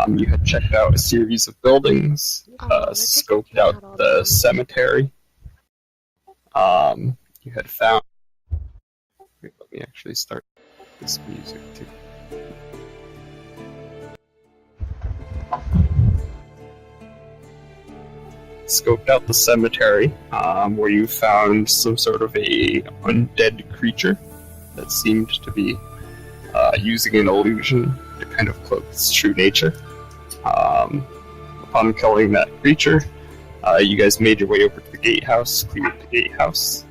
You had checked out a series of buildings, scoped out the cemetery. You had found... Wait, let me actually start this music too. Scoped out the cemetery, where you found some sort of a undead creature that seemed to be using an illusion to kind of cloak its true nature. Upon killing that creature, you guys made your way over to the gatehouse, cleared the gatehouse,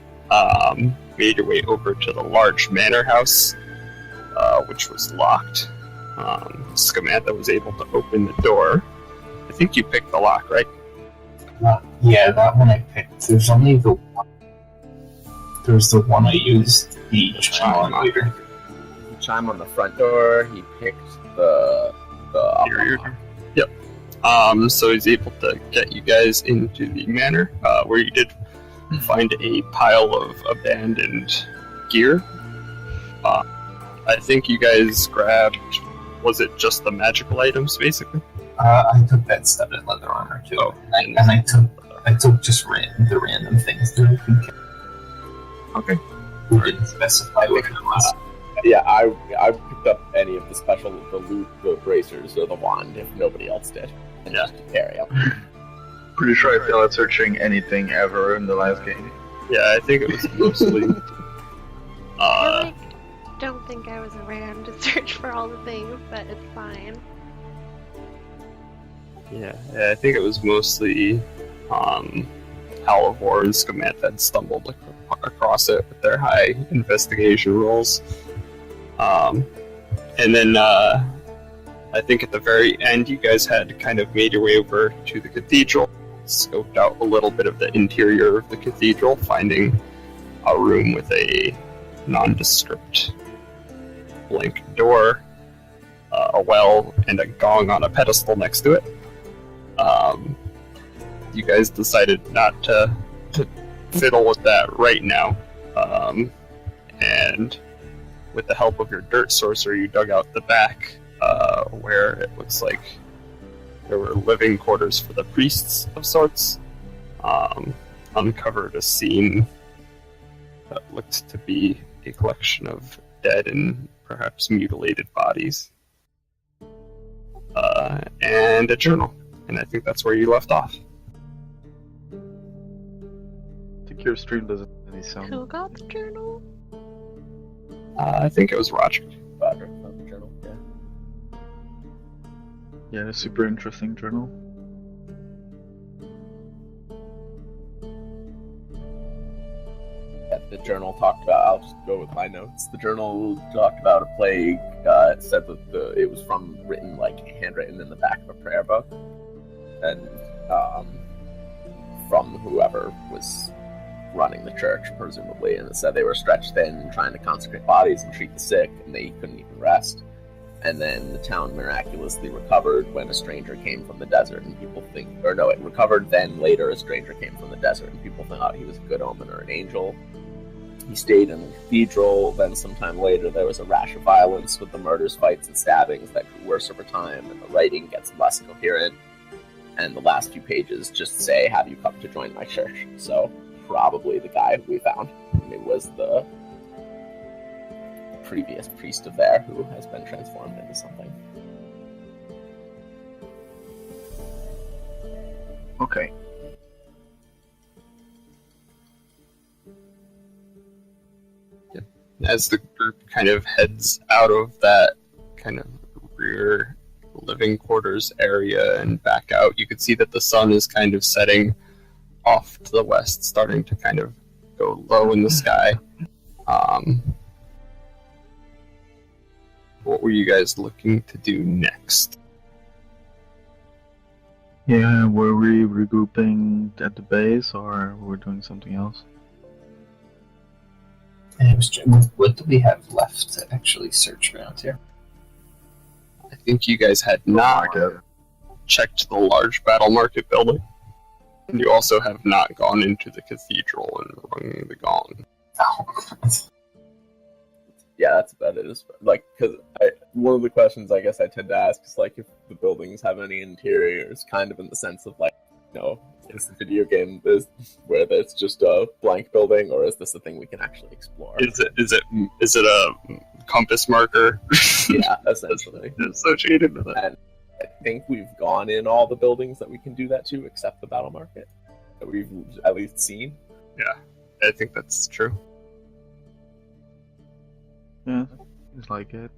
made your way over to the large manor house, which was locked. Skoomantha was able to open the door. I think you picked the lock, right? Yeah, that one I picked. There's only the one. There's the one I used, the chime on later. He chimed on the front door, he picked the interior door. Yep. So he's able to get you guys into the manor, where you did find a pile of abandoned gear. I think you guys grabbed, was it just the magical items, basically? I took that studded leather armor too, and I took just the random things that I could carry. Okay. We didn't specify what it was. Yeah, I picked up any of the loot, the bracers, or the wand if nobody else did, and just to carry them. Pretty sure I failed at searching anything ever in the last game. Yeah, I think it was mostly. I don't think I was around to search for all the things, but it's fine. Yeah, I think it was mostly Halavor and Skoomantha had stumbled across it with their high investigation rolls. And then I think at the very end you guys had kind of made your way over to the cathedral, scoped out a little bit of the interior of the cathedral, finding a room with a nondescript blank door, a well, and a gong on a pedestal next to it. You guys decided not to fiddle with that right now, and with the help of your dirt sorcerer, you dug out the back, where it looks like there were living quarters for the priests of sorts. Uncovered a scene that looked to be a collection of dead and perhaps mutilated bodies, and a journal. And I think that's where you left off. I think your stream doesn't have any sound. Who got the journal? I think it was Roderick. Roderick got the journal, yeah. Yeah, a super interesting journal. Yeah, the journal talked about, I'll just go with my notes. The journal talked about a plague. It said that it was written, handwritten in the back of a prayer book. And from whoever was running the church, presumably, and it said they were stretched thin, trying to consecrate bodies and treat the sick, and they couldn't even rest. And then the town miraculously recovered when a stranger came from the desert, and people think, or no, it recovered then later a stranger came from the desert, and people thought he was a good omen or an angel. He stayed in the cathedral, then sometime later there was a rash of violence with the murders, fights, and stabbings that grew worse over time, and the writing gets less coherent. And the last few pages just say, "Have you come to join my church?" So, probably the guy who we found. It was the previous priest of there who has been transformed into something. Okay. As the group kind of heads out of that kind of rear living quarters area and back out, you can see that the sun is kind of setting off to the west, starting to kind of go low in the sky. What were you guys looking to do next? Yeah, were we regrouping at the base, or were we doing something else? What do we have left to actually search around here? I think you guys had not checked the large battle market building. And you also have not gone into the cathedral and rung the gong. Oh. Yeah, that's about it. Like, because one of the questions I guess I tend to ask is like if the buildings have any interiors, kind of in the sense of like, is the video game where it's just a blank building, or is this a thing we can actually explore? Is it a compass marker? Yeah, essentially. Associated with it. And I think we've gone in all the buildings that we can do that to, except the battle market that we've at least seen. Yeah, I think that's true. Yeah, seems like it.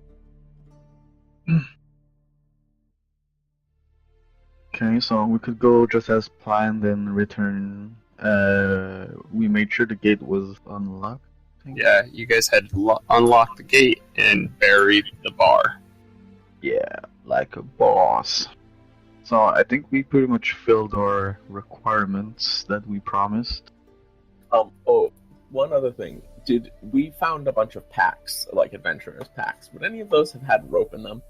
Okay, so we could go just as planned and return. We made sure the gate was unlocked. I think. Yeah, you guys had unlocked the gate and buried the bar. Yeah, like a boss. So I think we pretty much filled our requirements that we promised. Oh, one other thing. We found a bunch of packs, like adventurers packs. Would any of those have had rope in them?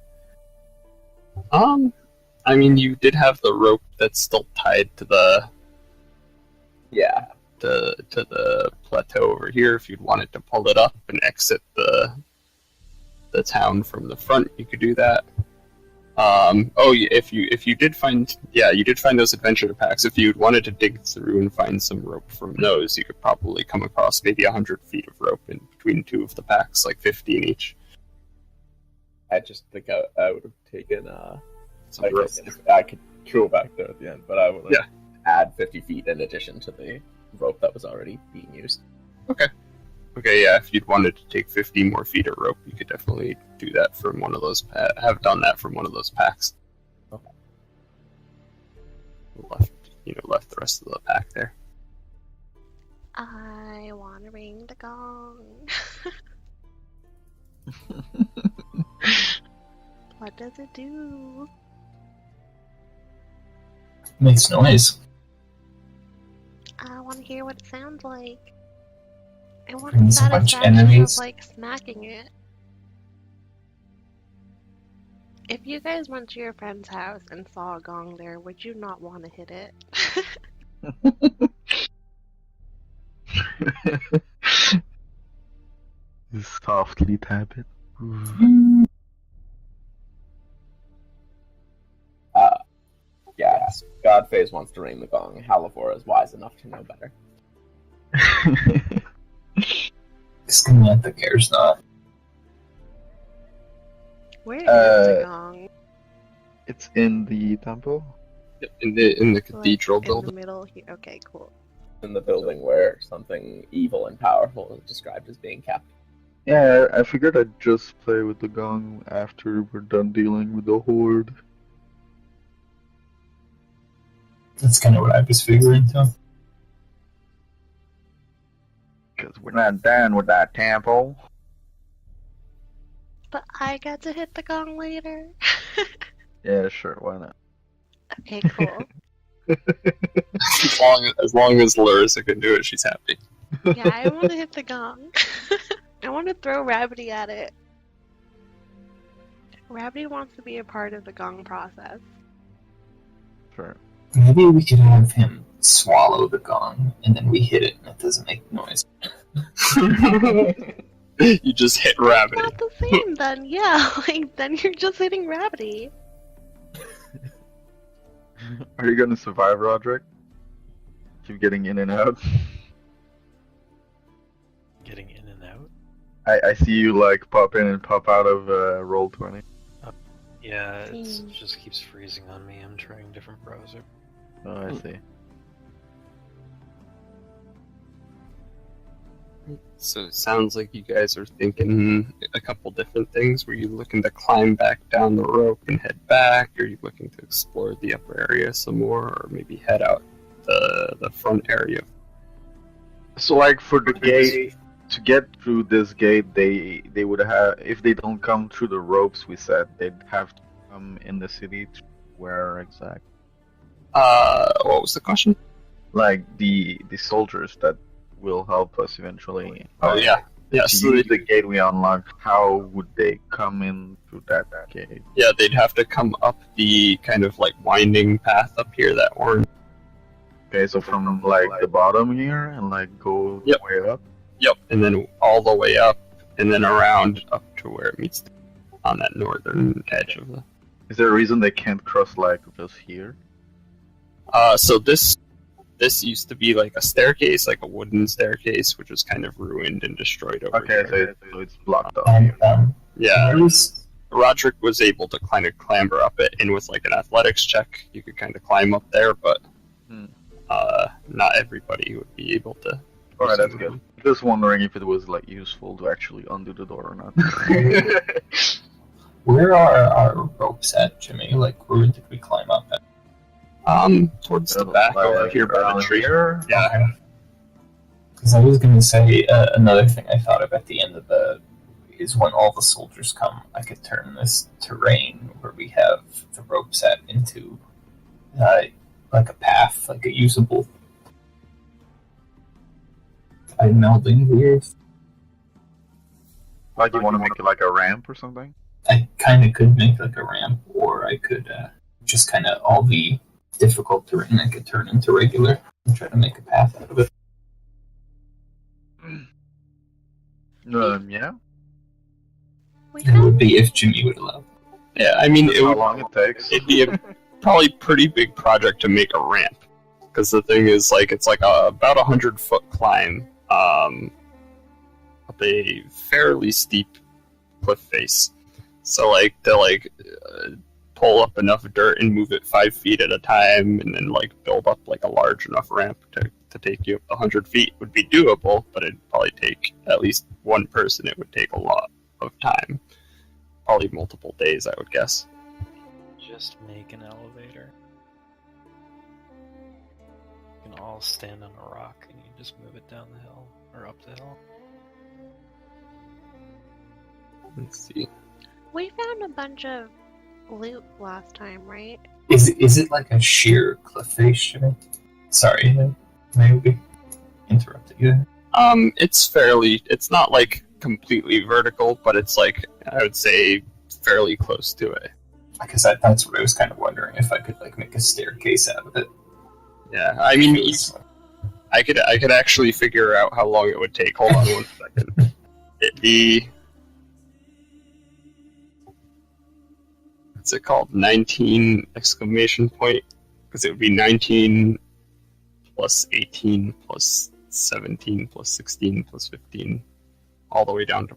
I mean, you did have the rope that's still tied to the to the plateau over here. If you'd wanted to pull it up and exit the town from the front, you could do that. If you did find those adventure packs. If you wanted to dig through and find some rope from those, you could probably come across maybe 100 feet of rope in between two of the packs, like 15 each. I just think I would have taken Some rope. I could throw back there at the end, but I would add 50 feet in addition to the rope that was already being used. Okay, yeah, if you'd wanted to take 50 more feet of rope, you could definitely do that from one of those. Have done that from one of those packs. Okay. Left the rest of the pack there. I want to ring the gong. What does it do? Makes noise. I want to hear what it sounds like. I want Brings the a bunch of satisfaction enemies. of, like, smacking it. If you guys went to your friend's house and saw a gong there, would you not want to hit it? Just softly tap it. Yes, Godface wants to ring the gong. Halavor is wise enough to know better. Skoomantha cares not. Where is the gong? It's in the temple. In the cathedral Like, in building. the middle here. Okay, cool. In the building where something evil and powerful is described as being kept. Yeah, I figured I'd just play with the gong after we're done dealing with the horde. That's kind of what I was figuring too. Because we're not done with that temple. But I got to hit the gong later. Yeah, sure, why not? Okay, cool. as long as Lerissa can do it, she's happy. Yeah, I want to hit the gong. I want to throw Rabbidy at it. Rabbidy wants to be a part of the gong process. Sure. Maybe we could have him swallow the gong, and then we hit it, and it doesn't make noise. You just hit Rabbidy. Not the same then, yeah. Like, then you're just hitting Rabbidy. Are you gonna survive, Roderick? Keep getting in and out? Getting in and out? I see you, like, pop in and pop out of Roll20. Yeah, it Hmm. just keeps freezing on me. I'm trying a different browser. Oh, I see. So it sounds like you guys are thinking a couple different things. Were you looking to climb back down the rope and head back? Or are you looking to explore the upper area some more? Or maybe head out the front area? So, like, for the gate, to get through this gate, they would have, if they don't come through the ropes we said, they'd have to come in the city to where exactly? What was the question? Like, the soldiers that will help us eventually. Oh, yeah. Yeah, To so use they, the gate we unlocked, how would they come in through that gate? yeah, they'd have to come up the kind of like winding path up here, that orange. Okay, so from, like, the bottom here and, like, go Yep. way up? Yep. And then all the way up and then around up to where it meets on that northern edge of the. Is there a reason they can't cross like just here? So this used to be like a staircase, like a wooden staircase, which was kind of ruined and destroyed over Okay, here. so it's blocked off. And Yeah, there's Roderick was able to kind of clamber up it, and with like an athletics check, you could kind of climb up there, but not everybody would be able to. Alright, that's good. Just wondering if it was like useful to actually undo the door or not. where are our ropes at, Jimmy? Like, where did we climb up at? Towards the back over here by the around tree. here? Yeah. Because I was going to say another thing I thought of at the end of is when all the soldiers come, I could turn this terrain where we have the ropes at into like a path, like a usable. I'm melding weird. Like you want to make it like a ramp or something? I kind of could make like a ramp, or I could just kind of all the difficult terrain I could turn into regular and try to make a path out of it. Yeah. We It would found be if Jimmy would allow. Yeah, I mean, How long it takes? it'd be a probably pretty big project to make a ramp, because the thing is, like, it's like about 100-foot climb, up a fairly steep cliff face. So, like, to pull up enough dirt and move it 5 feet at a time, and then like build up like a large enough ramp to take you up 100 feet would be doable, but it'd probably take at least one person. It would take a lot of time, probably multiple days, I would guess. Just make an elevator. You can all stand on a rock and you just move it down the hill or up the hill. Let's see. we found a bunch of loot last time, right? Is it like a sheer cliff face, Jimmy? Sorry, maybe interrupted you. It's not like completely vertical, but it's like, I would say, fairly close to it. Because that's what I was kind of wondering, if I could like make a staircase out of it. Yeah, I mean, I could actually figure out how long it would take. Hold on one second. It'd be, what's it called? 19 exclamation point, because it would be 19 plus 18 plus 17 plus 16 plus 15, all the way down to.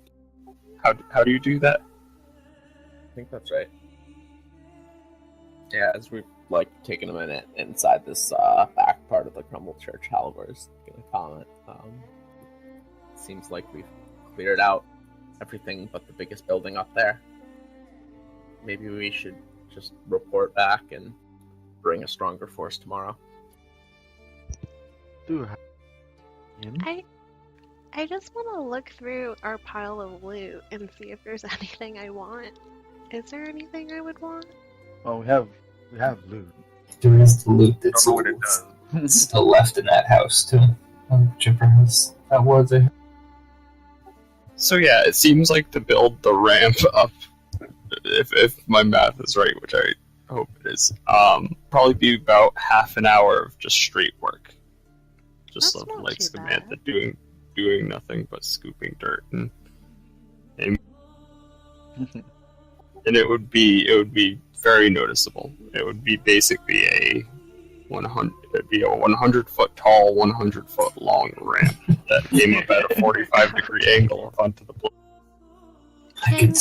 How do you do that? I think that's right. Yeah, as we've taken a minute inside this back part of the crumbled church, Halavor's gonna comment. Seems like we've cleared out everything but the biggest building up there. Maybe we should just report back and bring a stronger force tomorrow. I just want to look through our pile of loot and see if there's anything I want. Is there anything I would want? Well, we have loot. There is the loot that's Don't know what it does. still left in that house too. Whichever house that was it. So yeah, it seems like to build the ramp up, if my math is right, which I hope it is, probably be about half an hour of just straight work. Just That's something not like too Skoomantha bad. doing nothing but scooping dirt and it would be very noticeable. It would be basically a 100-foot tall, 100-foot long ramp that came up at a 45-degree angle onto the block. I could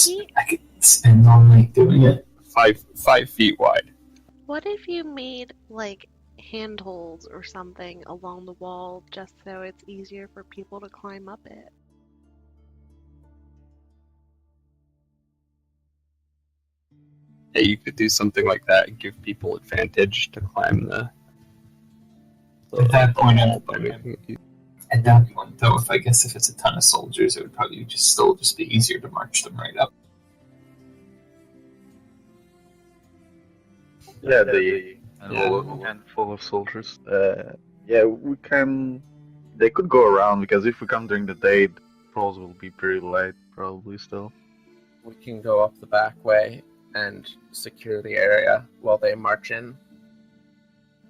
spend all night doing it. 5 feet wide. What if you made like handholds or something along the wall just so it's easier for people to climb up it? Yeah, you could do something like that and give people advantage to climb the At that point, wall by making it. At that point, though, if it's a ton of soldiers, it would probably still be easier to march them right up. Yeah, the handful of soldiers. Yeah, we can. They could go around because if we come during the day, the patrols will be pretty light, probably still. We can go up the back way and secure the area while they march in.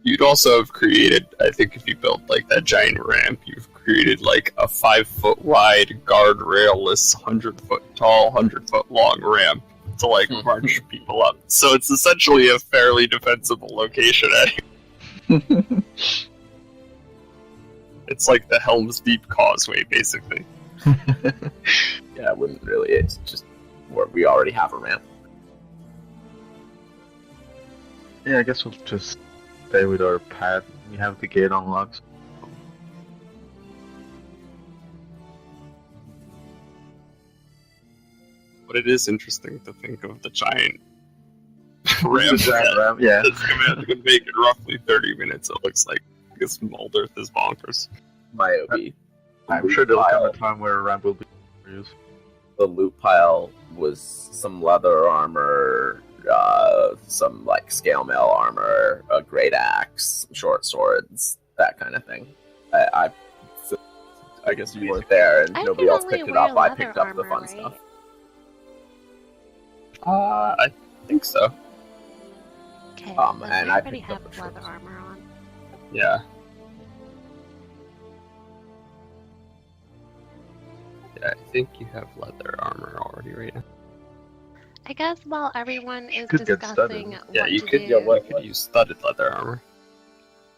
You'd also have created, I think if you built like that giant ramp, you've created like a 5-foot wide guardrail-less, 100-foot tall, 100-foot long ramp to like march people up. So it's essentially a fairly defensible location. It's like the Helm's Deep Causeway, basically. Yeah, it wouldn't really. It's just where we already have a ramp. Yeah, I guess we'll just stay with our path. We have the gate unlocked. But it is interesting to think of the giant ramp. The giant ramp, yeah. Skoomantha could make it roughly 30 minutes, it looks like. Because Molderth is bonkers. I'm sure there'll come a time where a ramp will be used. The loot pile was some leather armor, some like scale mail armor, a great axe, short swords, that kind of thing. I guess you weren't there and nobody else picked it up. I picked up the fun stuff. I think so. Okay, and I everybody picked up have the leather shorts. armor on. Yeah. Yeah, I think you have leather armor already right now. I guess while everyone is could get discussing studded. Yeah, what you to could, do... you could use studded leather armor.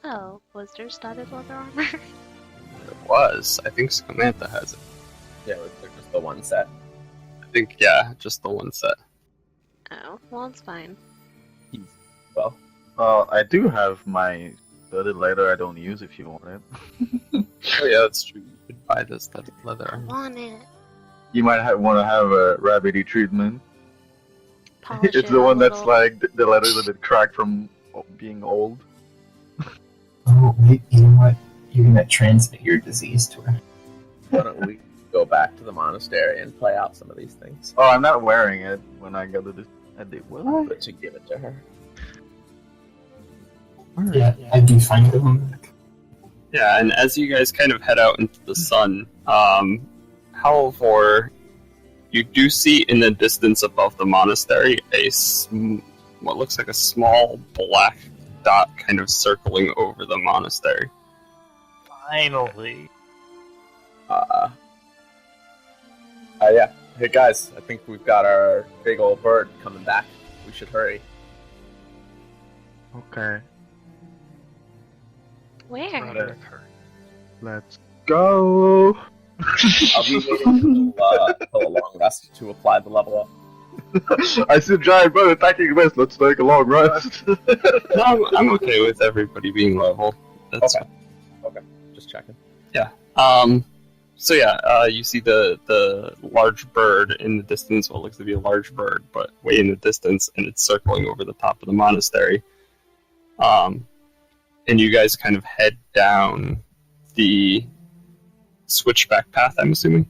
Oh, was there studded leather armor? It was. I think Skoomantha has it. Yeah, it was just the one set. I think, yeah, just the one set. Oh, well, it's fine. Well, I do have my studded leather I don't use if you want it. Oh yeah, that's true. You could buy the studded leather I armor. want it. You might want to have a Rabbidy treatment. Polish It's it the a one that's little. like, the leather's a bit cracked from being old. Oh, wait, you know what? You're gonna transmit your disease to her. why don't we go back to the monastery and play out some of these things? Oh, I'm not wearing it when I go to this. I did what? But to give it to her. Yeah, I'd be fine going back. Yeah, and as you guys kind of head out into the sun, Halavor, you do see in the distance above the monastery what looks like a small black dot kind of circling over the monastery. Finally. Yeah. Hey guys, I think we've got our big old bird coming back. We should hurry. Okay, Where? Roderick hurt. let's go. I'll be waiting until a long rest to apply the level up. I see a giant bird attacking west. Let's take a long rest. No, I'm okay with everybody being level. That's Okay. Just checking. So yeah, you see the large bird in the distance, what looks to be a large bird, but way in the distance, and it's circling over the top of the monastery. And you guys kind of head down the switchback path, I'm assuming?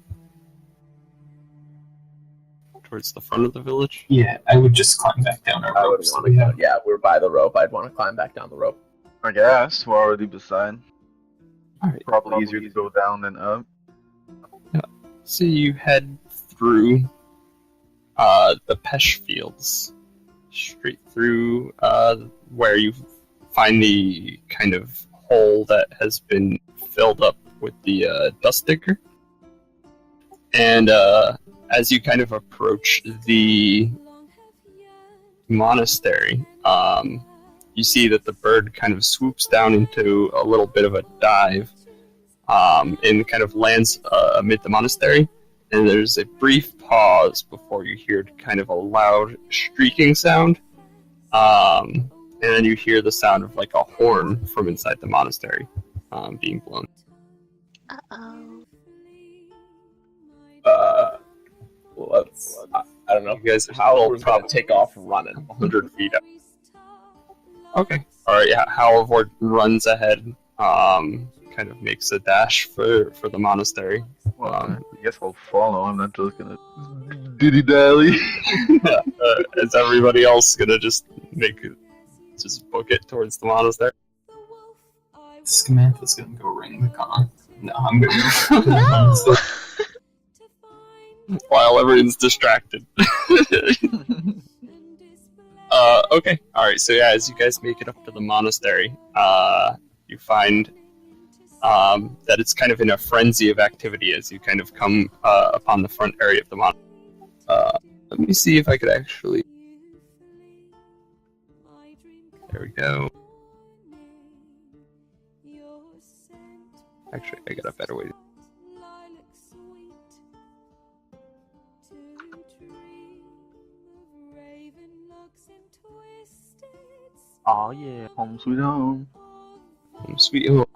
Towards the front of the village? Yeah, I would just climb back down our I would ropes. want that we have. to. Yeah, we're by the rope. I'd want to climb back down the rope. I guess we're already beside. Alright. Probably easier to go down than up. So you head through the Pesh fields, straight through where you find the kind of hole that has been filled up with the dust digger. And as you kind of approach the monastery, you see that the bird kind of swoops down into a little bit of a dive and kind of lands amid the monastery. And there's a brief pause before you hear kind of a loud shrieking sound. And then you hear the sound of like a horn from inside the monastery being blown. Uh-oh. I don't know. You guys How are we're going to take off running. 100 feet up. Okay. Alright, yeah, Halavor runs ahead, kind of makes a dash for the monastery. Well, I guess I'll follow. I'm not just gonna diddy dally. Is everybody else gonna just book it towards the monastery? Skoomantha's gonna go ring the con. No, I'm gonna go. While everyone's distracted. Okay. Alright, so yeah, as you guys make it up to the monastery, you find that it's kind of in a frenzy of activity as you kind of come upon the front area of the monastery. Let me see if I could actually... There we go. Actually, I got a better way. Oh yeah, home sweet home. Home sweet home.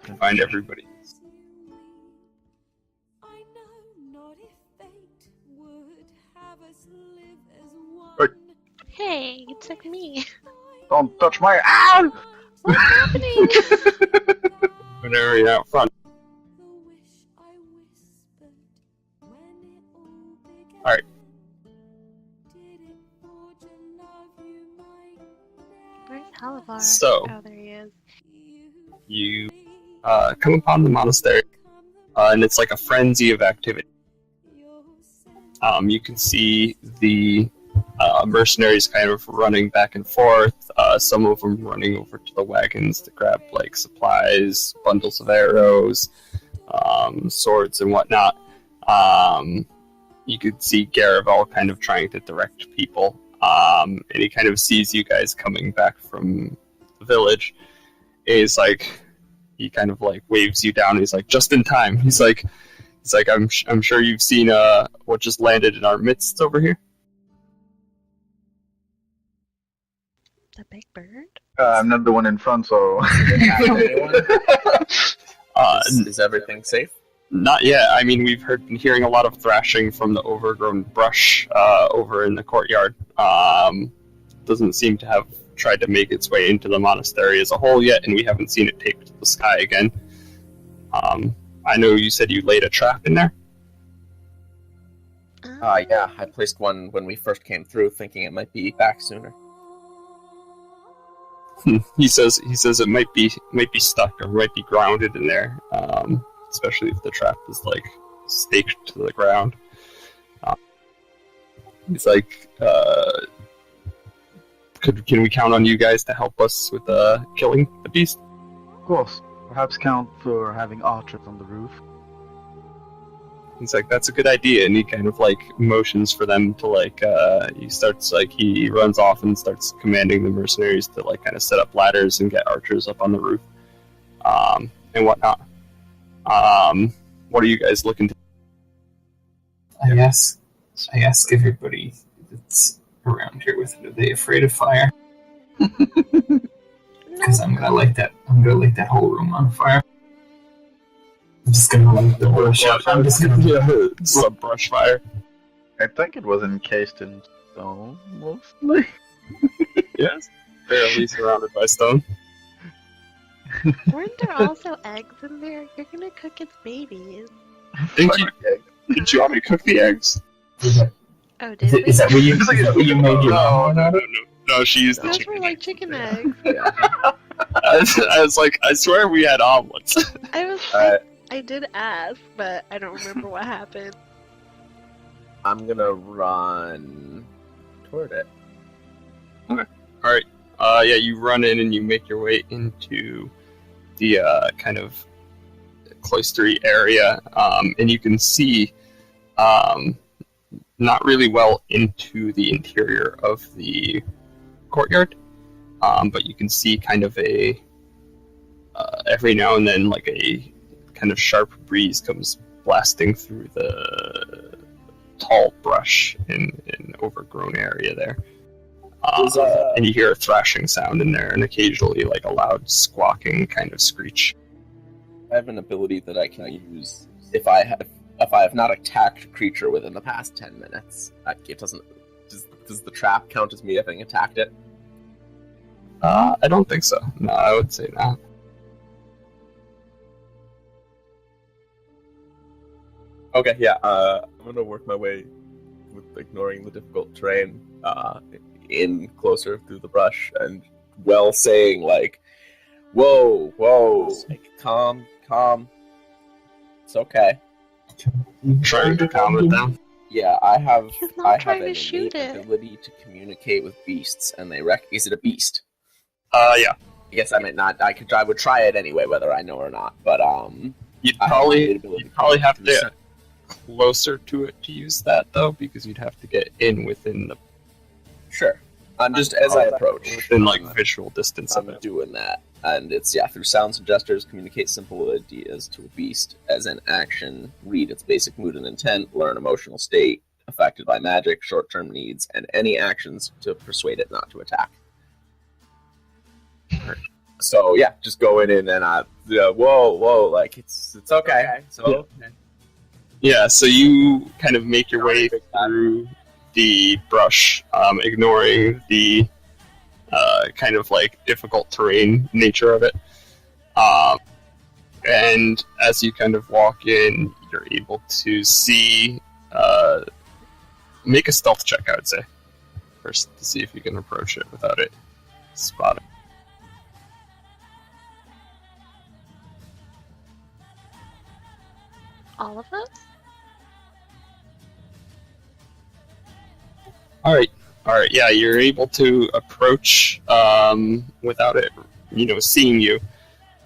Can find everybody. Hey, you took me. Don't touch my ow! What's happening? Whenever you're out front. Alright. Where's Halavor? So, Oh, there he is. you come upon the monastery, and it's like a frenzy of activity. You can see the mercenaries kind of running back and forth, some of them running over to the wagons to grab like supplies, bundles of arrows, swords and whatnot. You could see Garavel kind of trying to direct people, and he kind of sees you guys coming back from the village. He's like, he kind of like waves you down. He's like, just in time. He's like, I'm sure you've seen what just landed in our midst over here. The big bird? I'm not the one in front, so. Is everything safe? Not yet. I mean, we've been hearing a lot of thrashing from the overgrown brush over in the courtyard. Doesn't seem to have tried to make its way into the monastery as a whole yet, and we haven't seen it take to the sky again. I know you said you laid a trap in there. Yeah, I placed one when we first came through, thinking it might be back sooner. He says it might be stuck or might be grounded in there, especially if the trap is like staked to the ground. He's like, can we count on you guys to help us with killing the beast? Of course. Perhaps count for having archers on the roof. He's like, that's a good idea, and he kind of like motions for them to like. He runs off and starts commanding the mercenaries to like kind of set up ladders and get archers up on the roof, and whatnot. What are you guys looking to? I ask everybody that's around here with it, are they afraid of fire? Because I'm gonna light that whole room on fire. I'm just gonna light the brush up. I'm just gonna it's a brush fire. I think it was encased in stone, mostly. Yes, barely surrounded by stone. Weren't there also eggs in there? You're gonna cook its babies. Did you want me to cook the eggs? Oh, did we? Is that what you made your mom? No, she used the Those chicken. were like chicken eggs. I was like, I swear we had omelets. I did ask, but I don't remember what happened. I'm gonna run toward it. Okay. Alright. Yeah, you run in and you make your way into the kind of cloistery area, and you can see not really well into the interior of the courtyard, but you can see kind of a every now and then like a kind of sharp breeze comes blasting through the tall brush in an overgrown area there. And you hear a thrashing sound in there and occasionally like a loud squawking kind of screech. I have an ability that I can use if I have not attacked a creature within the past 10 minutes. It doesn't. Does the trap count as me having attacked it? I don't think so. No, I would say not. Okay, yeah. I'm gonna work my way with ignoring the difficult terrain in closer through the brush and saying like, "Whoa, like, calm. It's okay." Trying to calm it down. Yeah, I have. He's not I have trying an to shoot innate it. ability to communicate with beasts, and they is it a beast? Yeah. I guess I might not. I would try it anyway, whether I know or not. But You'd I have an innate probably ability to have to communicate get closer to it to use that though, because you'd have to get in within the Sure. I'm just as I approach. within like visual distance of I'm it. doing that, and it's through sounds and gestures, communicate simple ideas to a beast. As an action, read its basic mood and intent, learn emotional state affected by magic, short-term needs, and any actions to persuade it not to attack. So yeah, just going in and whoa, like it's okay. So Yeah, so you kind of make your way through the brush, ignoring the kind of like difficult terrain nature of it. And as you kind of walk in, you're able to see, make a stealth check, I would say, first, to see if you can approach it without it spotting. All of us? Alright, yeah, you're able to approach without it, seeing you.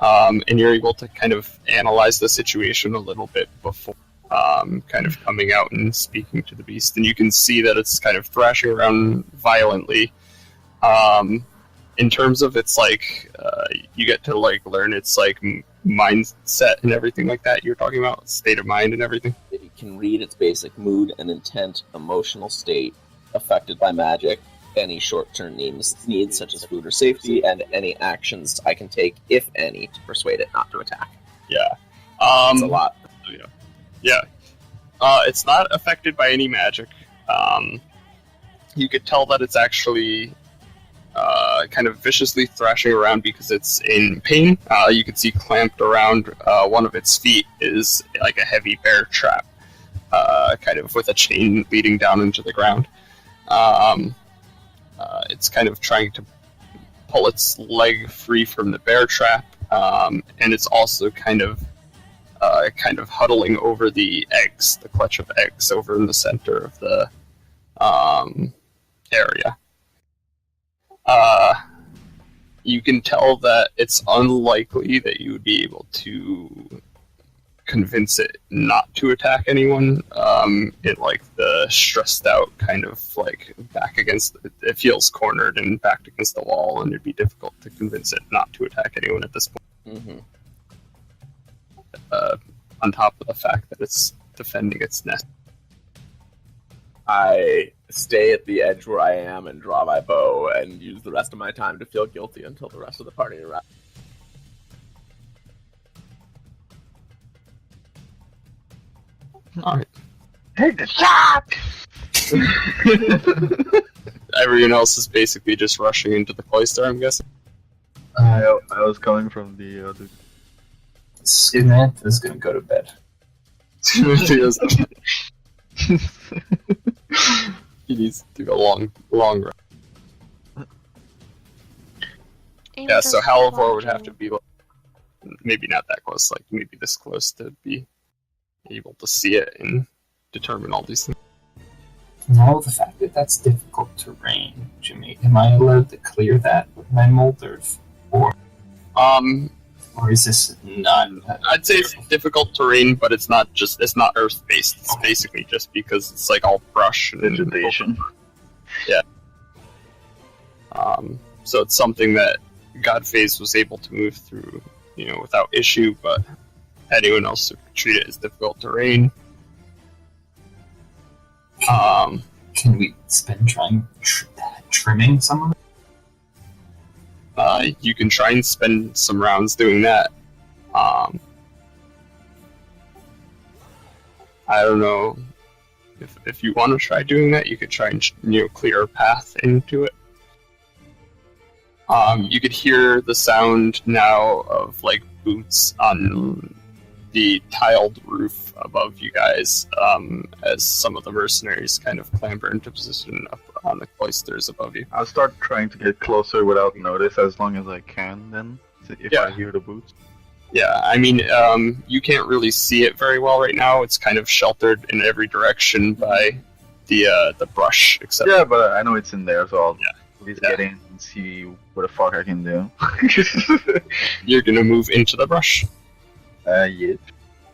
And you're able to kind of analyze the situation a little bit before kind of coming out and speaking to the beast. And you can see that it's kind of thrashing around violently. In terms of its, like, you get to, like, learn its, like, mindset and everything like that you're talking about, state of mind and everything. it can read its basic mood and intent, emotional state affected by magic, any short-term needs such as food or safety, and any actions I can take, if any, to persuade it not to attack. Yeah. It's a lot. Yeah. It's not affected by any magic. You could tell that it's actually kind of viciously thrashing around because it's in pain. You can see clamped around one of its feet is like a heavy bear trap, kind of with a chain leading down into the ground. It's kind of trying to pull its leg free from the bear trap, and it's also kind of huddling over the eggs, the clutch of eggs over in the center of the area. You can tell that it's unlikely that you would be able to convince it not to attack anyone. It like the stressed out kind of like back against it feels cornered and backed against the wall, and it'd be difficult to convince it not to attack anyone at this point. Mm-hmm. On top of the fact that it's defending its nest. I stay at the edge where I am and draw my bow and use the rest of my time to feel guilty until the rest of the party arrives. Alright. Take the shot! Everyone else is basically just rushing into the cloister, I'm guessing. I was coming from the other. Skoomantha is going to go to bed. He needs to go long run. Yeah, so Halavor would have to be like, maybe not that close, like maybe this close to be able to see it and determine all these things. Now, the fact that that's difficult terrain, Jimmy, am I allowed to clear that with my molders? Or is this not... I'd say it's difficult terrain, but it's not earth-based. It's basically just because it's like all brush and Vegetation. Yeah. So it's something that Godface was able to move through, without issue, but anyone else would treat it as difficult terrain. Can we spend trying trimming some of it? You can try and spend some rounds doing that. I don't know if you want to try doing that. You could try and clear a path into it. You could hear the sound now of like boots on the tiled roof above you guys, as some of the mercenaries kind of clamber into position up on the cloisters above you. I'll start trying to get closer without notice as long as I can then, if Yeah. I hear the boots. Yeah, I mean, you can't really see it very well right now. It's kind of sheltered in every direction by the brush, except Yeah, but I know it's in there, so I'll at least Yeah. get in and see what the fuck I can do. you're gonna move into the brush. Yeah.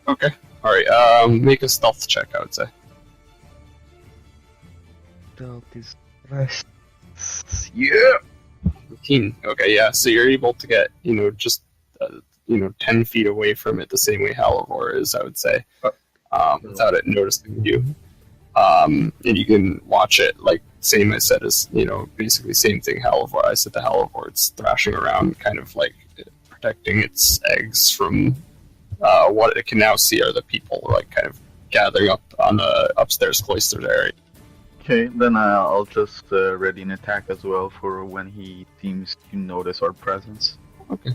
Okay. Alright, make a stealth check, I would say. Yeah! 15. Okay, yeah, so you're able to get, just, 10 feet away from it the same way Halavor is, I would say, without it noticing you. And you can watch it, like, same I said as, basically same thing Halavor. I said to Halavor, it's thrashing around, kind of like protecting its eggs from what it can now see are the people, like, kind of gathering up on the upstairs cloisters area. Okay, then I'll just ready an attack as well for when he seems to notice our presence. Okay.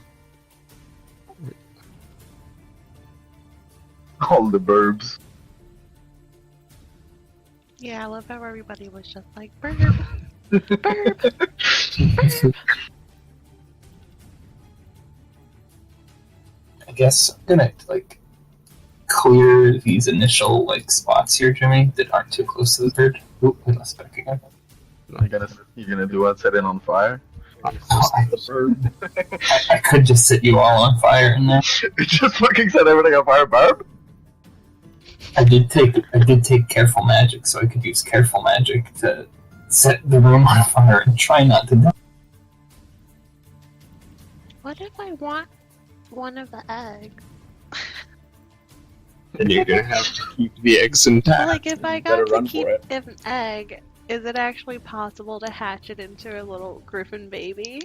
All the burbs. Yeah, I love how everybody was just like, burp, burp. I guess I'm gonna clear these initial spots here, Jimmy, that aren't too close to the bird. Oop, I lost back again. You're gonna do what? Set it on fire? Oh, I could just set you all on fire in there. It just fucking set everything on fire, Barb? I did take careful magic, so I could use careful magic to set the room on fire and try not to die. What if I want one of the eggs? And you're gonna have to keep the eggs intact. Like, if I better got to run keep for it. an egg, is it actually possible to hatch it into a little griffin baby?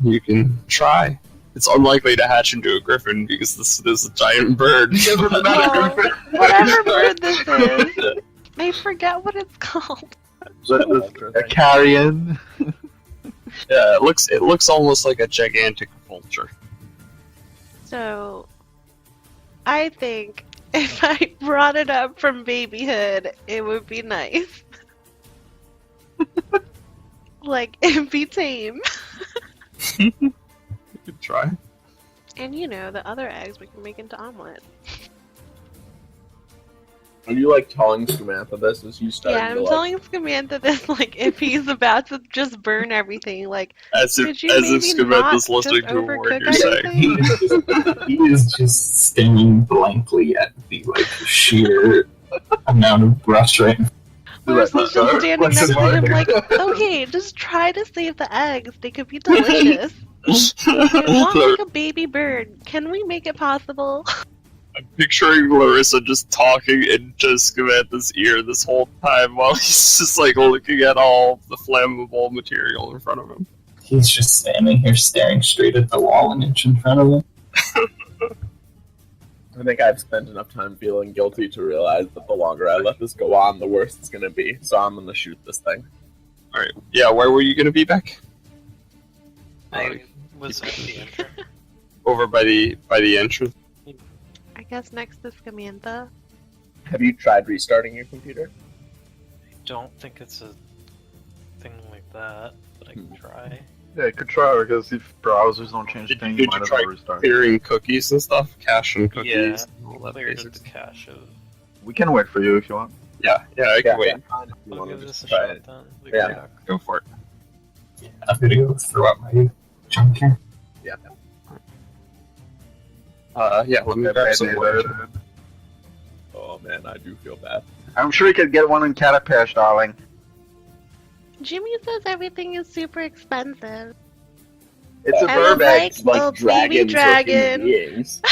You can try. It's unlikely to hatch into a griffin because this is a giant bird. Well, whatever bird this is, I forget what it's called. A carrion. Yeah, it looks almost like a gigantic vulture. So, I think if I brought it up from babyhood, it would be nice. Like, it'd be tame. You could try. And the other eggs we can make into omelet. Are you telling Skoomantha this as you start? Yeah, I'm telling Skoomantha this, if he's about to just burn everything, As if could you maybe Skoomantha's not listening just to a word overcook you're saying. everything? He is just staring blankly at the sheer amount of brush right now. Larissa's just standing next to him okay, just try to save the eggs. They could be delicious. I want a baby bird. Can we make it possible? I'm picturing Lerissa just talking into Skoomantha's ear this whole time while he's just looking at all the flammable material in front of him. He's just standing here staring straight at the wall an inch in front of him. I think I've spent enough time feeling guilty to realize that the longer I let this go on, the worse it's gonna be. So I'm gonna shoot this thing. Alright, yeah, where were you gonna be, Beck? I was at the entrance. Over by the entrance. I guess next to Skoomantha. Have you tried restarting your computer? I don't think it's a thing like that, but I can try. Yeah, you could try, because if browsers don't change Did things, you you might as try well restart. clearing cookies and stuff? Cache and cookies? Yeah, and all that cleared basic the cache of. We can wait for you if you want. Yeah, I can wait. Fine, if you I'll want give to this a just try shot it. then. We Yeah. can talk. Go for it. Yeah, I'm gonna go throw out my junk here. Yeah, let me grab some wood. Oh man, I do feel bad. I'm sure you could get one in Catapesh, darling. Jimmy says everything is super expensive. It's a I was Burbank. like, oh, baby dragon. Beings.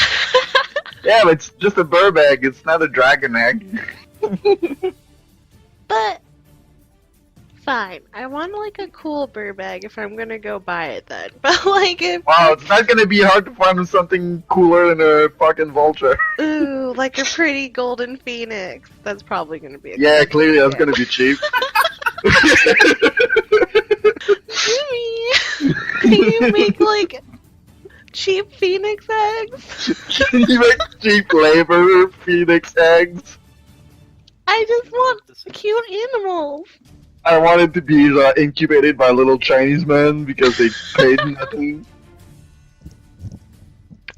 Yeah, but it's just a Burbank. It's not a dragon egg. But fine, I want a cool bird bag if I'm gonna go buy it then. But if Wow, it's not gonna be hard to find something cooler than a fucking vulture. ooh, a pretty golden phoenix, that's probably gonna be a Yeah, good clearly that's idea. gonna be cheap. Jimmy, can you make cheap phoenix eggs? You make cheap labor phoenix eggs. I just want cute animals. I wanted to be incubated by little Chinese men because they paid nothing.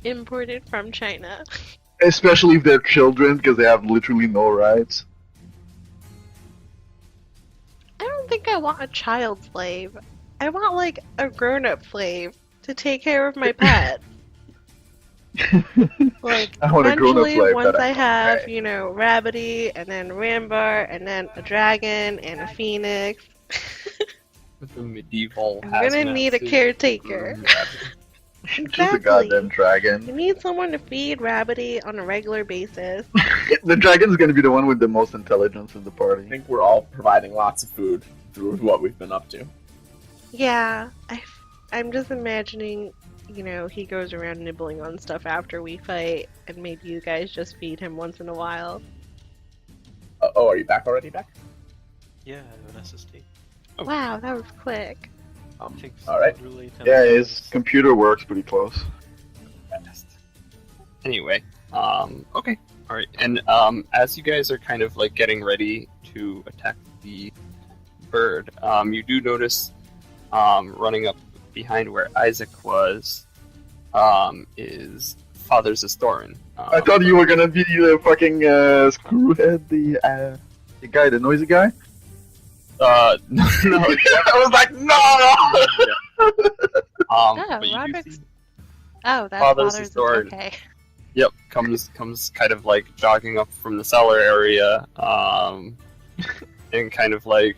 Imported from China. Especially if they're children, because they have literally no rights. I don't think I want a child slave. I want, like, a grown-up slave to take care of my pet. Like, I want a grown-up eventually, slave once that I have, right. you know, Rabbidy, and then Rombart, and then a dragon, and a phoenix. With the medieval I'm gonna hazmat need a suit. caretaker. Just a Exactly. goddamn You dragon. need someone to feed Rabbidy on a regular basis. The dragon's gonna be the one with the most intelligence in the I party. think we're all providing lots of food through what we've been up to. Yeah, I'm just imagining, you know, he goes around nibbling on stuff after we fight, and maybe you guys just feed him once in a while. Oh, are you back already, Beck? Yeah, I have an SSD. Oh. Wow, that was quick. Takes All right. literally 10 Yeah, his seconds. computer works pretty close. Anyway, okay, all right, and as you guys are kind of like getting ready to attack the bird, you do notice, running up behind where Isaac was, is Father Zastoran. I thought you were gonna be the fucking screwhead, the guy, the noisy guy. no, I was like, no. but you do Roderick's- see- Oh, that's Father's Father's sword. okay. Yep, comes kind of like jogging up from the cellar area, and kind of like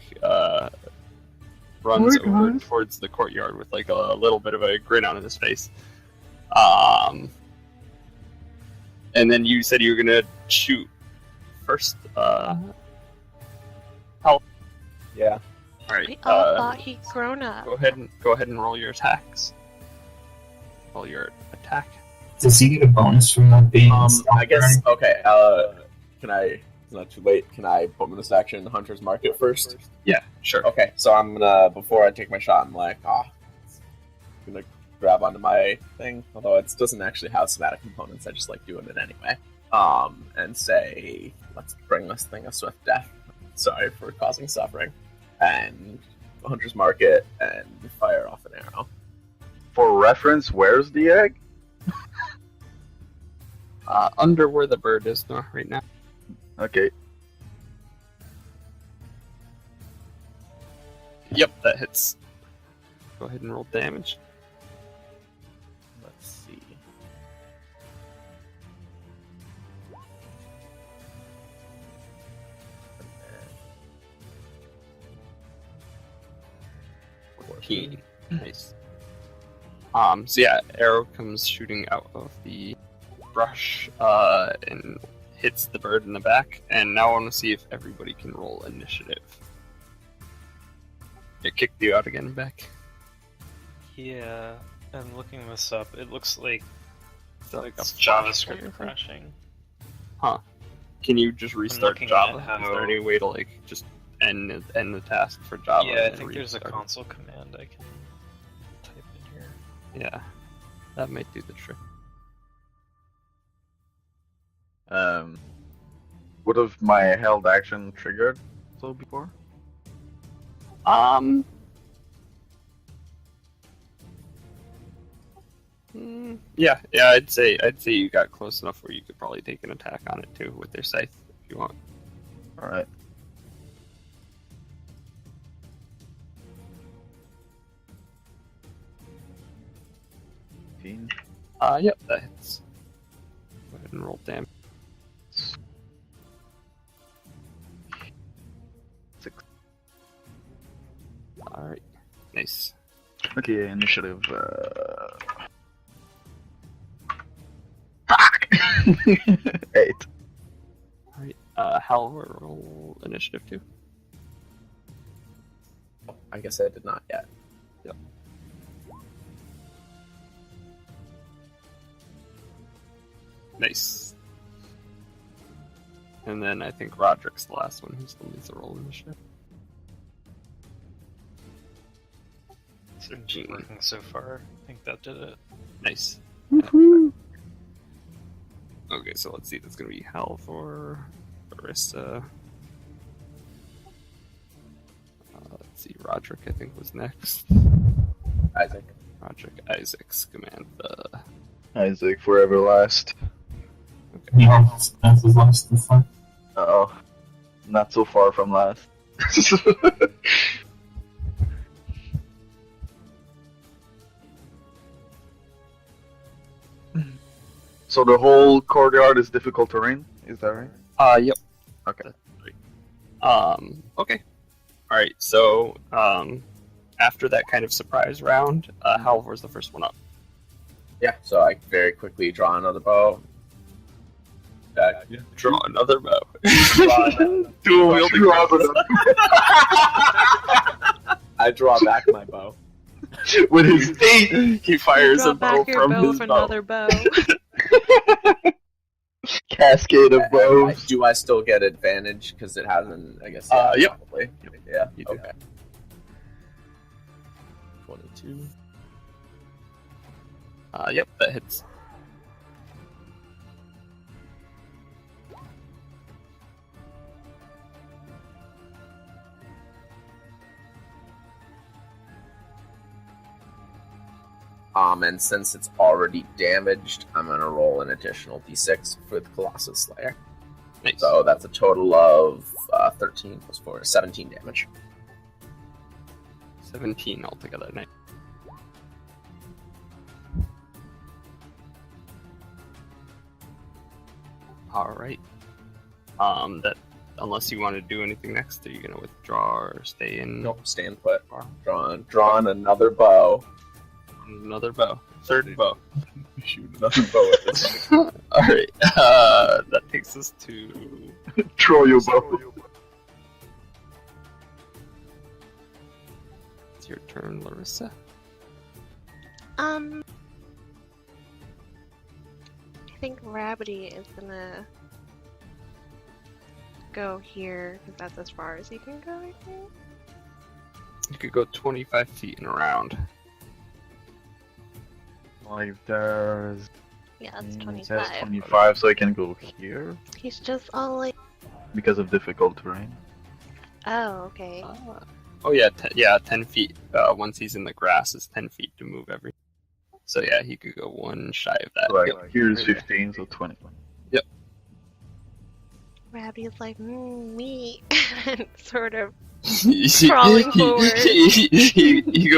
runs Hi, over guys. towards the courtyard with like a little bit of a grin on his face. And then you said you were gonna shoot first. Yeah. All right. We all thought he'd grown up. Go ahead and roll your attacks. Roll your attack. Does he get a bonus from that being? I guess. Okay. Can I? It's not too late. Can I bonus action Hunter's Market first? Yeah, sure. Okay. So I'm gonna before I take my shot, I'm like, I'm gonna grab onto my thing. Although it doesn't actually have somatic components, I just like doing it anyway. And say, let's bring this thing a swift death. Sorry for causing suffering. And Hunter's Market and fire off an arrow. For reference, where's the egg? Under where the bird is right now. Okay. Yep, that hits. Go ahead and roll damage. Let's see. Nice. So yeah, arrow comes shooting out of the brush, and hits the bird in the back. And now I want to see if everybody can roll initiative. It kicked you out again, Beck. Yeah, and looking this up, it looks like Is that like a it's flash or JavaScript anything? crashing. Can you just restart looking Java? at how- Is there any way to like just end the task for Java? Yeah, I and think there's a restart? console command I can type in here. Yeah, that might do the trick. Would have my held action triggered so before? Yeah, I'd say you got close enough where you could probably take an attack on it too with their scythe if you want. Alright. Yep, that hits. Go ahead and roll damage. 6. Alright, nice. Okay, initiative. Fuck! 8. Alright, Halavor, roll initiative too. I guess I did not yet. Nice. And then I think Roderick's the last one who still needs to roll initiative. Seems to be working so far. I think that did it. Nice. Okay, so let's see. That's gonna be Halavor, Lerissa. Let's see. Roderick, I think, was next. Isaac. Roderick, Isaac, Skoomantha, Isaac forever last. Yeah, that's his last this time. Oh, not so far from last. So the whole courtyard is difficult terrain, is that right? Yep. Okay. Okay. Alright, so, after that kind of surprise round, Halavor's the first one up. Yeah, so I very quickly draw another bow. Draw another bow. Dual wielding. I draw back my bow. With his feet! He fires Draw a bow back your from bow his for bow. another bow. Cascade of bows. Do I still get advantage because it hasn't? I guess. Yep. Probably. Yeah. You do. Okay. 22. Yep, that hits. And since it's already damaged, I'm gonna roll an additional d6 for the Colossus Slayer. Nice. So that's a total of 13 plus 4, 17 damage. 17 altogether. Nice. Alright. That, unless you want to do anything next, are you gonna withdraw or stay in? Nope, stand put. Drawing another bow. Another bow. Third bow. Shoot another bow at this. Alright, that takes us to... Throw your bow. It's your turn, Lerissa. I think Rabbidy is gonna go here, because that's as far as he can go, I think. You could go 25 feet and around. Like there's... Yeah, that's It 25. says 25, so I can go here. He's just all like, Because of difficult terrain. oh, okay. Oh yeah, 10 feet. Once he's in the grass, is 10 feet to move every. So yeah, he could go one shy of that. Like, Yep. here's 15, so 20. Rabbidy's like, me, and sort of Crawling forward. He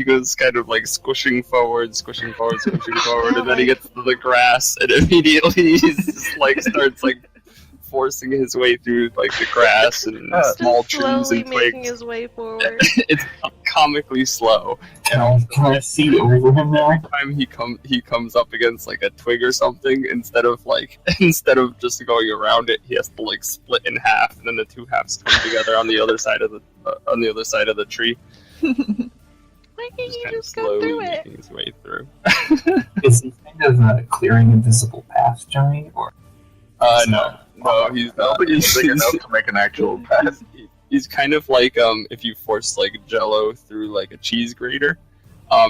goes kind of like squishing forward, and then he gets to the grass, and immediately he's just like starts like forcing his way through like the grass and small just trees slowly and making twigs. his way forward. It's comically slow. Can I see over him there? Every time he comes up against like a twig or something, instead of just going around it, he has to like split in half, and then the two halves come together on the other side of the tree. Why can't you Kind of just go slowly through it? making his way through. Is he kind of clearing a visible path, Johnny? Or No, he's I don't not. think he's big enough to make an actual path. He's kind of like if you forced like Jello through like a cheese grater,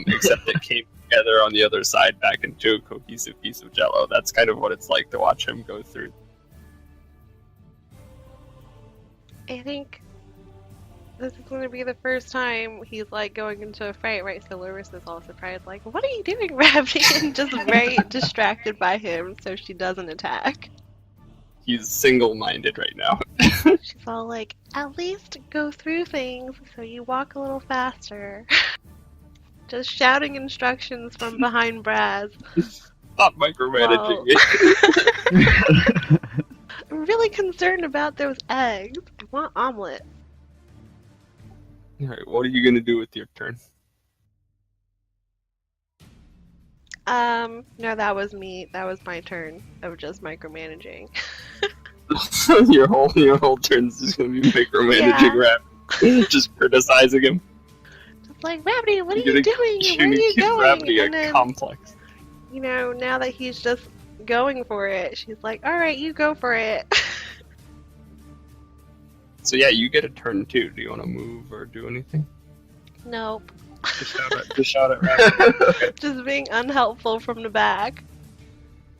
except it came together on the other side back into a cohesive piece of Jello. That's kind of what it's like to watch him go through. I think this is going to be the first time he's like going into a fight, right? So Larissa's all surprised, like, "What are you doing, Rabbidy?" And just very distracted by him, so she doesn't attack. He's single-minded right now. She's all like, "At least go through things so you walk a little faster." Just shouting instructions from behind Braz. Stop micromanaging me. I'm really concerned about those eggs. I want omelet. All right, what are you gonna do with your turn? No, that was me. That was my turn of just micromanaging. your whole turn's just gonna be micromanaging Rap, just criticizing him. Just like, Rabbidy, what are You're you gonna doing? Where are you give going? Rabbidy And a then, complex. you know, now that he's just going for it, she's like, all right, you go for it. So yeah, you get a turn too. Do you want to move or do anything? Nope. Just shout at Rabbidy. Just being unhelpful from the back.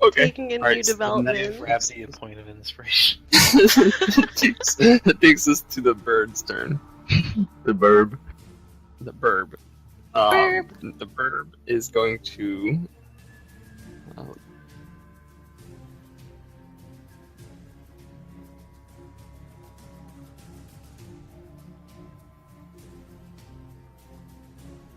Okay. Taking in Alright, new so developments. Rabbidy a point of inspiration. It takes us to the bird's turn. The burb. The burb. Burb. The burb is going to.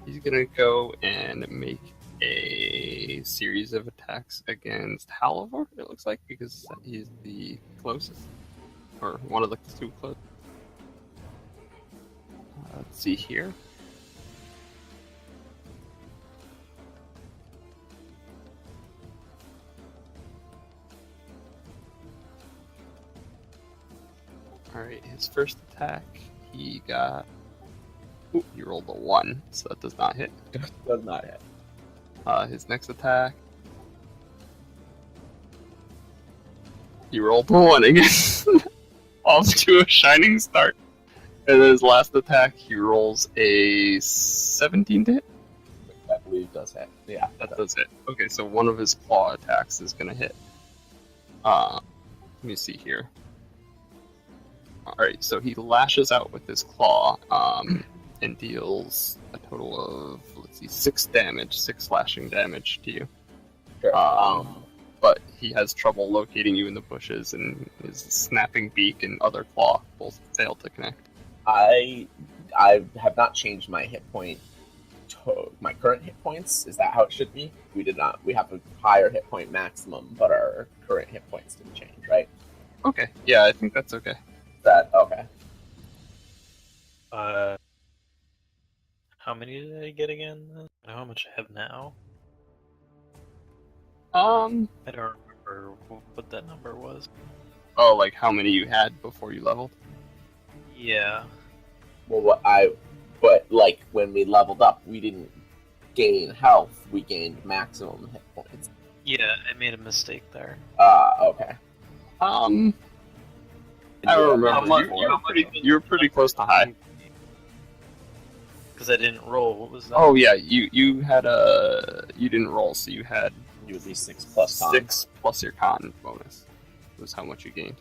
He's gonna go and make a series of attacks against Halavor, it looks like, because he's the closest. Or one of the two close. Let's see here. Alright, his first attack, he got... Ooh, he rolled a 1, so that does not hit. Does not hit. His next attack... He rolled a 1 again. Off to a shining start. And then his last attack, he rolls a 17 to hit? I believe does hit. Yeah, That does hit. Okay, so one of his claw attacks is gonna hit. Let me see here. Alright, so he lashes out with his claw, and deals a total of, let's see, 6 damage, 6 slashing damage to you. Sure. But he has trouble locating you in the bushes, and his snapping beak and other claw both fail to connect. I have not changed my hit point to my current hit points. Is that how it should be? We did not. We have a higher hit point maximum, but our current hit points didn't change, right? Okay, yeah, I think that's okay. That okay. How many did I get again? I don't know how much I have now. Um, I don't remember what that number was. oh, like how many you had before you leveled? Yeah. Well, but like when we leveled up, we didn't gain health. We gained maximum hit points. Yeah, I made a mistake there. Okay. I don't remember. You were pretty close to high. Because I didn't roll. What was that? Oh yeah, you had you didn't roll, so you had You would be 6 plus con. 6 plus your con bonus. Was how much you gained.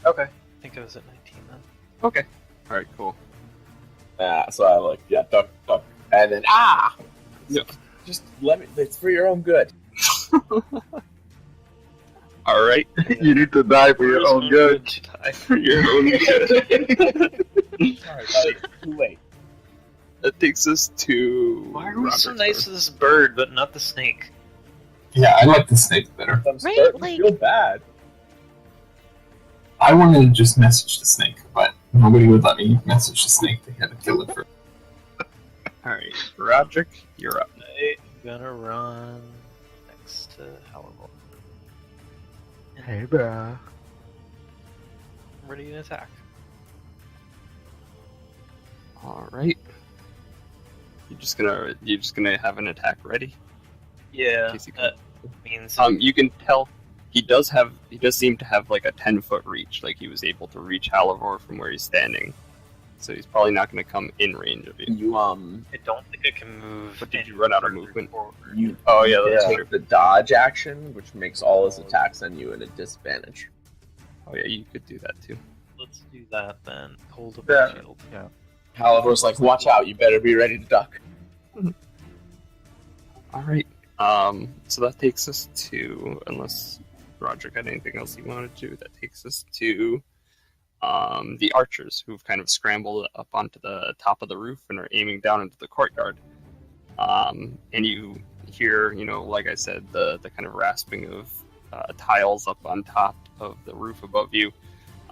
Okay. I think I was at 19 then. Okay. All right. Cool. So I like duck, and then Yep. Just let me. It's for your own good. All right. You need to die for your own good. For your own good. Sorry, buddy. Too late. That takes us to. Why are we so Robert's nice turn. to this bird, but not the snake? Yeah, I like the snake better. I'm Right, starting like- to feel bad. I wanted to just message the snake, but nobody would let me message the snake. They had to kill it first. All right, Roderick, you're up. I'm gonna run next to Halavor. Hey, bro. Ready to attack. All right. You're just gonna have an attack ready. Yeah, In case he that means You can tell he does seem to have like a 10-foot reach. Like he was able to reach Halavor from where he's standing. So he's probably not going to come in range of you. You I don't think I can move. But did any you run out of further movement? forward. you Oh yeah, that's take true. the dodge action, which makes all his attacks on you at a disadvantage. Oh yeah, you could do that too. Let's do that then. Hold up Yeah. the shield. Halavor's like, watch out, you better be ready to duck. All right. So that takes us to, unless Roderick had anything else he wanted to, that takes us to the archers who've kind of scrambled up onto the top of the roof and are aiming down into the courtyard. And you hear, like I said, the kind of rasping of tiles up on top of the roof above you,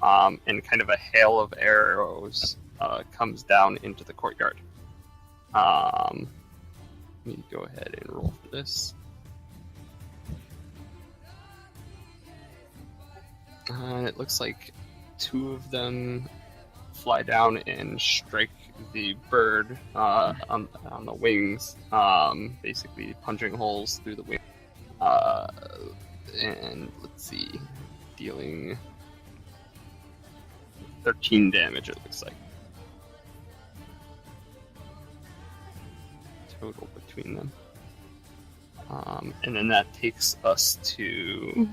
and kind of a hail of arrows comes down into the courtyard. Let me go ahead and roll for this. It looks like 2 of them fly down and strike the bird on the wings, basically punching holes through the wing. And let's see, dealing 13 damage, it looks like. Total between them. And then that takes us to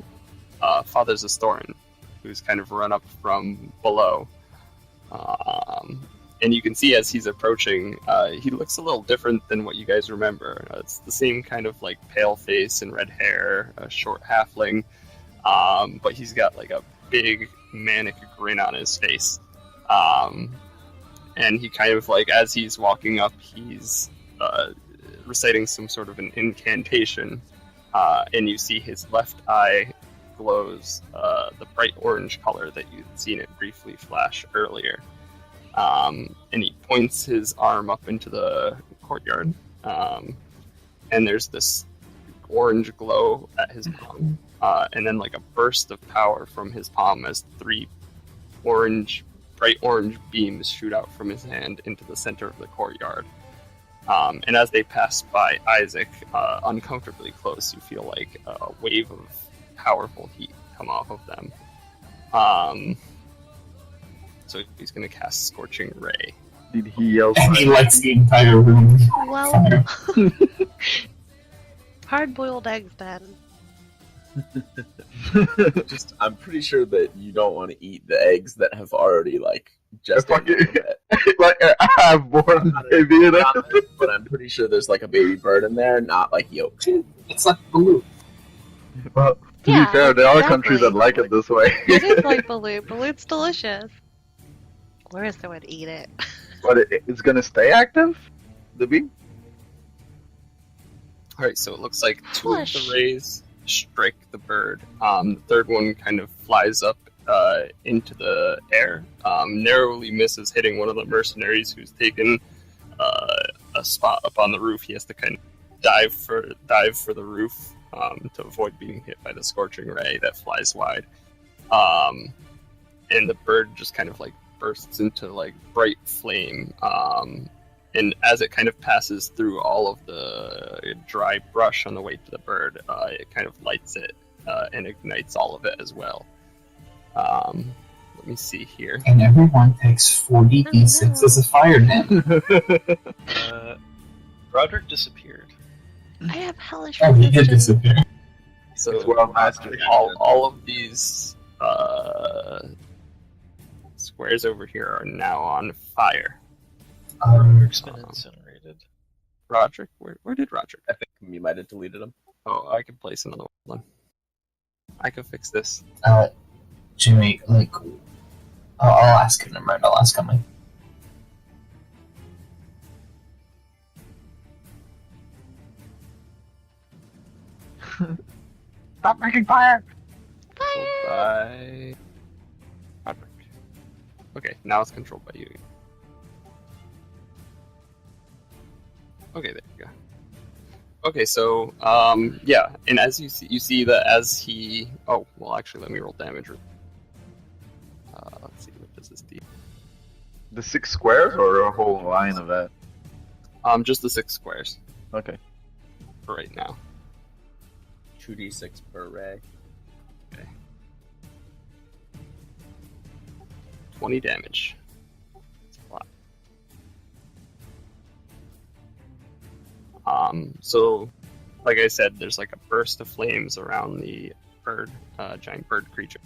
Father Zastoran, who's kind of run up from below. And you can see as he's approaching, he looks a little different than what you guys remember. It's the same kind of like pale face and red hair, a short halfling, but he's got like a big manic grin on his face. And he kind of like, as he's walking up, he's reciting some sort of an incantation, and you see his left eye glows the bright orange color that you'd seen it briefly flash earlier. And he points his arm up into the courtyard, and there's this orange glow at his palm, and then like a burst of power from his palm as 3 bright orange beams shoot out from his hand into the center of the courtyard. And as they pass by Isaac, uncomfortably close, you feel like a wave of powerful heat come off of them. So he's going to cast Scorching Ray. Did he yell? And he lights the entire room. Well, hard-boiled eggs, then. I'm pretty sure that you don't want to eat the eggs that have already just I have born baby in it. but I'm pretty sure there's like a baby bird in there, not like yolk. It's like Baloo. Well, to Yeah, be fair, there are exactly. countries that like it this way. It is like balut. Balut's delicious. Larissa would eat it. But it's gonna stay active? The bee? Alright, so it looks like 2 of Push. the rays strike the bird. The third one kind of flies up into the air, narrowly misses hitting one of the mercenaries who's taken a spot up on the roof. He has to kind of dive for the roof to avoid being hit by the scorching ray that flies wide. And the bird just kind of like bursts into like bright flame. And as it kind of passes through all of the dry brush on the way to the bird, it kind of lights it and ignites all of it as well. Let me see here. And everyone takes 40d6 as a fire damage. Roderick disappeared. I have hellish Oh, he did resistance. disappear. So It's well mastered. all of these squares over here are now on fire. Roderick's been incinerated. Roderick, where did Roderick? I think you might have deleted them. Oh, I can place another one. I can fix this. Jimmy, I'll ask him. Never mind, I'll ask Emily. Stop making fire! By Roderick. Okay, now it's controlled by you. Okay, there you go. Okay, so yeah, and as you see that as he. Oh, well, actually, let me roll damage. Let's see, what does this do? The 6 squares or a whole line of that? Just the 6 squares Okay. for right now. 2d6 per ray. 20 damage. That's a lot. So, like I said, there's like a burst of flames around the bird, giant bird creature.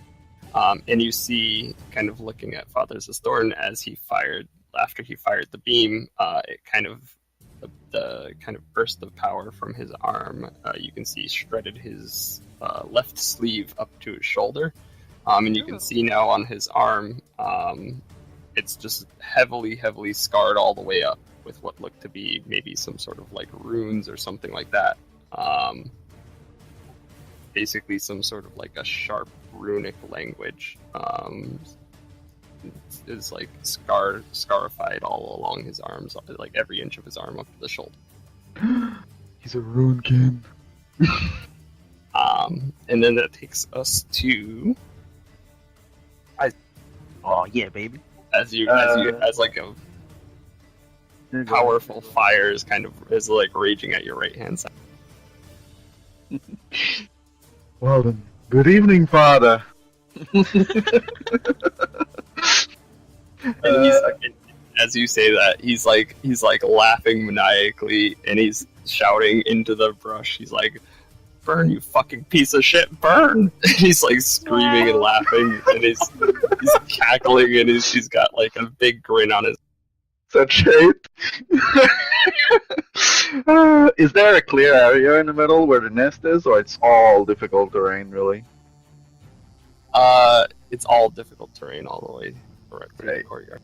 And you see, kind of looking at Father Zastoran as he fired, after he fired the beam, it kind of, the kind of burst of power from his arm, you can see shredded his left sleeve up to his shoulder. And you can see now on his arm, it's just heavily scarred all the way up with what looked to be maybe some sort of like runes or something like that. Basically some sort of like a sharp runic language. Is like scarified all along his arms, like every inch of his arm up to the shoulder. He's a rune king. And then that takes us to Oh yeah, baby. as like a powerful fire is like raging at your right hand side. Well then, good evening, Father. And as you say that, he's like laughing maniacally, and he's shouting into the brush. He's like, "Burn, you fucking piece of shit, burn!" He's like screaming and laughing, and he's cackling, and he's got like a big grin on his. Such hate. Is there a clear area in the middle where the nest is, or it's all difficult terrain, really? It's all difficult terrain all the way right through the courtyard.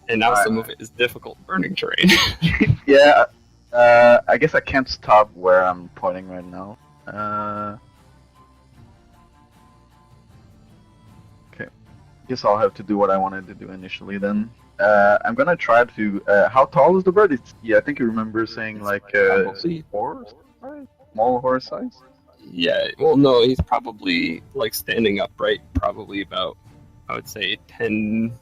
And now some of it is difficult burning terrain. Yeah, I guess I can't stop where I'm pointing right now. Okay, guess I'll have to do what I wanted to do initially then. I'm gonna try to. How tall is the bird? I think you remember saying like horse size? Small horse size? Yeah, well, no, he's probably like standing upright, probably about, I would say, 10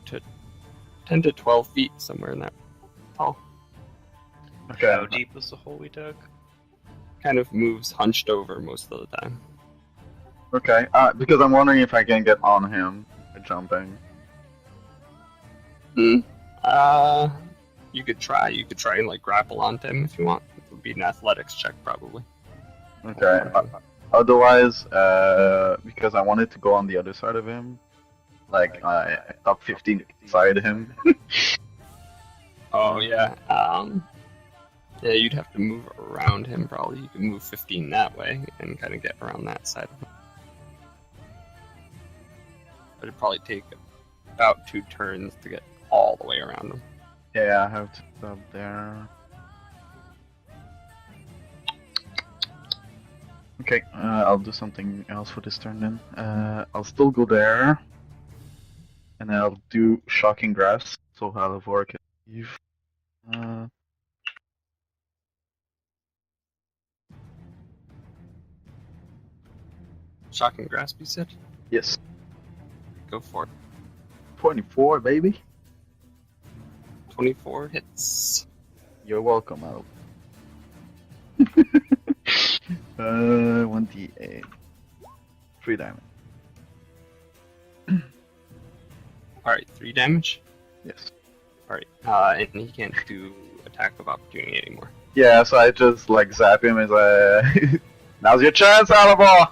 to 12 feet, somewhere in that tall. Okay. How deep was the hole we dug? Kind of moves hunched over most of the time. Okay, because I'm wondering if I can get on him by jumping. You could try. You could try and like grapple onto him if you want. It would be an athletics check, probably. Okay. Otherwise, because I wanted to go on the other side of him, like top 15 beside him. Oh yeah. Yeah, you'd have to move around him probably. You could move 15 that way and kind of get around that side of him. But it'd probably take about 2 turns to get all the way around him. Yeah, I have to stop there. Okay, I'll do something else for this turn then. I'll still go there. And I'll do Shocking Grasp, so Halavor can leave. Shocking Grasp, you said? Yes. Go for it. 24, baby. 24 hits. You're welcome, Al. 1d8. 3 damage. Alright, 3 damage? Yes. Alright, and he can't do attack of opportunity anymore. Yeah, so I just like zap him as now's your chance, Halavor!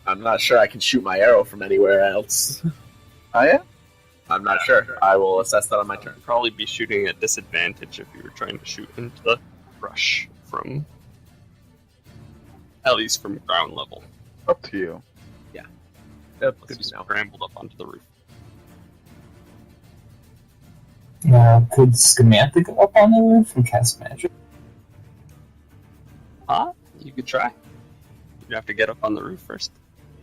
I'm not sure I can shoot my arrow from anywhere else. Oh yeah? I'm not sure. I will assess that on my turn. You'd probably be shooting at disadvantage if you were trying to shoot into the brush from... at least from ground level. Up to you. Yep, Could be scrambled up onto the roof. Could Skoomantha go up on the roof and cast magic? You could try. You'd have to get up on the roof first.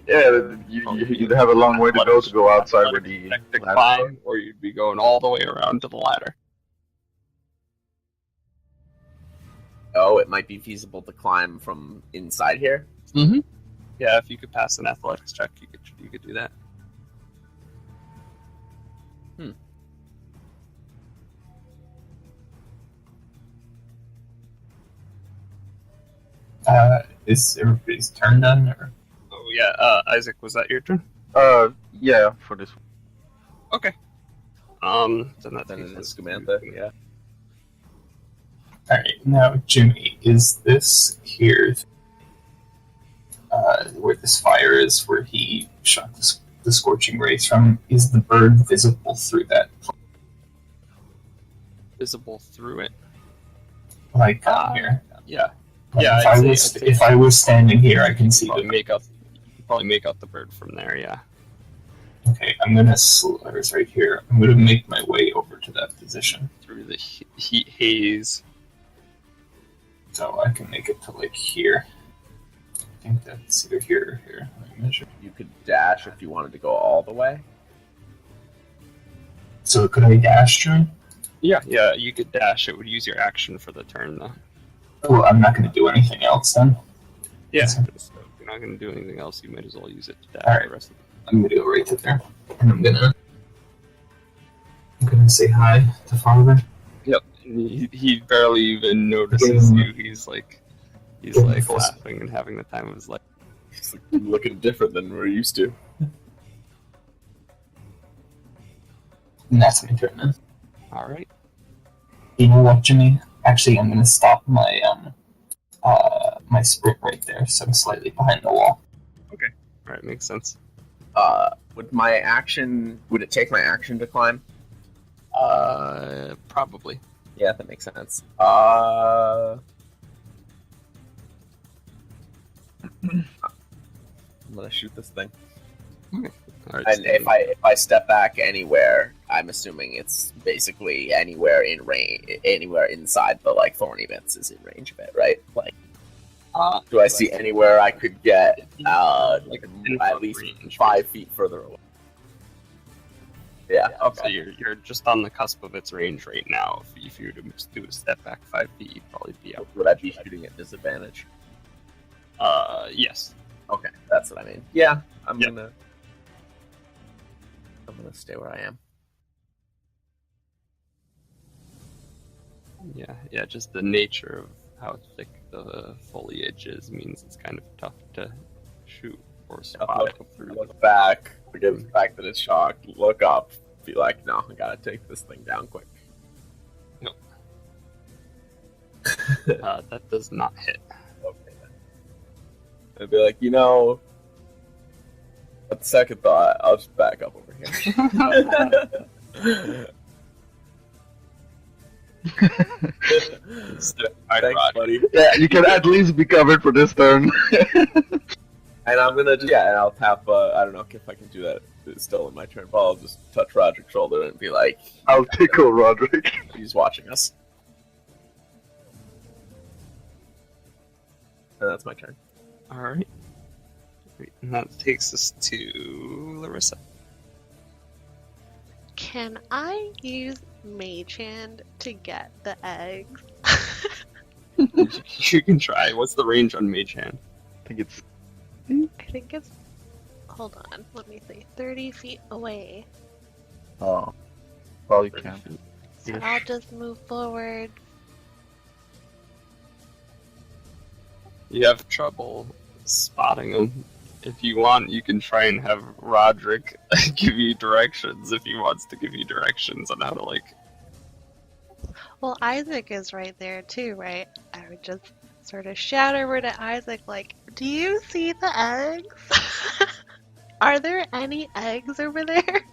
Yeah, you'd have a long way to go outside where the to climb, or you'd be going all the way around to the ladder. Oh, it might be feasible to climb from inside here. Mm-hmm. Yeah, if you could pass an athletics check, you could do that. Is everybody's turn done, or? Oh yeah, Isaac, was that your turn? Yeah, for this one. Okay. Then it is Skoomantha, yeah. Alright, now Jimmy, is this here where this fire is, where he shot the scorching rays from, is the bird visible through that? Visible through it? Like here. Yeah. Like Yeah, if I was standing here, I can see probably the... probably make out the bird from there, yeah. Okay, I'm gonna it's right here. I'm gonna make my way over to that position. Through the heat haze. So I can make it to like here. I think that's either here or here. Let me measure. You could dash if you wanted to go all the way. So could I dash, John? Yeah, you could dash. It would use your action for the turn, though. Well, I'm not gonna do anything else then. Yeah, so if you're not going to do anything else, you might as well use it to dash Alright. the rest of it. I'm gonna go right to there. And I'm gonna say hi to Father. Yep. He barely even notices you. He's like laughing and having the time of his life. It's like looking different than we're used to. And that's my turn then. Alright. You know what, Jimmy? Actually, I'm gonna stop my sprint right there, so I'm slightly behind the wall. Okay. Alright, makes sense. Would it take my action to climb? Probably. Yeah, that makes sense. I'm gonna shoot this thing. All right, And if I step back anywhere, I'm assuming it's basically anywhere in range, anywhere inside the like thorny bits is in range of it, right? Like, do I see anywhere I could get like at least 5 feet further away? Yeah. Okay. So you're just on the cusp of its range right now. If you were to just do a step back 5 feet, you'd probably be out. Would I be shooting at disadvantage? Yes. Okay, that's what I mean. Yeah, I'm Yep. gonna stay where I am. Yeah. Just the nature of how thick the foliage is means it's kind of tough to shoot or spot it through. Look back, forget the fact that it's shocked. Look up, be like, no, I gotta take this thing down quick. That does not hit. Okay. I'd be like, at second thought, I'll just back up over here. Thanks, buddy. Yeah, you can at least be covered for this turn. And I'm gonna and I'll tap. I don't know if I can do that. It's still in my turn, but I'll just touch Roderick's shoulder and be like, I'll tickle Roderick. he's watching us. And that's my turn. All right. And that takes us to Lerissa. Can I use Mage Hand to get the eggs? You can try. What's the range on Mage Hand? I think it's. I think it's. Hold on, let me see. 30 feet away. Oh. Well, you can. So I'll just move forward. You have trouble spotting them. If you want, you can try and have Roderick give you directions if he wants to give you directions on how to, like... Well, Isaac is right there too, right? I would just sort of shout over to Isaac like, do you see the eggs? Are there any eggs over there?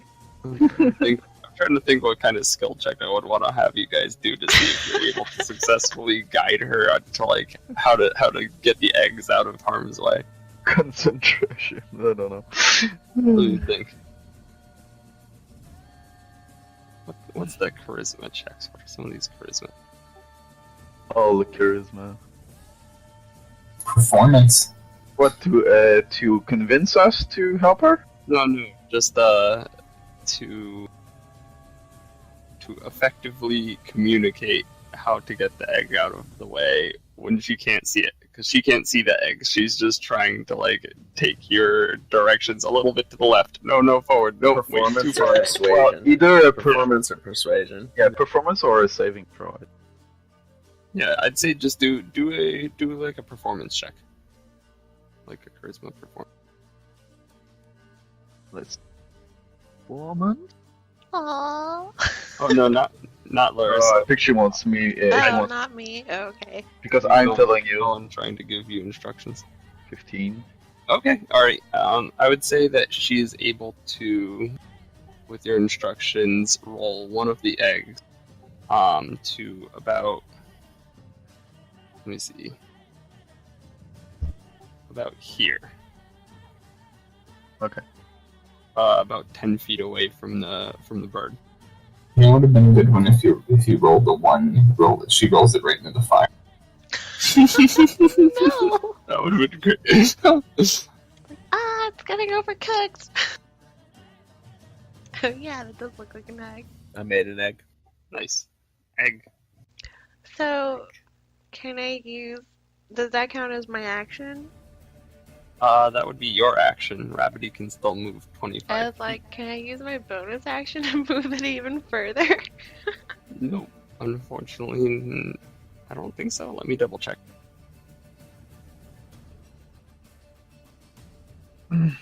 I'm trying to think what kind of skill check I would want to have you guys do to see if you're able to successfully guide her to, like, how to get the eggs out of harm's way. Concentration. I don't know. What do you think? What's the charisma checks? What are some of these charisma? Oh, the charisma. Performance. What, to convince us to help her? No, just to effectively communicate how to get the egg out of the way when she can't see it, because she can't see the egg. She's just trying to, like, take your directions a little bit to the left. No, forward. No, Performance wait, too or far. persuasion? Well, either a Performance or persuasion? Yeah, performance or a saving throw. Yeah, I'd say just do like a performance check, like a charisma performance. Let's. Woman? Aww. Oh no, not Lerissa. I think she wants me. She Oh, wants, not me. Okay. because I'm telling you. I'm trying to give you instructions. 15. Okay, alright. I would say that she is able to, with your instructions, roll one of the eggs to about, let me see, about here. Okay. About 10 feet away from the bird. It would have been a good one if you rolled the one roll that she rolls it right into the fire. No! That would have been great. It's getting overcooked! Oh yeah, that does look like an egg. I made an egg. Nice. Egg. So, can I use... Does that count as my action? That would be your action. Rabbidy can still move 25 I was feet. like, can I use my bonus action to move it even further? Nope. Unfortunately, I don't think so. Let me double check. I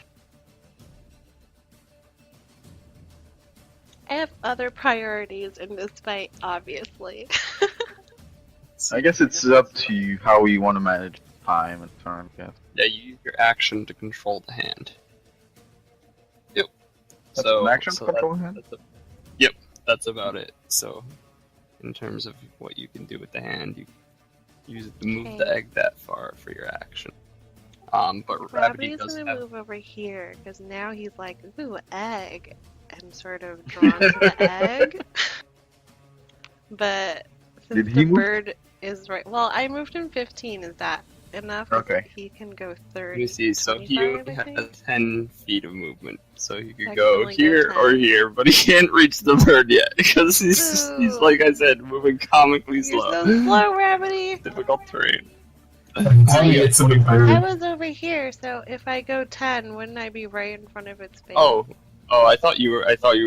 have other priorities in this fight, obviously. I guess it's up to you how you want to manage time and turn. Yeah. Yeah, you use your action to control the hand. Yep. That's So an action so control hand? Yep, that's about it. So, in terms of what you can do with the hand, you use it to move the Okay. egg that far for your action. But Rabbidy Rabbidy's does gonna have. move over here because now he's like, ooh, egg, and sort of drawn to the egg. But Did since he the move? bird is right, well, I moved him 15. Is that enough? Okay. He can go Let 30. me see. So he 25, only I has think. 10 feet of movement, so he I could can go only go here or 10. here, but he can't reach the bird yet because he's Boo. like I said, moving comically You're slow. so slow, Rabbidy. Difficult terrain. Until we get to the I bird. was over here, so if I go 10, wouldn't I be right in front of its face? Oh, I thought you were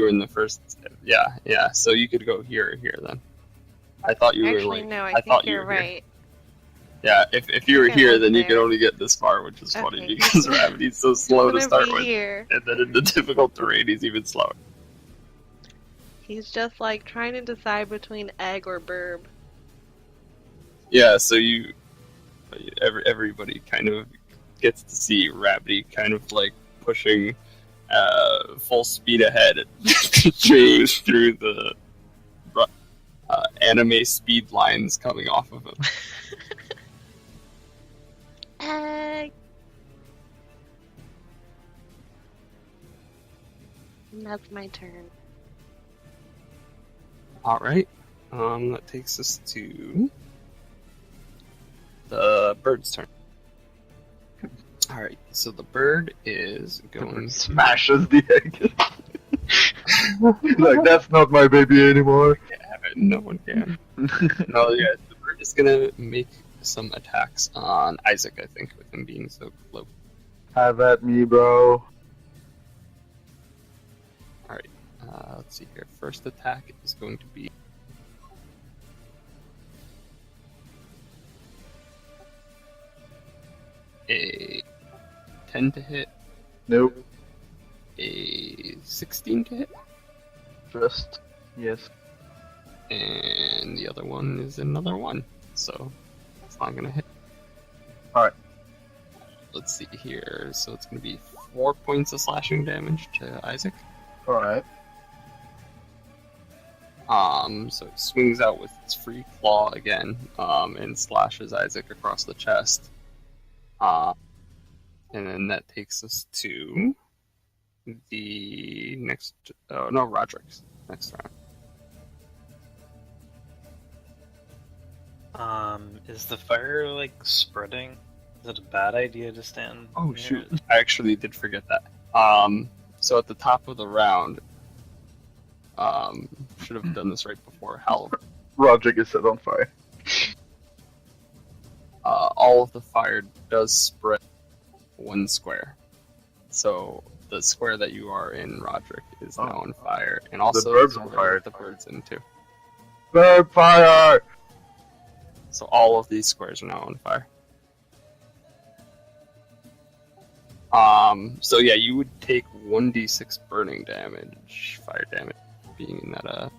in the first. Yeah. So you could go here or here then. I thought you Actually, were like. no, I thought think you you're were here. right. Yeah, if you were I here, was then you can there. only get this far, which is funny Okay. because Rabbidy's so slow He's to gonna start be with, here. and then in the difficult terrain, he's even slower. He's just like trying to decide between egg or burb. Yeah, so everybody kind of gets to see Rabbidy kind of like pushing full speed ahead through the anime speed lines coming off of him. Egg. And that's my turn. All right, that takes us to the bird's turn. All right, so the bird is going. Smashes the egg. Like, that's not my baby anymore. No one can. No, yeah, the bird is gonna make some attacks on Isaac, I think, with him being so low. Have at me, bro. Alright, let's see here. First attack is going to be. A 10 to hit, Nope. a 16 to hit, Just. Yes. and the other one is another 1. So, it's not gonna hit. Alright. Let's see here. So, it's gonna be 4 points of slashing damage to Isaac. Alright. So it swings out with its free claw again, and slashes Isaac across the chest. And then that takes us to the next. Oh no, Roderick's next round. Is the fire like spreading? Is it a bad idea to stand? Oh near shoot! it? I actually did forget that. So at the top of the round, should have done this right before Halavor. Roderick is set on fire. All of the fire does spread 1 square. So the square that you are in, Roderick, is now on fire, and also bird's on the fire. The bird's in too. Bird fire! So all of these squares are now on fire. So yeah, you would take 1d6 burning damage, fire damage, being in that,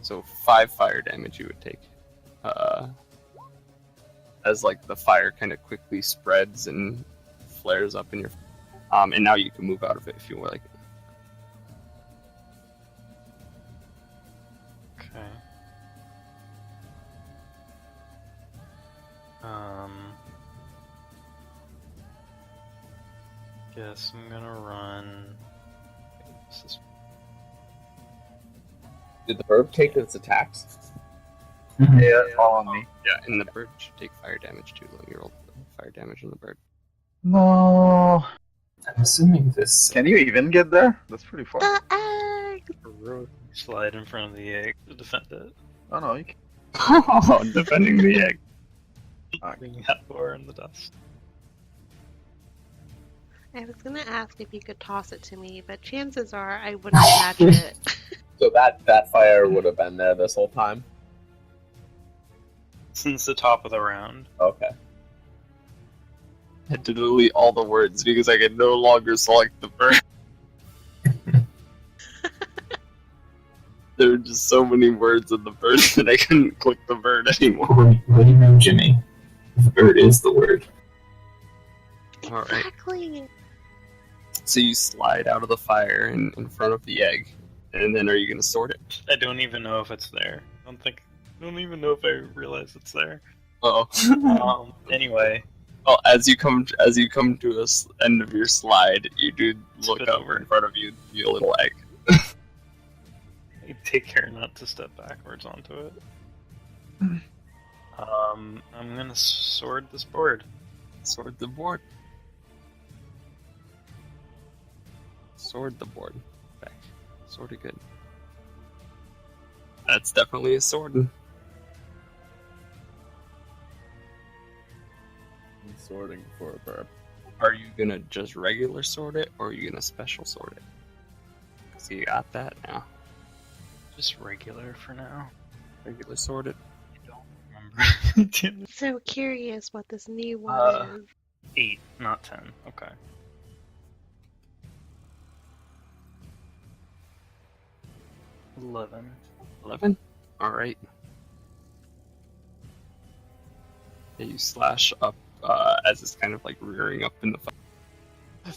so 5 fire damage you would take, as like the fire kind of quickly spreads and flares up in your, and now you can move out of it if you like. Okay. Guess I'm gonna run. This is Did the bird take its attacks? Yeah, all on me. Yeah, and the bird should take fire damage too. Let me roll the fire damage on the bird. No. I'm assuming this. Can you even get there? That's pretty far. The egg! heroic slide in front of the egg to defend it. Oh no, you can. Oh, defending the egg. Leaving Halavor in the dust. I was gonna ask if you could toss it to me, but chances are I wouldn't catch it. So that fire would have been there this whole time? Since the top of the round. Okay. I had to delete all the words because I could no longer select the bird. There were just so many words in the bird that I couldn't click the bird anymore. What do you know, Jimmy? The bird is the word. Alright. Exactly. So you slide out of the fire in front of the egg, and then are you gonna sort it? I don't even know if it's there. I don't even know if I realize it's there. Oh. Anyway. Well, as you come to the end of your slide, you do look Spit over over. in front of you, the little egg. Take care not to step backwards onto it. I'm gonna sword this board. Sword the board. Sword the board. Back. Sword it good. That's definitely a sword. I'm sorting for a burp. Are you gonna just regular sword it, or are you gonna special sword it? So you got that now. Just regular for now. Regular sword it. I don't remember. So curious what this new one is. 8, not 10. Okay. $11. 11? Alright. You slash up as it's kind of like rearing up in the fire.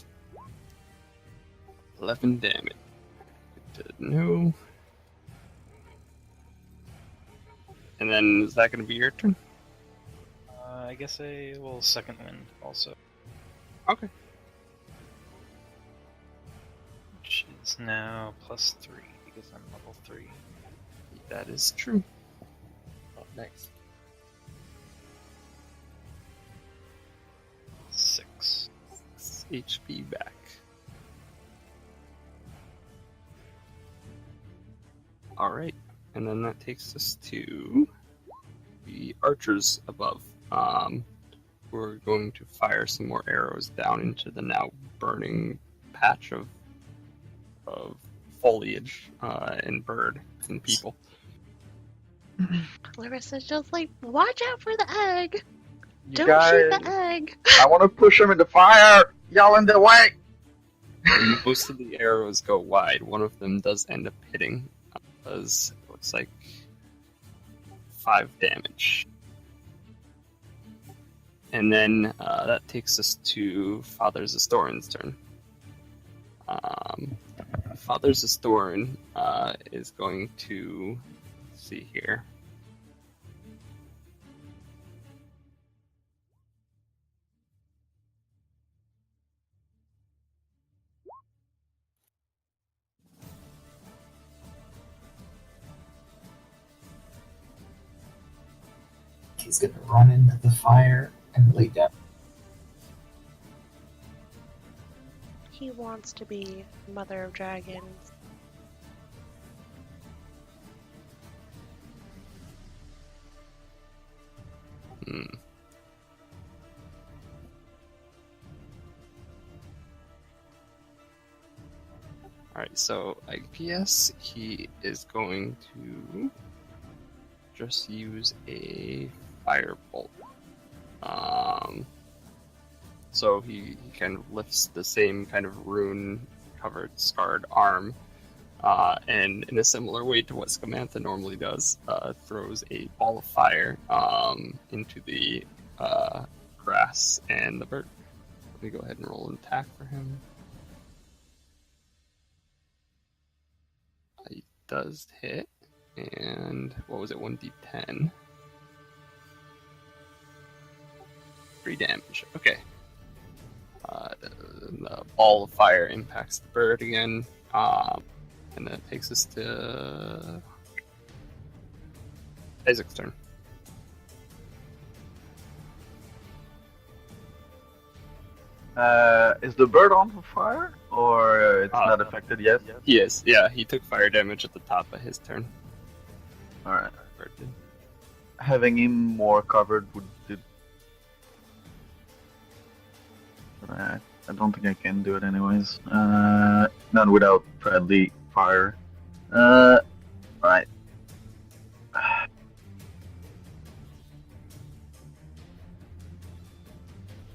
11 damage. No. And then is that going to be your turn? I guess I will second wind also. Okay. Which is now +3 because I'm level 3. That is true. Up next. 6. 6 HP back. Alright, and then that takes us to the archers above. We're going to fire some more arrows down into the now burning patch of foliage and bird and people. Larissa's just like, watch out for the egg! You Don't guys, shoot the egg! I want to push him in the fire. Y'all in the way. Most of the arrows go wide. One of them does end up hitting. Does looks like 5 damage. And then that takes us to Father Zastoran's turn. Father Zastoran is going to see here. He's gonna run into the fire and lay down. He wants to be Mother of Dragons. Alright, so I guess he is going to just use a firebolt. So he kind of lifts the same kind of rune-covered, scarred arm, and in a similar way to what Skoomantha normally does, throws a ball of fire into the grass and the bird. Let me go ahead and roll an attack for him. He does hit, and what was it, 1d10? 3 damage, okay. The ball of fire impacts the bird again, and that takes us to Isaac's turn. Is the bird on fire, or it's not affected yet? He is, yeah, he took fire damage at the top of his turn. Alright. Bird did. Having him more covered would do. I don't think I can do it anyways. Not without friendly fire. Right.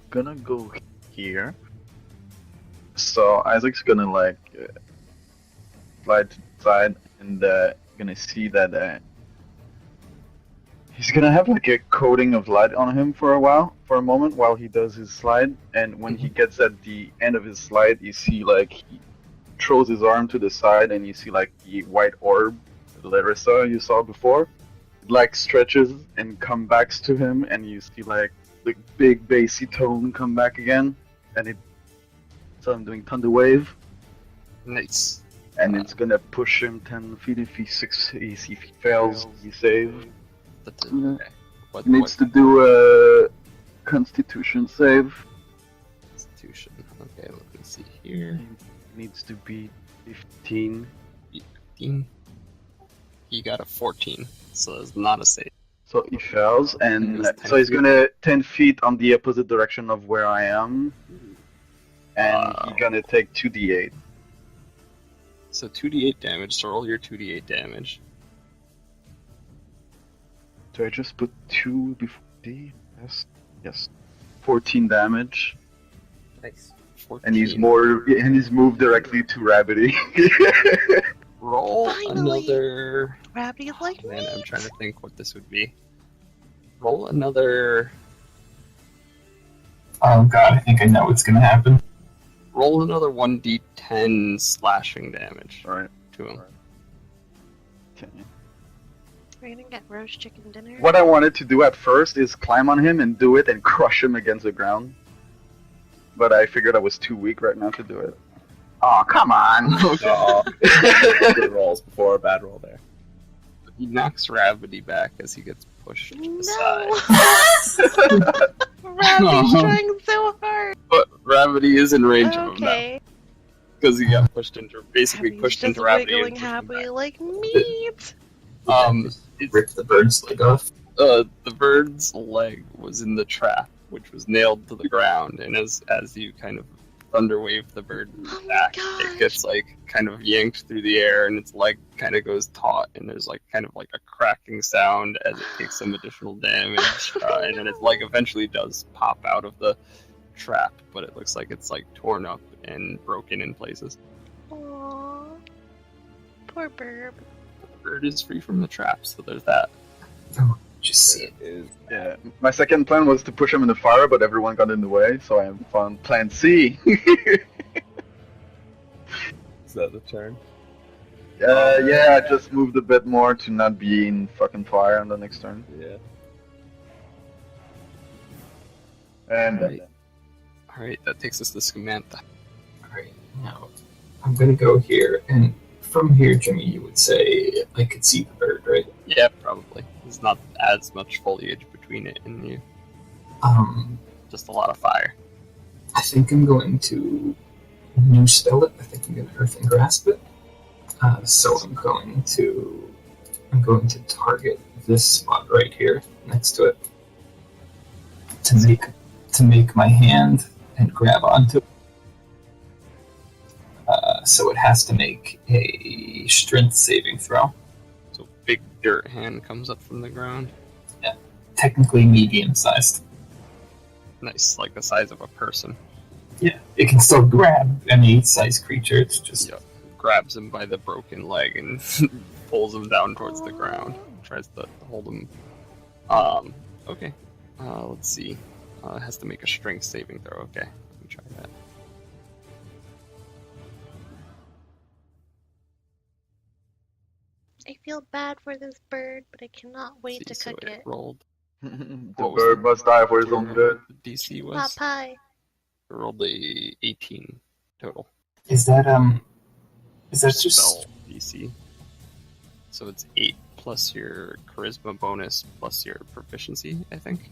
Gonna go here. So Isaac's gonna like slide to the side and gonna see that he's gonna have like a coating of light on him for a while. for a moment while he does his slide, and when he gets at the end of his slide, you see like he throws his arm to the side, and you see like the white orb, Lerissa you saw before, it, like stretches and comes back to him, and you see like the big bassy tone come back again, and it. So I'm doing Thunder Wave. Nice. And it's gonna push him 10 feet if he fails, he save. Okay. He needs to do a Constitution save. Constitution. Okay, let me see here. He needs to be 15. 15. He got a 14, so it's not a save. So he fails, and It's 10 so he's feet. gonna 10 feet on the opposite direction of where I am. And he's gonna take 2d8. So 2d8 damage, so roll your 2d8 damage. Do I just put 2 before D? Yes. 14 damage. Nice. 14. And he's moved directly to Rabbidy. Roll Finally. another... Rabbidy's like, Man, I'm "Meat." trying to think what this would be. Roll another... Oh god, I think I know what's gonna happen. Roll another 1d10 slashing damage Alright. to him. Okay. We're gonna get roast chicken dinner. What I wanted to do at first is climb on him and do it and crush him against the ground. But I figured I was too weak right now to do it. Oh, come on! Oh, good rolls before a bad roll there. He knocks Rabbidy back as he gets pushed No! aside. Rabbidy's trying so hard. But Rabbidy is in range of him now. Okay. Because he got pushed into, basically Rabbidy's pushed just into Rabbidy. wiggling and pushed him happily back. like meat. It's, Rip the bird's leg off. the bird's leg was in the trap, which was nailed to the ground, and as you kind of thunderwave the bird Oh my back, gosh. it gets like kind of yanked through the air, and its leg kind of goes taut, and there's like kind of like a cracking sound as it takes some additional damage, and then its leg eventually does pop out of the trap, but it looks like it's like torn up and broken in places. Aww. Poor bird. The bird is free from the trap, so there's that. Just see it. Is Yeah. My second plan was to push him in the fire, but everyone got in the way, so I found plan C. that the turn? Yeah, I just moved a bit more to not be in fucking fire on the next turn. Yeah. And Right. Alright, that takes us to Skoomantha. Alright, now I'm gonna go here, and from here, Jimmy, you would say I could see the bird, right? Yeah, probably. There's not as much foliage between it and you. Just a lot of fire. I think I'm going to new spell it. I think I'm going to earth and grasp it. So I'm going to target this spot right here next to it to make my hand and grab onto it. So it has to make a strength saving throw. So big dirt hand comes up from the ground. Technically medium sized. Nice, like the size of a person. Yeah, it can still grab any size creature. It's just Yep. Grabs him by the broken leg and pulls him down towards the ground. Tries to hold him. Okay. Let's see. It has to make a strength saving throw. Okay, let me try that. I feel bad for this bird, but I cannot wait to So cook it it. rolled. the What was bird the- must die for his own good. The DC Pot was pie. it rolled a 18 total. is that just Spell DC. So it's 8 plus your charisma bonus plus your proficiency, I think.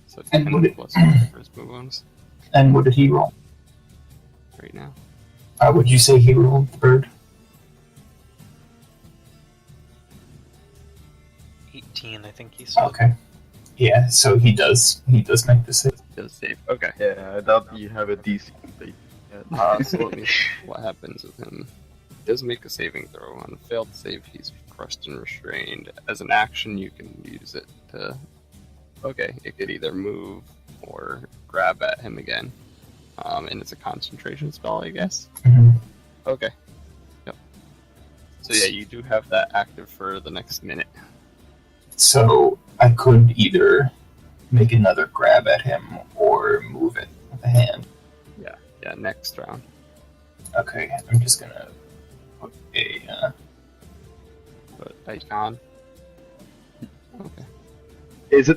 So it's And 10 would it- plus your charisma bonus and what did he roll? right now. Would you say he rolled the bird? 18, I think he said. Okay. Yeah, so he does make the save. Does save. Okay. Yeah, I doubt you have a DC. So let me see what happens with him. He does make a saving throw. On a failed save, he's crushed and restrained. As an action, you can use it to... Okay, it could either move or grab at him again. And it's a concentration spell, I guess. Okay. Yep. So yeah, you do have that active for the next minute. So I could either make another grab at him or move it with a hand. Yeah, next round. Okay, I'm just gonna put a. But icon. Okay. Is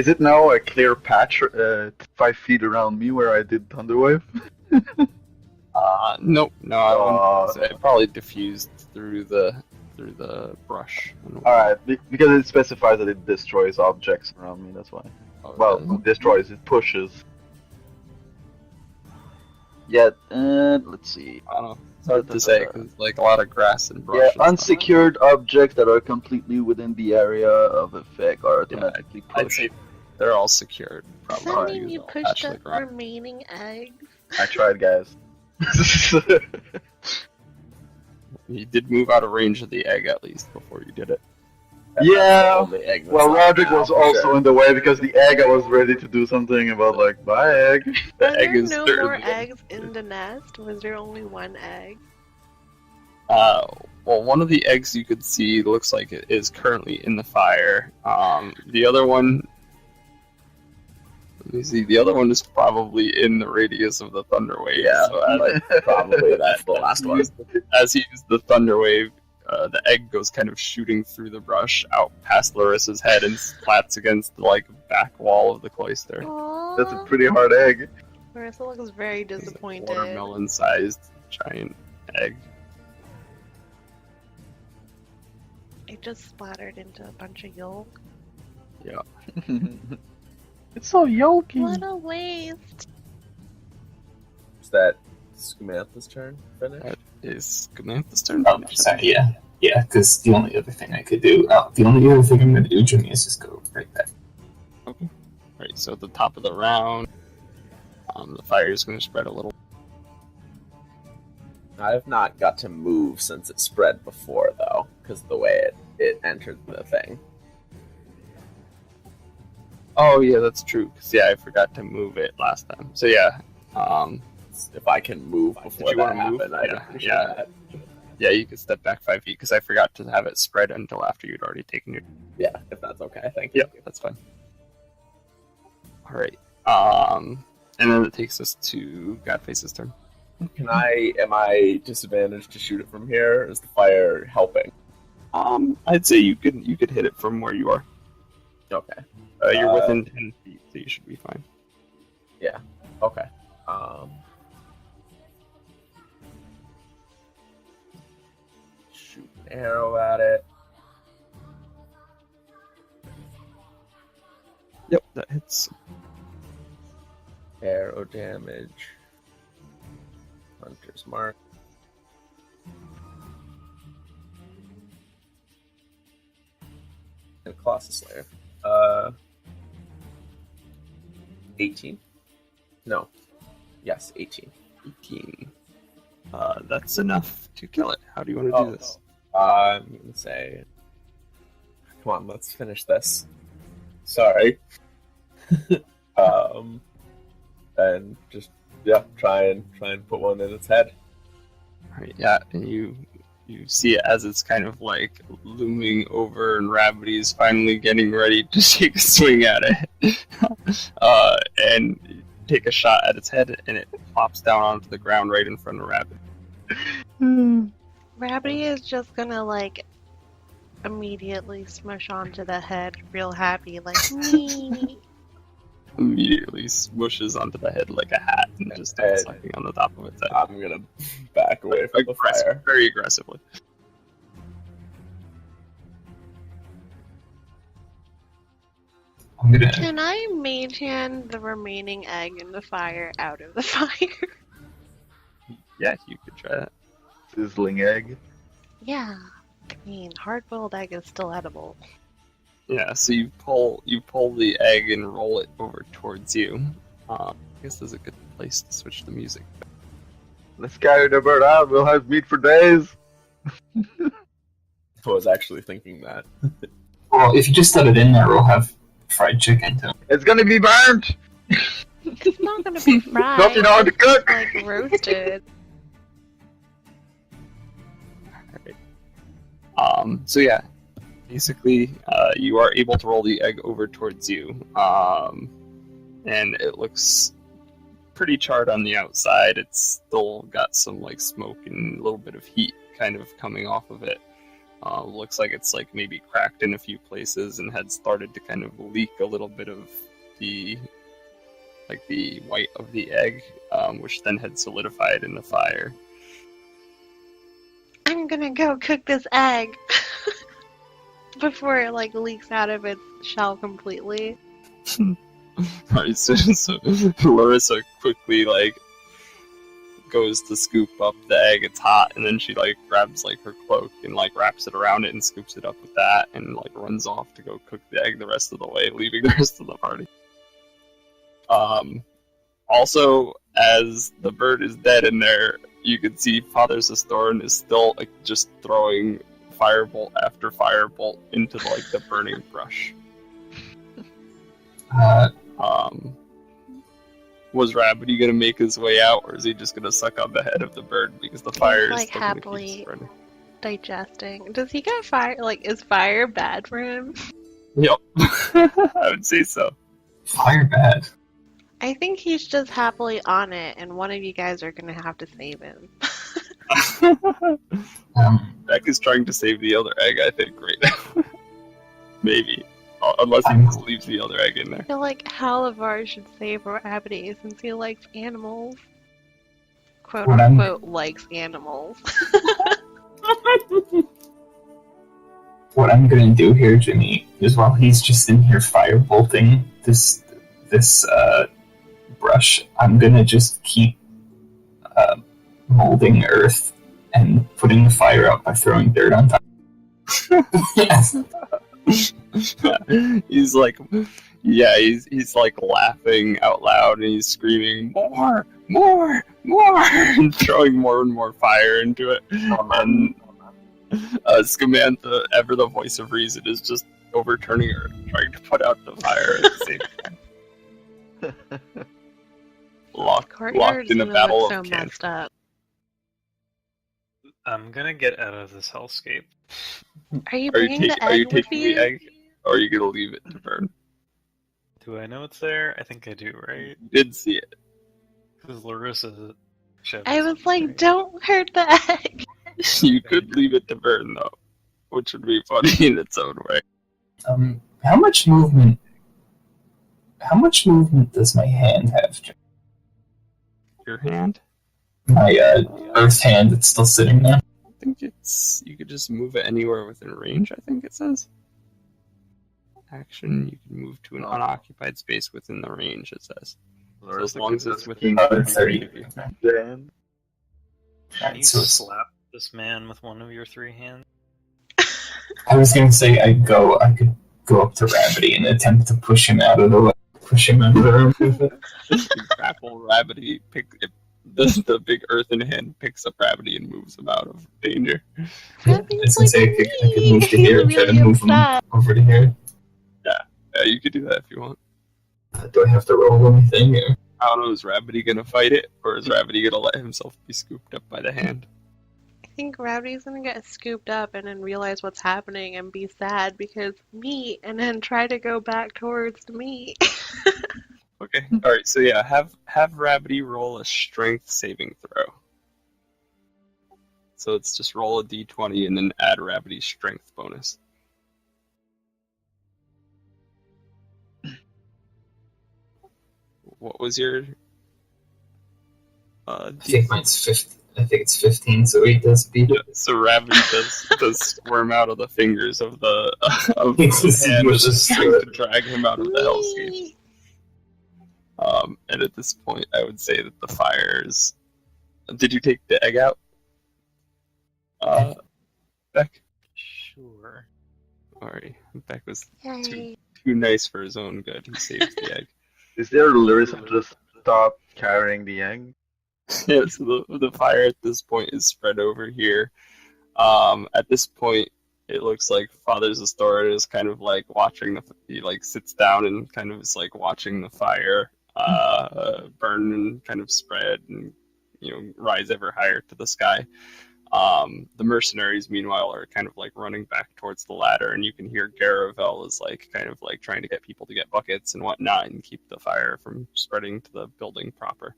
it now a clear patch 5 feet around me where I did Thunderwave? Nope. No, I wouldn't say. It probably diffused through the brush. Alright, because it specifies that it destroys objects around me, that's why. Well, it destroys, it pushes. Yeah, let's see. I don't know. It's hard to say because like a lot of grass and brush. Yeah, and unsecured objects that are completely within the area of effect are automatically I'd pushed. say they're all secured. Does Probably. that mean you pushed the remaining eggs? I tried, guys. You did move out of range of the egg at least before you did it. Yeah, The egg well, that's Roderick not was now, for also sure. in the way because the egg I was ready to do something about, like, bye egg. The Are egg there is no certainly- more eggs in the nest? Was there only one egg? Well, one of the eggs you could see looks like it is currently in the fire. The other one. Let me see. The other one is probably in the radius of the thunder wave. Yeah, So as, like, probably that's the last one. as he used the thunder wave, the egg goes kind of shooting through the brush out past Larissa's head and slats against the back wall of the cloister. Aww. That's a pretty hard egg. Marissa looks very It's a disappointed. watermelon-sized giant egg. It just splattered into a bunch of yolk. It's so yolky. What a waste! Is that Skoomantha's turn finished? Is Skoomantha's turn? Oh, sorry, yeah, because the only other thing I could do, the only other thing I'm going to do, Jimmy, is just go right back. Right, so at the top of the round, the fire is going to spread a little. I've not got to move since it spread before, though, because of the way it entered the thing. Oh yeah, that's true. 'Cause, I forgot to move it last time. So yeah, If I can move before you that wanna move? happened, I'd Yeah, appreciate yeah. that. yeah, you can step back 5 feet because I forgot to have it spread until after you'd already taken your. Yeah, if that's okay, thank you. Yep, that's fine. All right. And then it takes us to Godface's turn. Am I disadvantaged to shoot it from here? Or is the fire helping? I'd say you could hit it from where you are. Okay. You're within 10 feet, so you should be fine. Okay. Shoot an arrow at it. Yep, that hits. Arrow damage. Hunter's mark. And Colossus Slayer. 18? No. Yes, 18. 18. That's enough to kill it. How do you want to do this? I'm gonna say, come on, let's finish this. Sorry. And just try and put one in its head. Right, yeah, and you see it as it's kind of looming over, and Rabbidy is finally getting ready to take a swing at it, and take a shot at its head, and it plops down onto the ground right in front of Rabbidy. Rabbidy is just gonna immediately smush onto the head real happy, me. Immediately smushes onto the head like a hat and just starts sucking on the top of its head. I'm gonna back away from the fire. Very aggressively. I'm gonna. Can I mage hand the remaining egg in the fire out of the fire? Yeah, you could try that. Sizzling egg. Yeah. I mean, hard-boiled egg is still edible. Yeah, so you pull the egg and roll it over towards you. I guess this is a good place to switch the music. Let's carry the bird out, we'll have meat for days. I was actually thinking that. Well, if you just let it in there, we'll have fried chicken too. It's gonna be burnt! It's not gonna be fried. Nothing hard to cook! It's roasted. So yeah, basically, you are able to roll the egg over towards you, and it looks pretty charred on the outside. It's still got some like smoke and a little bit of heat kind of coming off of it. Looks like it's like maybe cracked in a few places and had started to kind of leak a little bit of the white of the egg, which then had solidified in the fire. I'm gonna go cook this egg before it like leaks out of its shell completely. Right, so Lerissa quickly like goes to scoop up the egg. It's hot, and then she like grabs like her cloak and like wraps it around it and scoops it up with that, and like runs off to go cook the egg the rest of the way, leaving the rest of the party. Also, as the bird is dead in there, you can see Father Zastoran is still like just throwing firebolt after firebolt into like the burning brush. Was Rabbidy gonna make his way out, or is he just gonna suck on the head of the bird because the fire is like still happily keep spreading? Digesting. Does he get fire? Like, is fire bad for him? Yep, I would say so. Fire bad. I think he's just happily on it, and one of you guys are gonna have to save him. Beck is trying to save the other egg, I think, right now. Maybe. Unless he just leaves the other egg in there. I feel like Halavor should save Rabbidy since he likes animals. Quote unquote likes animals. What I'm gonna do here, Jimmy, is while he's just in here firebolting this brush, I'm gonna just keep molding earth and putting the fire out by throwing dirt on top. Yes. He's like laughing out loud, and he's screaming more, and throwing more and more fire into it. And Skoomantha, ever the voice of reason, is just overturning her, trying to put out the fire at the same time. Locked in a battle so of messed up. I'm gonna get out of this hellscape. Are you bringing the egg Are you with taking you? the egg, or are you gonna leave it to burn? Do I know it's there? I think I do, right? You did see it. Because Lerissa showed I us was something, like, right? don't hurt the egg. You could leave it to burn though, which would be funny in its own way. How much movement does my hand have, Jimmy? Your hand? My earth hand that's still sitting there? I think you could just move it anywhere within range, I think it says. Action, you can move to an unoccupied space within the range, it says. So as long as it's within 30. Then Can you So it's- slap this man with one of your three hands? I was gonna say I could go up to Rabbidy and attempt to push him out of the room with it. You grapple Rabbidy, the big earthen hand picks up Rabbidy and moves him out of danger. I was gonna say I could move to here and try to move him over to here. Yeah, you could do that if you want. Do I have to roll anything? Or? I don't know, is Rabbidy gonna fight it, or is Rabbidy gonna let himself be scooped up by the hand? I think Rabbidy's gonna get scooped up and then realize what's happening and be sad because meat, and then try to go back towards the meat. Okay, alright, so yeah, have Rabbidy roll a strength saving throw. So it's just roll a d20 and then add Rabbidy's strength bonus. What was your I think mine's 15. I think it's 15, so he does beat it. So Rabbidy does squirm out of the fingers of the Just hand with just the trying sword. to drag him out of the hellscape. And at this point, I would say that the fires. Did you take the egg out, Beck? Sure. Sorry, Beck was Yay. too nice for his own good. He saved the egg. is there Lerissa just stop carrying the egg? Yeah, so the fire at this point is spread over here. At this point, it looks like Father Zastoran is kind of like watching he like sits down and kind of is like watching the fire burn and kind of spread and rise ever higher to the sky. The mercenaries, meanwhile, are kind of like running back towards the ladder, and you can hear Garavel is like kind of like trying to get people to get buckets and whatnot and keep the fire from spreading to the building proper,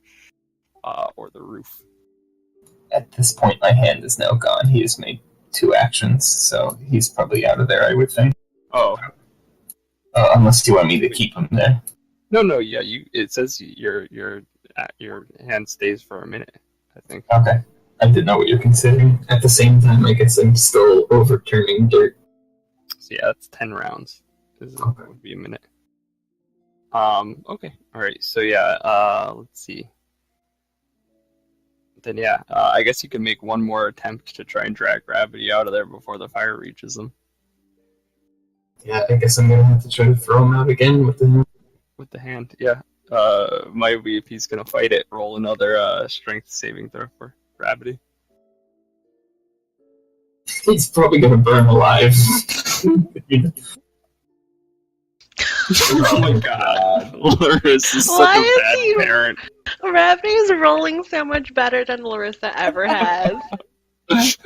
or the roof. At this point, my hand is now gone. He has made 2 actions, so he's probably out of there, I would think. Oh. Unless you want me to keep him there. No, yeah, it says your hand stays for a minute, I think. Okay. I didn't know what you're considering. At the same time, I guess I'm still overturning dirt. So yeah, that's 10 rounds. Okay. Would be a minute. Okay. Alright, so yeah, let's see. Then yeah, I guess you can make one more attempt to try and drag Rabbidy out of there before the fire reaches them. Yeah, I guess I'm gonna have to try to throw him out again with the hand. With the hand, yeah. Might be if he's gonna fight it, roll another strength saving throw for Rabbidy. He's probably gonna burn alive. Oh my god. Larissa's such Why a is bad he- parent. Rabbidy's rolling so much better than Lerissa ever has.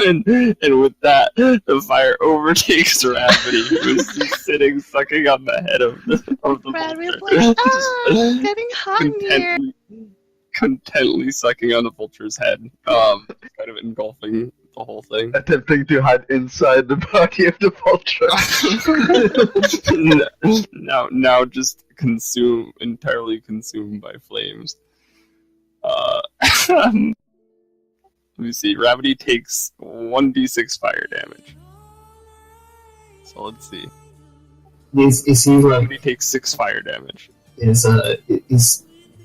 and with that, the fire overtakes Rabbidy, who's just sitting, sucking on the head of the Rabbidy's vulture. like, it's getting hot in here. Contently sucking on the vulture's head, kind of engulfing the whole thing. Attempting to hide inside the body of the vulture. now just entirely consumed by flames. Let me see. Rabbidy takes 1d6 fire damage. So let's see. Is he like? Rabbidy takes 6 fire damage.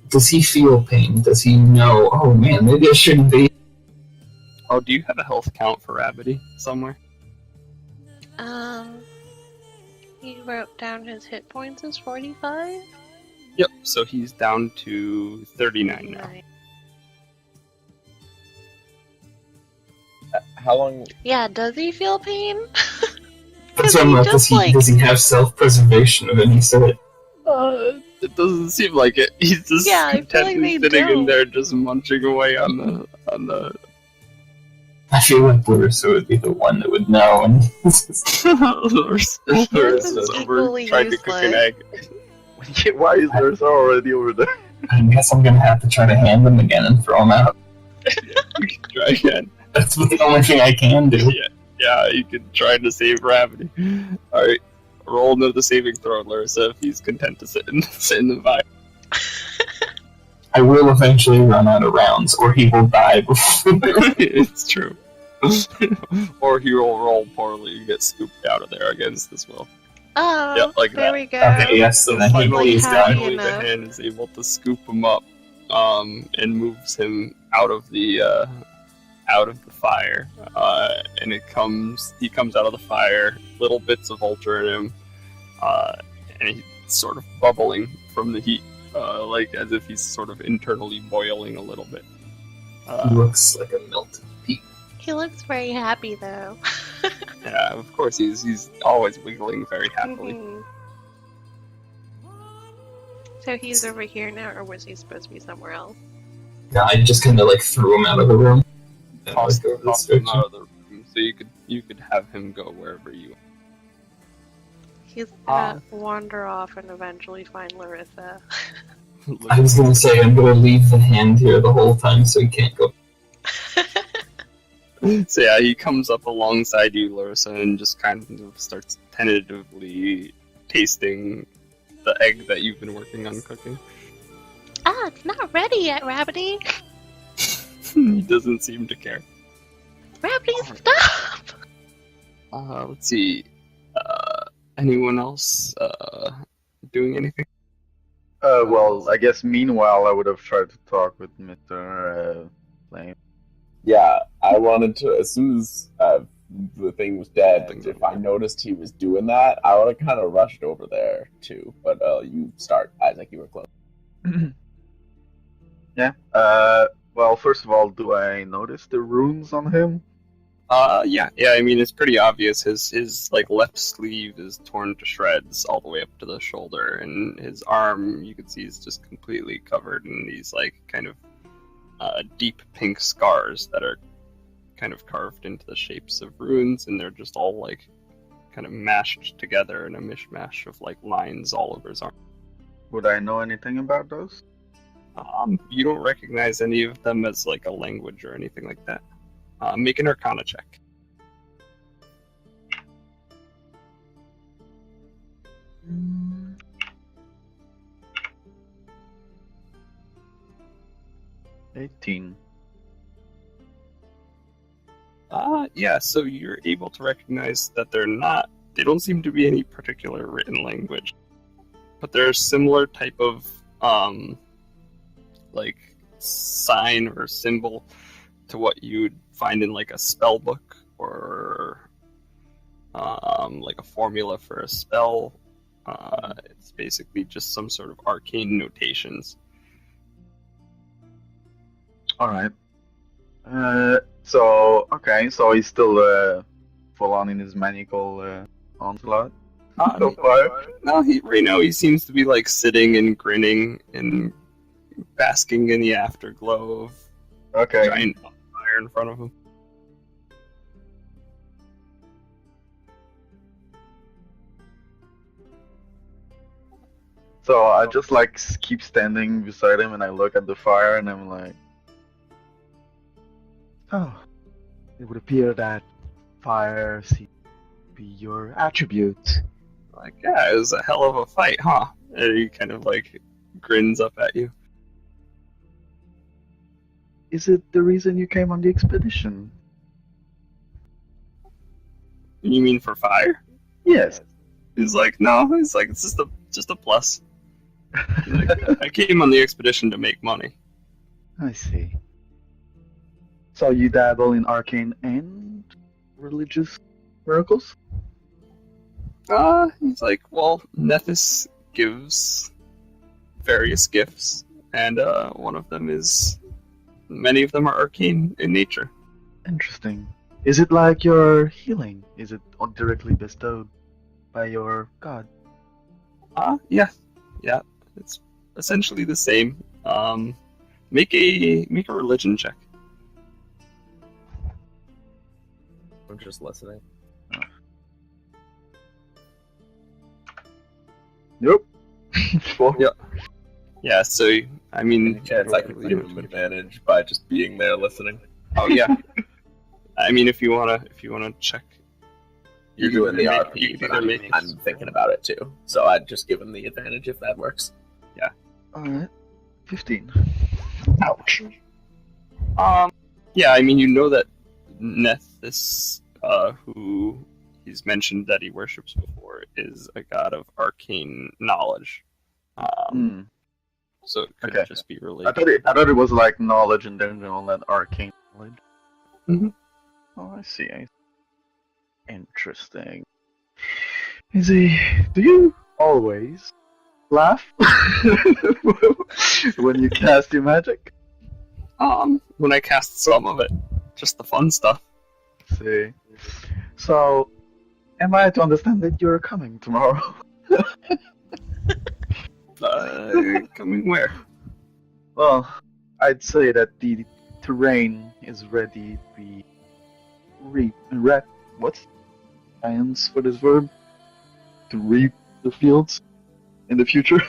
Does he feel pain? Does he know? Oh man, maybe I shouldn't be. Oh, do you have a health count for Rabbidy somewhere? He wrote down his hit points as 45. Yep. So he's down to 39 now. How long? Yeah, does he feel pain? That's what I'm like, does he have self-preservation of any sort? It doesn't seem like it. He's just Yeah, I feel like contently they sitting in don't. there, just munching away on the. I feel like Lerissa would be the one that would know. And Larissa's over equally trying to cook an useless. egg. Why is Lerissa already over there? I guess I'm gonna have to try to hand him again and throw him out. You can try again. That's the only thing I can do. Yeah, you can try to save Rabbidy. Alright, roll another saving throw, Lerissa, if he's content to sit in the fire. I will eventually run out of rounds, or he will die before. It's true. Or he will roll poorly and get scooped out of there against this will. Oh, Yep, like there that. we go. Okay, yes, so then he Finally, is happy done. the enough. hand is able to scoop him up, and moves him out of the fire. And he comes out of the fire, little bits of vulture in him, and he's sort of bubbling from the heat, like as if he's sort of internally boiling a little bit. He looks like a melted peak. He looks very happy though. Yeah, of course he's always wiggling very happily. Mhm. So he's over here now, or was he supposed to be somewhere else? Yeah, I just kind of like threw him out of the room. And Toss like, over the him stretcher. out of the room, so you could have him go wherever you. He's gonna wander off and eventually find Lerissa. I was gonna say I'm gonna leave the hand here the whole time so he can't go. So yeah, he comes up alongside you, Lerissa, and just kind of starts tentatively tasting the egg that you've been working on cooking. It's not ready yet, Rabbidy. He doesn't seem to care. Rabbidy, stop! Let's see. Anyone else doing anything? Well, I guess meanwhile I would have tried to talk with Mr. Flame. Yeah, I wanted to, as soon as the thing was dead, if I noticed he was doing that, I would have kind of rushed over there too. But you start, Isaac, you were close. Yeah. Well, first of all, do I notice the runes on him? Yeah. I mean, it's pretty obvious. His like left sleeve is torn to shreds all the way up to the shoulder, and his arm, you can see, is just completely covered in these like kind of deep pink scars that are kind of carved into the shapes of runes, and they're just all like kind of mashed together in a mishmash of like lines all over his arm. Would I know anything about those? You don't recognize any of them as like a language or anything like that. Make an Arcana check. Mm. 18. Yeah, so you're able to recognize that they don't seem to be any particular written language, but they're a similar type of, like, sign or symbol to what you'd find in, like, a spell book or, like, a formula for a spell. It's basically just some sort of arcane notations. Alright. So he's still full on in his maniacal onslaught. So far. No, right now he seems to be like sitting and grinning and basking in the afterglow of giant fire in front of him. So I just like keep standing beside him and I look at the fire and I'm like, oh, it would appear that fire seems to be your attribute. Like, yeah, it was a hell of a fight, huh? And he kind of like grins up at you. Is it the reason you came on the expedition? You mean for fire? Yes. He's like, no. He's like, it's just a plus. He's like, I came on the expedition to make money. I see. So you dabble in arcane and religious miracles? He's like, well, Nethys gives various gifts, and one of them is, many of them are arcane in nature. Interesting. Is it like your healing? Is it directly bestowed by your god? Yeah, it's essentially the same. Make a religion check. I'm just listening. Nope. Yep. Yeah, so, I mean... Chance I can give him advantage by just being there listening. Oh, yeah. I mean, if you wanna check... You're doing the you RP, can but either make- I'm thinking about it too. So I'd just give him the advantage if that works. Alright. 15. Ouch. Yeah, I mean, you know that Nethys, who he's mentioned that he worships before, is a god of arcane knowledge. So it could just be related. I thought it was like knowledge and then all that arcane knowledge. Mhm. Oh, I see. Interesting. Do you always laugh when you cast your magic? When I cast some of it, just the fun stuff. See. So, am I to understand that you're coming tomorrow? Coming where? Well, I'd say that the terrain is ready to be what's science for this verb? To reap the fields in the future?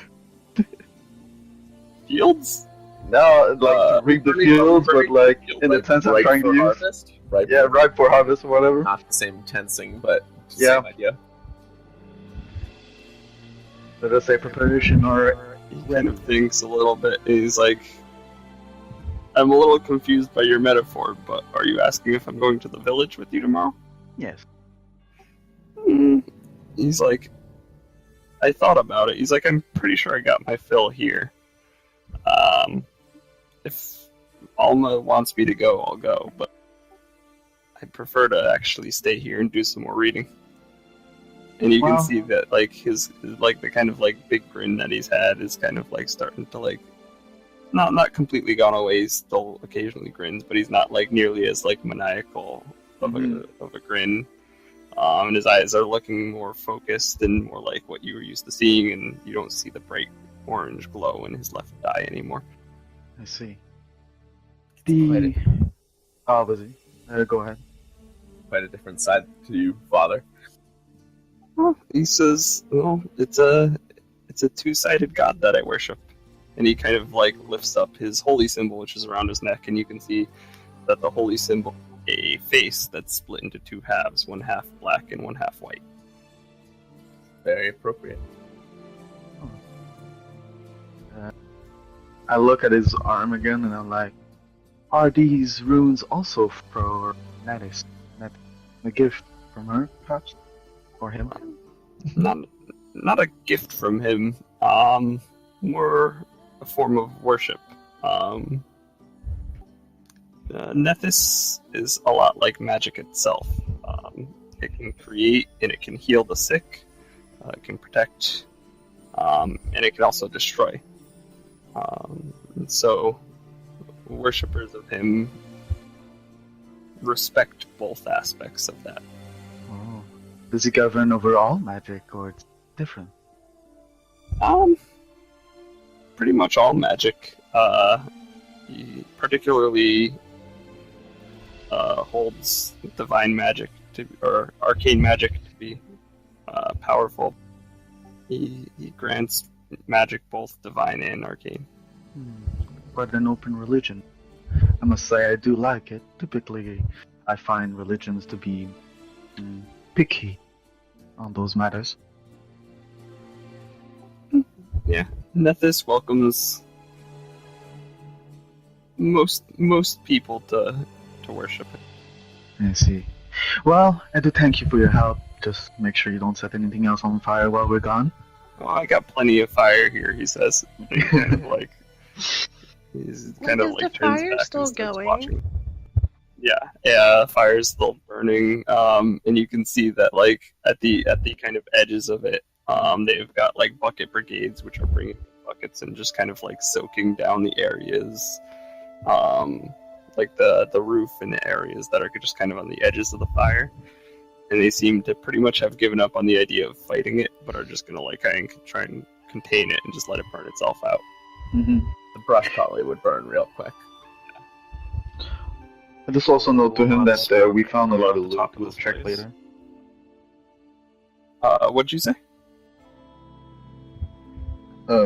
Fields? No, like to reap the fields, but like in the sense I'm trying to use. Harvest? Right. Ripe for harvest or whatever. Not the same tensing, but Yeah. same idea. Let us say preparation or He kind of thinks a little bit. He's like, I'm a little confused by your metaphor, but are you asking if I'm going to the village with you tomorrow? yes. He's like, I thought about it. He's like, I'm pretty sure I got my fill here. If Alma wants me to go, I'll go, but I prefer to actually stay here and do some more reading. And you can see that, like, his like, the kind of, like, big grin that he's had is kind of, like, starting to, like, not completely gone away. He still occasionally grins, but he's not, like, nearly as, like, maniacal of a grin. And his eyes are looking more focused and more like what you were used to seeing, and you don't see the bright orange glow in his left eye anymore. I see. Quite Oh, was he? Go ahead. Quite a different side to you, Father. Well, he says, well, it's a two-sided god that I worship. And he kind of like lifts up his holy symbol, which is around his neck, and you can see that the holy symbol is a face that's split into two halves, one half black and one half white. Very appropriate. I look at his arm again, and I'm like, are these runes also for Natis? A gift from her, perhaps? Or him? Not a gift from him. More a form of worship. Nethys is a lot like magic itself. It can create and it can heal the sick. It can protect, and it can also destroy. And so, worshippers of him respect both aspects of that. Oh. Does he govern over all magic, or it's different? Pretty much all magic. He particularly holds divine magic or arcane magic to be powerful. He grants magic both divine and arcane. Quite an open religion. I must say I do like it. Typically, I find religions to be picky on those matters. Yeah, Nethys welcomes most people to worship it. I see. Well, I do thank you for your help. Just make sure you don't set anything else on fire while we're gone. Well, I got plenty of fire here, he says. He kind of like he's kind of Is like the turns fire back still and starts going? watching. Yeah, fire's still burning. And you can see that like at the kind of edges of it, they've got like bucket brigades which are bringing buckets and just kind of like soaking down the areas, like the roof and the areas that are just kind of on the edges of the fire. And they seem to pretty much have given up on the idea of fighting it, but are just gonna like try and contain it and just let it burn itself out. Mm-hmm. The brush probably would burn real quick. I just also note to him that we found a lot of On the top loot. of We'll this check place. later. What'd you say?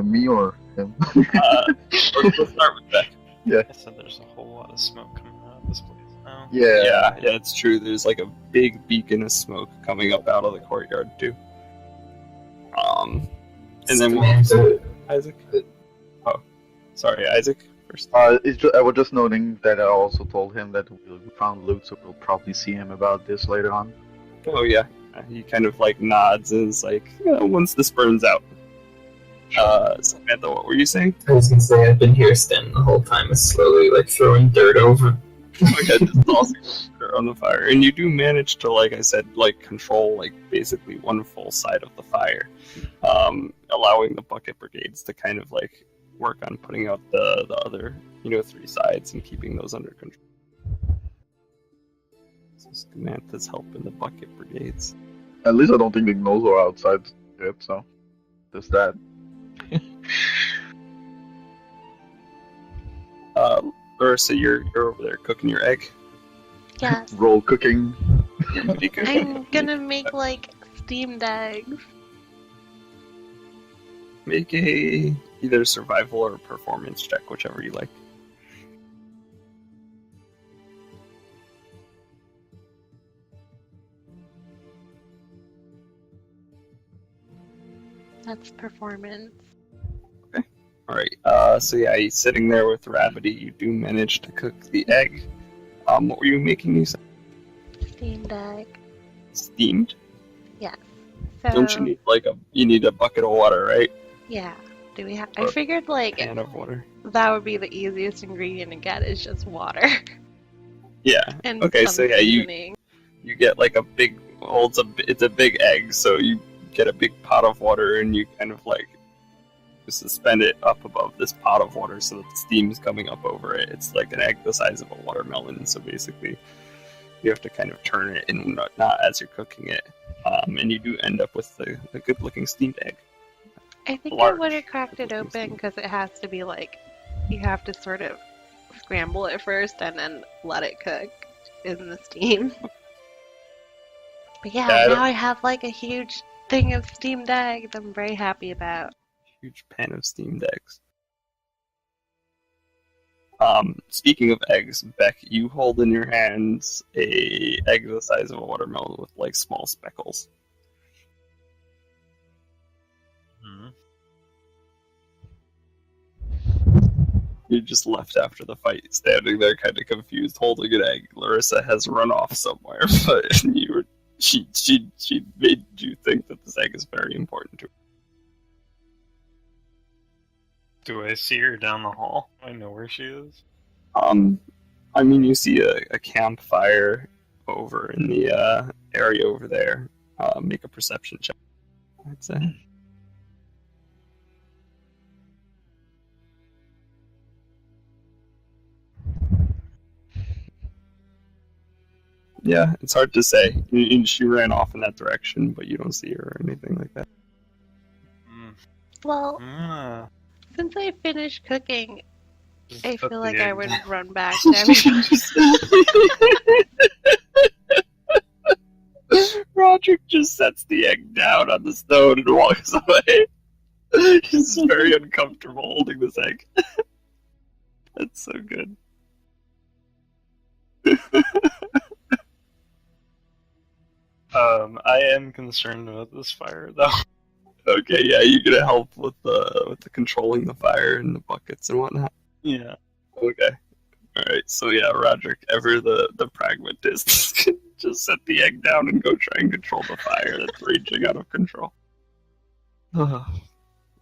Me or him? Let's start with that. I said there's a whole lot of smoke coming out of this place now. Yeah, it's true. There's like a big beacon of smoke coming up out of the courtyard too. And then Isaac. Oh, sorry, Isaac. First. I was just noting that I also told him that we found loot, so we'll probably see him about this later on. Oh yeah, he kind of like nods and is like, once this burns out. Samantha, what were you saying? I was gonna say I've been here standing the whole time, is slowly like throwing dirt over. Okay, just tossing dirt on the fire, and you do manage to, like I said, like control like basically one full side of the fire, allowing the bucket brigades to kind of like work on putting out the other, three sides and keeping those under control. So Skoomantha's helping the bucket brigades. At least I don't think the gnolls are outside yet, so there's that. Lerissa, you're over there cooking your egg. Yes. Roll cooking. Pretty cooking. I'm gonna make like steamed eggs. Make a either survival or performance check, whichever you like. That's performance. Alright, so yeah, he's sitting there with Rabbidy. You do manage to cook the egg. What were you making, you said? Steamed egg. Steamed? Yes. So, Don't you need you need a bucket of water, right? yeah. Do we have? Or I figured like Can of water. that would be the easiest ingredient to get is just water Yeah. and Okay, some so yeah, seasoning. you get like a big, well, it's a big egg, so you get a big pot of water and you kind of like suspend it up above this pot of water so that the steam's coming up over it. It's like an egg the size of a watermelon, so basically you have to kind of turn it and not as you're cooking it, and you do end up with a good looking steamed egg. I think I large would have cracked it looking open steam. because it has to be like you have to sort of scramble it first and then let it cook. in the steam. But yeah, Yeah, now I have like a huge thing of steamed eggs I'm very happy about. huge pan of steamed eggs. Speaking of eggs, Beck, you hold in your hands a egg the size of a watermelon with like small speckles. Hmm. You're just left after the fight, standing there kind of confused, holding an egg. Lerissa has run off somewhere, but she made you think that this egg is very important to her. Do I see her down the hall? I know where she is. I mean, you see a campfire over in the area over there. Make a perception check, I'd say. Yeah, it's hard to say. She ran off in that direction, but you don't see her or anything like that. Well, Ah, since I finished cooking, just I put feel the like I egg would down. run back to everybody. Roderick just sets the egg down on the stone and walks away. He's very uncomfortable holding this egg. That's so good. I am concerned about this fire, though. Okay, yeah, you're gonna help with the controlling the fire and the buckets and whatnot. Yeah. Okay. Alright, so yeah, Roderick, ever the pragmatist, just set the egg down and go try and control the fire that's raging out of control.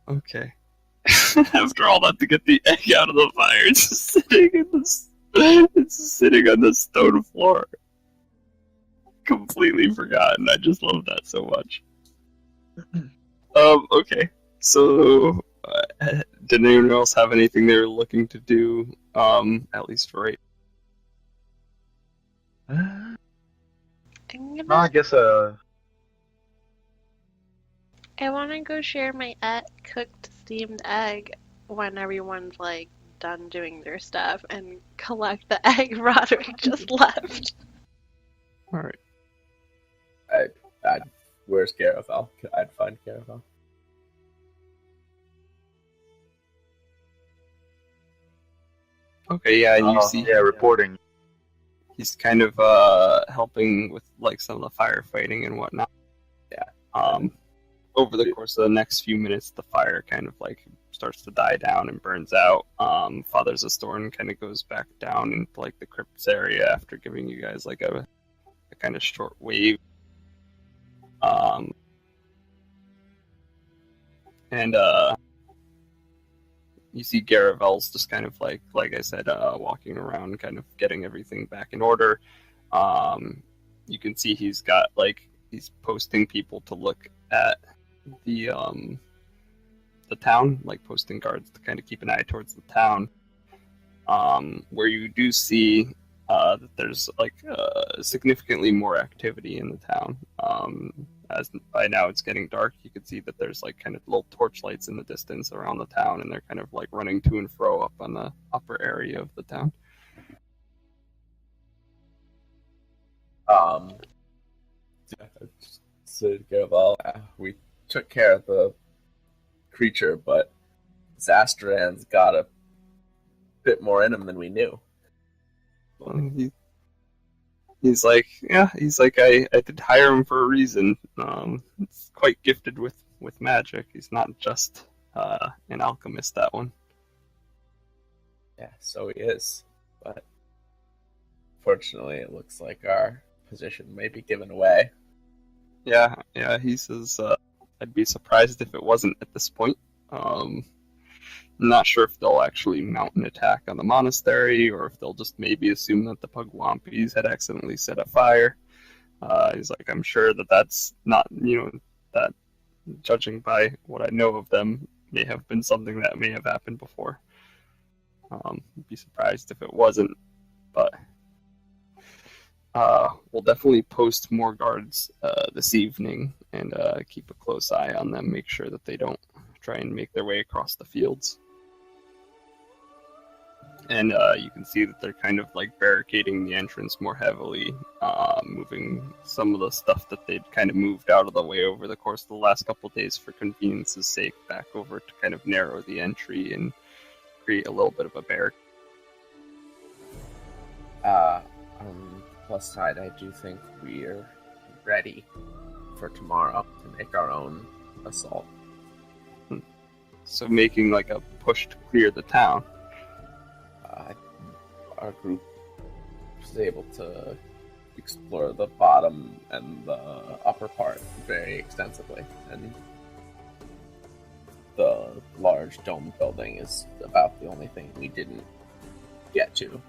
Okay. After all that, to get the egg out of the fire, it's just sitting on the stone floor. Completely forgotten. I just love that so much. Okay. So, did anyone else have anything they were looking to do? At least for right. I'm No, I gonna, guess I want to go share my cooked steamed egg when everyone's like done doing their stuff and collect the egg Roderick just left. All right. Where's Garavel? I'd find Garavel. Okay. Yeah, and you see, yeah, reporting. he's kind of helping with like some of the firefighting and whatnot. Yeah. Over the course of the next few minutes, the fire kind of like starts to die down and burns out. Father Zastoran kind of goes back down into like the crypts area after giving you guys like a kind of short wave. And you see Garavel's just kind of like I said, walking around, kind of getting everything back in order. You can see he's posting people to look at the town, like posting guards to kind of keep an eye towards the town. Where you do see that there's like significantly more activity in the town. As by now it's getting dark, you can see that there's like kind of little torchlights in the distance around the town, and they're kind of like running to and fro up on the upper area of the town. So Garavel, we took care of the creature, but Zastoran's got a bit more in him than we knew. He's like, I did hire him for a reason. He's quite gifted with magic. He's not just an alchemist, that one. Yeah, so he is. But fortunately, it looks like our position may be given away. Yeah, he says, I'd be surprised if it wasn't at this point. I'm not sure if they'll actually mount an attack on the monastery, or if they'll just maybe assume that the Pugwampis had accidentally set a fire. He's like, I'm sure that's not, that judging by what I know of them, may have been something that may have happened before. Be surprised if it wasn't, but we'll definitely post more guards this evening and keep a close eye on them, make sure that they don't try and make their way across the fields. And you can see that they're kind of like barricading the entrance more heavily, moving some of the stuff that they'd kind of moved out of the way over the course of the last couple of days for convenience's sake back over to kind of narrow the entry and create a little bit of a barricade. On the plus side, I do think we're ready for tomorrow to make our own assault. So making like a push to clear the town. Our group was able to explore the bottom and the upper part very extensively, and the large dome building is about the only thing we didn't get to,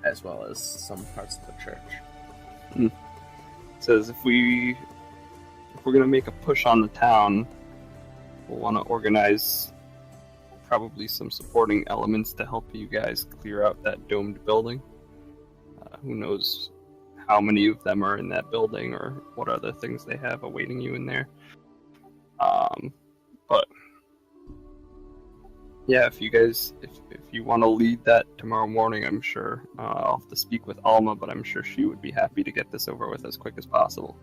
as well as some parts of the church. It says if we're gonna make a push on the town, we'll want to organize probably some supporting elements to help you guys clear out that domed building. Who knows how many of them are in that building or what other things they have awaiting you in there. But yeah, if you guys, if you want to lead that tomorrow morning, I'm sure I'll have to speak with Alma, but I'm sure she would be happy to get this over with as quick as possible.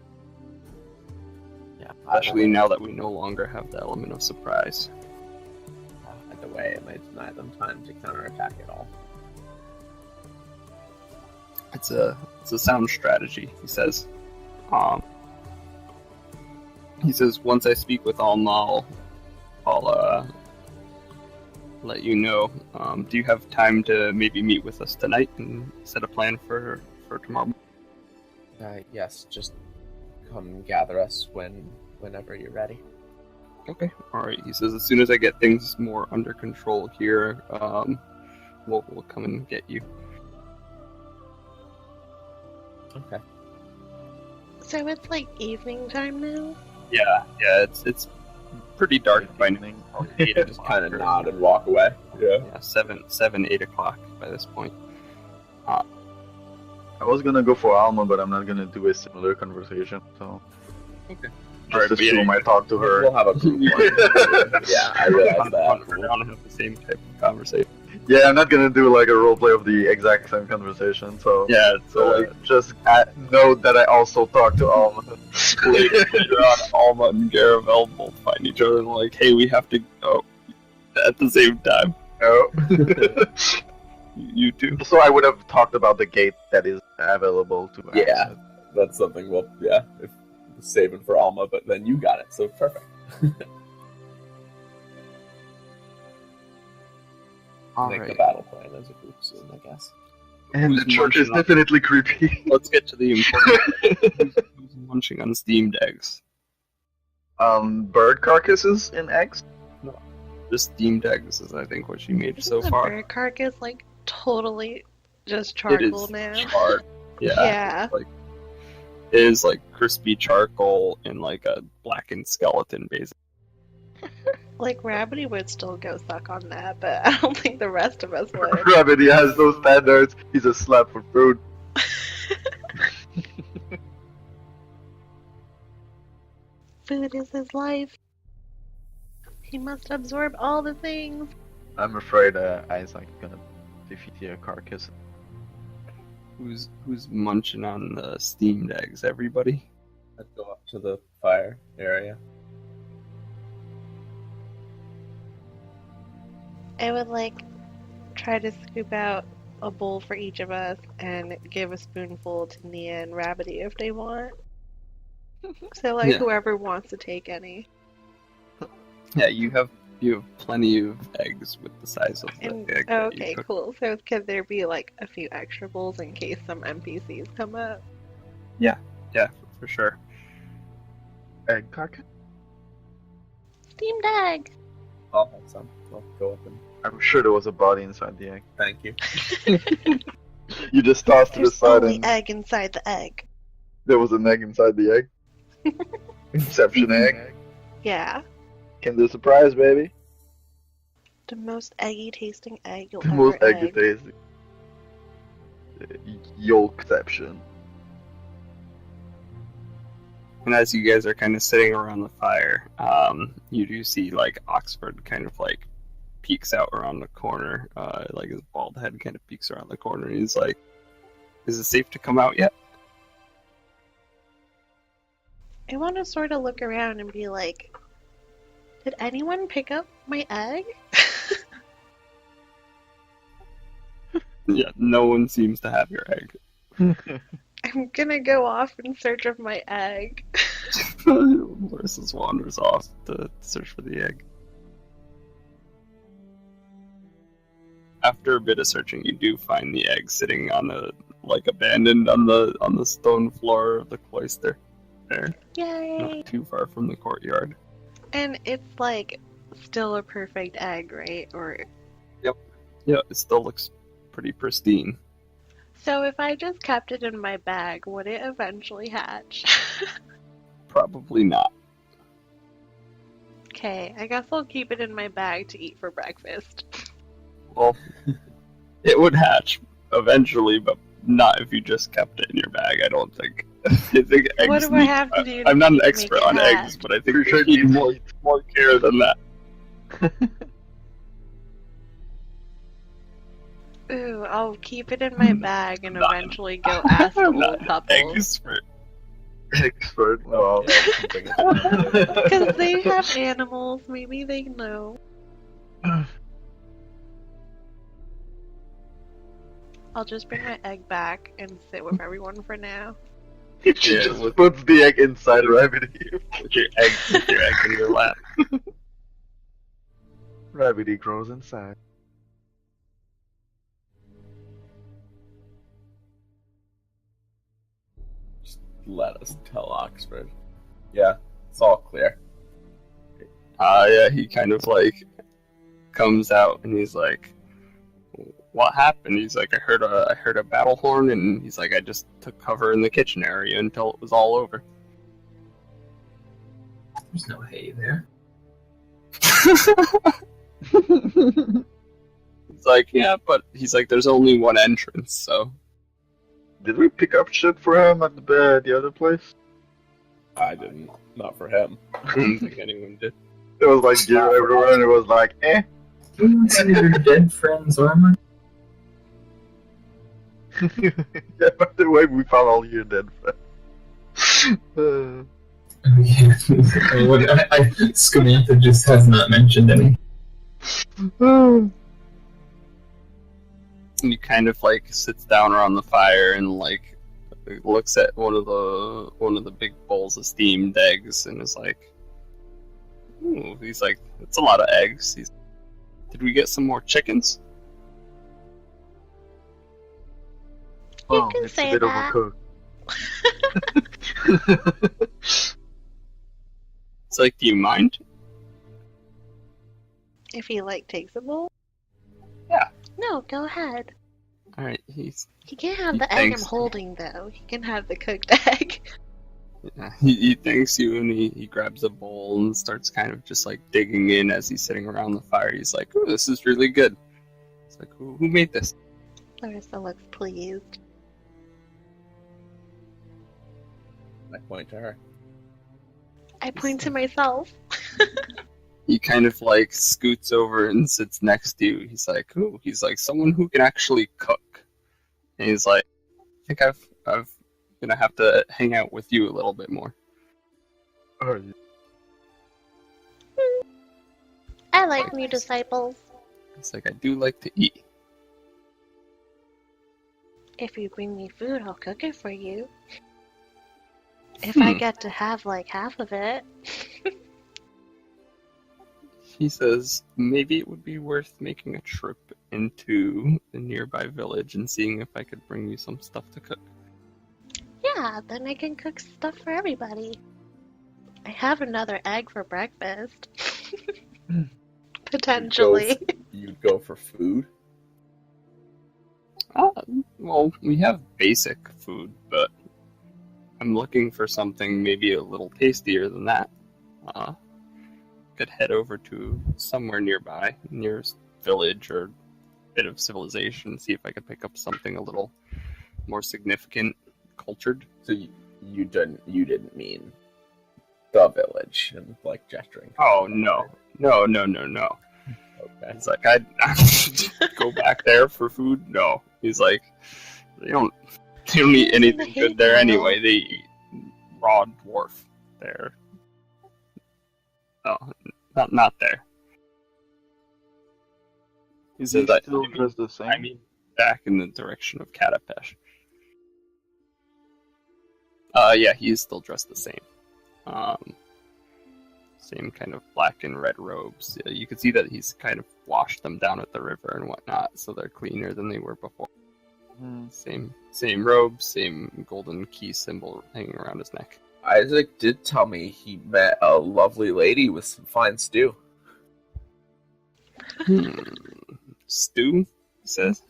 Yeah, Especially now that we no longer have the element of surprise. Either way, it may deny them time to counterattack it all. It's a sound strategy, he says. He says once I speak with Alma, I'll let you know. Do you have time to maybe meet with us tonight and set a plan for tomorrow? Yes, just come gather us whenever you're ready. Okay, alright. He says as soon as I get things more under control here, we'll come and get you. Okay. So it's like evening time now? Yeah, it's pretty dark by now. Just kind of nod and walk away. Yeah. 8 o'clock by this point. I was gonna go for Alma, but I'm not gonna do a similar conversation, so... Okay. Just assume I talk to her. We'll have a group one. Yeah, I realize that. We're gonna have the same type of conversation. Yeah, I'm not gonna do like a roleplay of the exact same conversation, so... Yeah, So just note that I also talk to Alma. later on, Alma and Garavel both find each other and like, hey, we have to go at the same time. No. You too. So I would have talked about the gate that is available to access. Yeah, that's something we'll, if saving for Alma, but then you got it, so perfect. Make the battle plan as a group soon, I guess. And Who's the church is munching on- definitely creepy. Let's get to the important. Who's munching on steamed eggs? Bird carcasses in eggs? Just steamed eggs is, I think, what she made so Isn't the far. bird carcass like totally just It charcoal is now? charred. Yeah. Yeah. Like, it is like crispy charcoal and like a blackened skeleton, basically. Like Rabbidy would still go suck on that, but I don't think the rest of us would. Rabbidy has those standards. He's a slap for food. Food is his life. He must absorb all the things. I'm afraid Isaac's gonna defeat your carcass. Who's munching on the steamed eggs? Everybody? I'd go up to the fire area. I would like try to scoop out a bowl for each of us and give a spoonful to Nia and Rabbidy if they want. So like Yeah. whoever wants to take any. Yeah, you have plenty of eggs with the size of the And, egg. that you okay, cook. cool. So could there be like a few extra bowls in case some NPCs come up? Yeah, for sure. Egg carcass? Steamed egg! I'll have some. I'll go up and I'm sure there was a body inside the egg. thank you. You just tossed to the There's side only and egg inside the egg. there was an egg inside the egg. Inception egg. Yeah. Kinder surprise, baby. The most eggy tasting egg you'll The ever most eggy egg. tasting. Yolkception. And as you guys are kind of sitting around the fire, you do see like Oxford kind of like peeks out around the corner. Like his bald head kind of peeks around the corner, and he's like, "Is it safe to come out yet?" I want to sort of look around and be like, did anyone pick up my egg? Yeah, no one seems to have your egg. I'm gonna go off in search of my egg. Larissa's wanders off to search for the egg. After a bit of searching, you do find the egg sitting on abandoned on the stone floor of the cloister. There, Yay! not too far from the courtyard. And it's like still a perfect egg, right? Or Yeah, it still looks pretty pristine. so if I just kept it in my bag, would it eventually hatch? Probably not. Okay, I guess I'll keep it in my bag to eat for breakfast. Well, it would hatch eventually, but not if you just kept it in your bag, I don't think. I think eggs What do I have to do to I'm not an make expert it on hatch? eggs, but I think they need more care than that. Ooh, I'll keep it in my bag and Not- eventually go ask Not old couples. Expert. Expert. Well, Because they have animals, maybe they know. I'll just bring my egg back and sit with everyone for now. she Yeah, just with- puts the egg inside Rabbidy. With your egg in your lap. Rabbidy grows inside. Just let us tell Oxford. Yeah, it's all clear. Yeah, he kind of like comes out and he's like, "What happened?" He's like, I heard a battle horn," and he's like, "I just took cover in the kitchen area until it was all over." There's no hay there. He's like, "Yeah, but he's like, there's only one entrance, so." Did we pick up shit for him at the other place? I didn't. Not for him. I don't think anyone did. It was like gear everywhere, and it was like, eh. You see your dead friend's armor? Yeah, by the way, we found all your dead friends. Skoomantha just has not mentioned any. And he kind of like sits down around the fire and like looks at one of the big bowls of steamed eggs and is like, "Ooh," he's like, "It's a lot of eggs." Did we get some more chickens? Oh, can it's say a bit that. overcooked. It's like, "Do you mind?" If he takes a bowl? Yeah. No, go ahead. All right, He can't have the egg Thanks. I'm holding though. He can have the cooked egg. he thanks you and he grabs a bowl and starts kind of just like digging in as he's sitting around the fire. He's like, "Ooh, this is really good." It's like, who made this? Larissa looks pleased. I point to her. I point to myself. He kind of like scoots over and sits next to you. He's like, "Ooh," he's like, "Someone who can actually cook." And he's like, "I think I've gonna have to hang out with you a little bit more." Oh, yeah. I like new disciples. It's like, "I do like to eat." If you bring me food, I'll cook it for you. If I get to have half of it. He says, "Maybe it would be worth making a trip into the nearby village and seeing if I could bring you some stuff to cook." Yeah, then I can cook stuff for everybody. I have another egg for breakfast. Potentially. You'd go for food? Well, we have basic food, but I'm looking for something maybe a little tastier than that. Could head over to somewhere nearby, nearest village or bit of civilization, see if I could pick up something a little more significant, cultured. So you didn't mean the village and gesturing. Oh, no. Okay. He's like, I'd go back there for food? No. He's like, they don't eat anything good there anyway. They eat raw dwarf there. No, not there. He says, Still dressed the same. I mean, back in the direction of Katapesh. Yeah, he is still dressed the same. Same kind of black and red robes. You can see that he's kind of washed them down at the river and whatnot, so they're cleaner than they were before. Same robe, same golden key symbol hanging around his neck. Isaac did tell me he met a lovely lady with some fine stew. Stew, he says.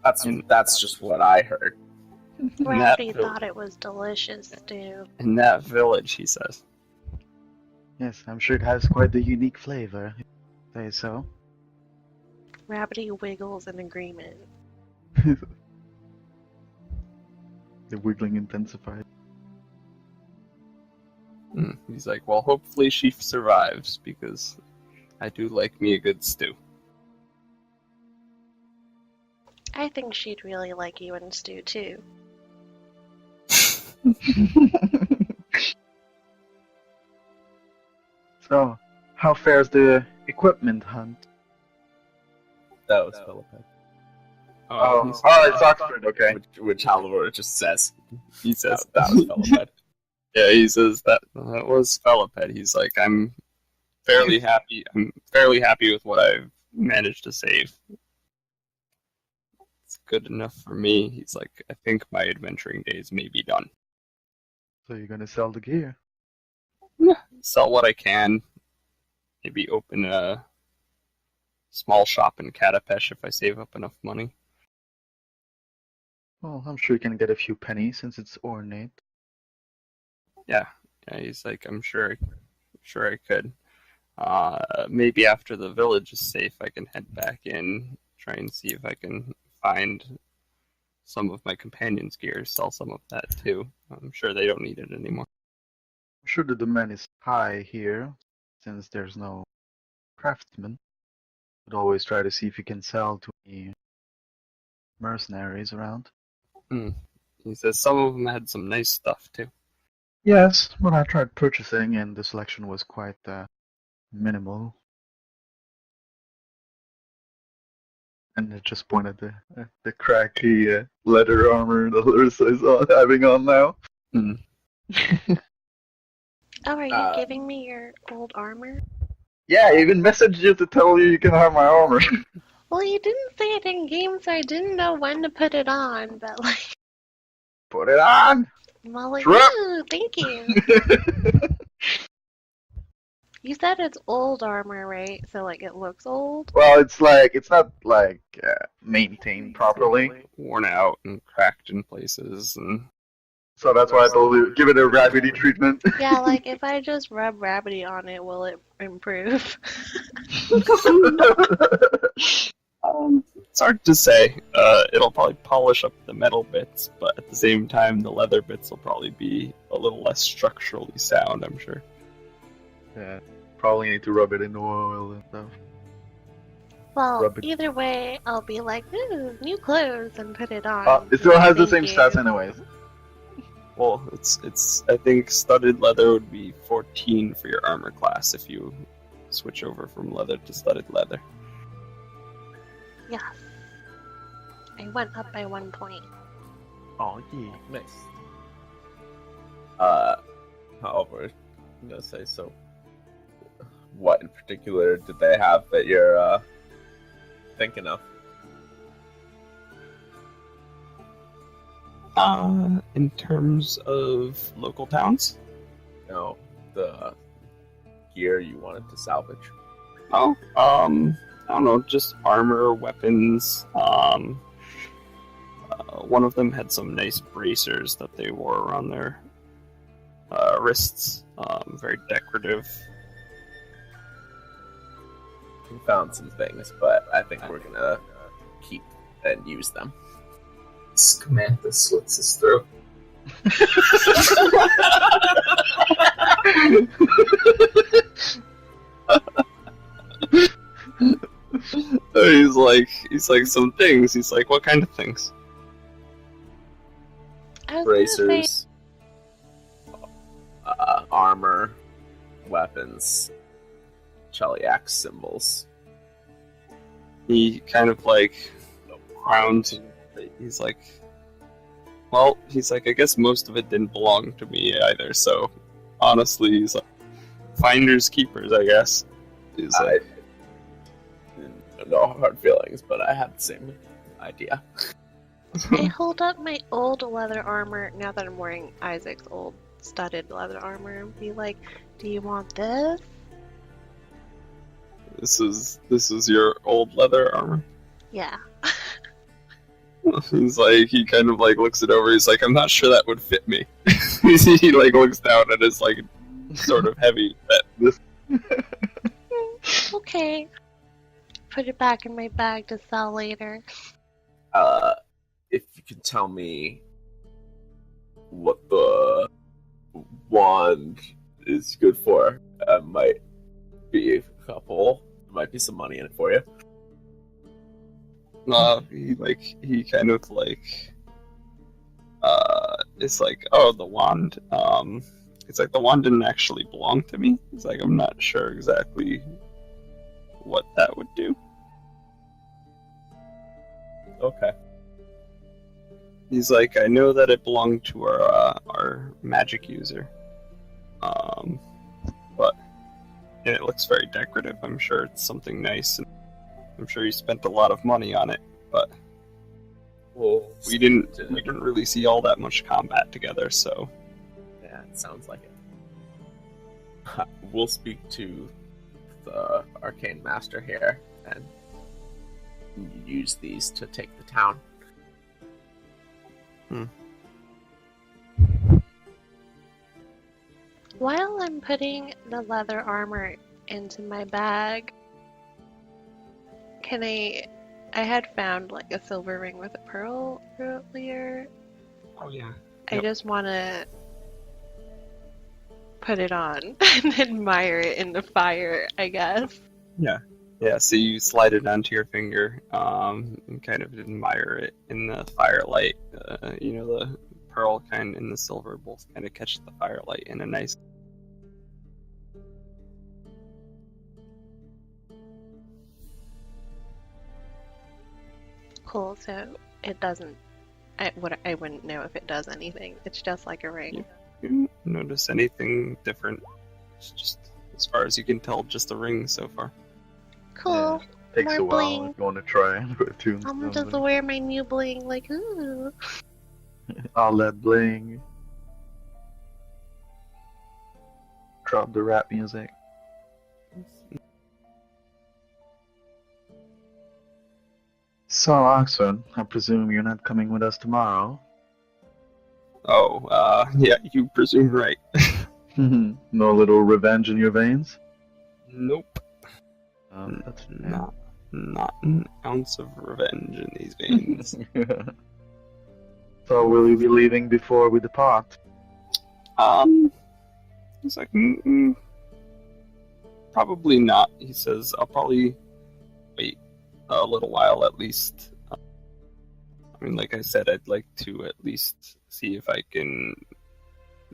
That's just what I heard. Rabbidy thought it was delicious stew. In that village, he says. Yes, I'm sure it has quite the unique flavor. Say so. Rabbidy wiggles in agreement. The wiggling intensified. He's like, well, hopefully she survives, because I do like me a good stew. I think she'd really like you in stew too. So, how fares the equipment hunt? That was Felliped. It's Oxford, okay. Which Halavor just says. He says that was Felliped. Yeah, he says that was Felliped. He's like, I'm fairly happy. I'm fairly happy with what I've managed to save. It's good enough for me. He's like, I think my adventuring days may be done. So you're gonna sell the gear? Sell what I can. Maybe open a small shop in Katapesh if I save up enough money. Well, I'm sure you can get a few pennies since it's ornate. Yeah, he's like, I'm sure I could. Maybe after the village is safe, I can head back in, try and see if I can find some of my companions' gear, sell some of that too. I'm sure they don't need it anymore. I'm sure the demand is high here, since there's no craftsmen. But always try to see if you can sell to any mercenaries around. He says some of them had some nice stuff too. Yes, but I tried purchasing and the selection was quite minimal. And it just pointed the cracky leather armor that Lerissa is having on now. Oh, are you giving me your old armor? Yeah, I even messaged you to tell you can have my armor. Well, you didn't say it in game, so I didn't know when to put it on, but like... Put it on! Well, like, Troupe! ooh, thank you. You said it's old armor, right? So, like, it looks old? Well, it's not maintained properly. Worn out and cracked in places, and So that's why I told you, give it a Rabbidy treatment. Yeah, like, if I just rub Rabbidy on it, will it improve? It's hard to say. It'll probably polish up the metal bits, but at the same time, the leather bits will probably be a little less structurally sound, I'm sure. Yeah, probably need to rub it in oil and stuff. Well, Rub it. either way, I'll be like, ooh, new clothes, and put it on. It still has the Thank same you. stats anyways. Well, it's. I think studded leather would be 14 for your armor class if you switch over from leather to studded leather. Yes. I went up by 1 point. Oh yeah. Nice. However, I'm gonna say so. What in particular did they have that you're thinking of? In terms of local towns? You know, the gear you wanted to salvage. Oh, I don't know, just armor, weapons. One of them had some nice bracers that they wore around their wrists. Very decorative. We found some things, but I think we're gonna keep and use them. Skoomantha slits his throat. he's like some things. He's like, what kind of things? I was gonna say, Bracers, armor, weapons, Cheliax symbols. He kind of like frowns. He's like, well, he's like, I guess most of it didn't belong to me either. So honestly, he's like, finders keepers, I guess. He's like, No hard feelings, but I had the same idea. I hold up my old leather armor now that I'm wearing Isaac's old studded leather armor and be like, do you want this? this is your old leather armor. Yeah. He's like, he kind of like looks it over. He's like, I'm not sure that would fit me. He like looks down at his like sort of heavy. Okay. Put it back in my bag to sell later. If you can tell me what the wand is good for, might be a couple. There might be some money in it for you. He kind of like it's like, oh, the wand. It's like the wand didn't actually belong to me. He's like, I'm not sure exactly what that would do. Okay. He's like, I know that it belonged to our magic user, but and it looks very decorative. I'm sure it's something nice, and I'm sure you spent a lot of money on it. But Well, we didn't really see all that much combat together, so yeah, it sounds like it. We'll speak to the arcane master here and use these to take the town. While I'm putting the leather armor into my bag, can I had found like a silver ring with a pearl earlier. oh yeah. I Yep. just want to put it on and admire it in the fire, I guess. Yeah, so you slide it onto your finger, and kind of admire it in the firelight. The pearl kind and the silver both kind of catch the firelight in a nice. Cool, so it doesn't... I wouldn't know if it does anything. It's just like a ring. You don't notice anything different. It's just, as far as you can tell, just a ring so far. Cool. Takes More a while bling. if you want to try and attune I'm just something. wear my new bling, like, ooh. All that bling. Drop the rap music. So, Oxford, I presume you're not coming with us tomorrow? Oh, yeah, you presume right. No little revenge in your veins? Nope. That's Not an ounce of revenge in these veins. So, will you be leaving before we depart? He's like, probably not. He says, I'll probably wait a little while at least. I mean, like I said, I'd like to at least see if I can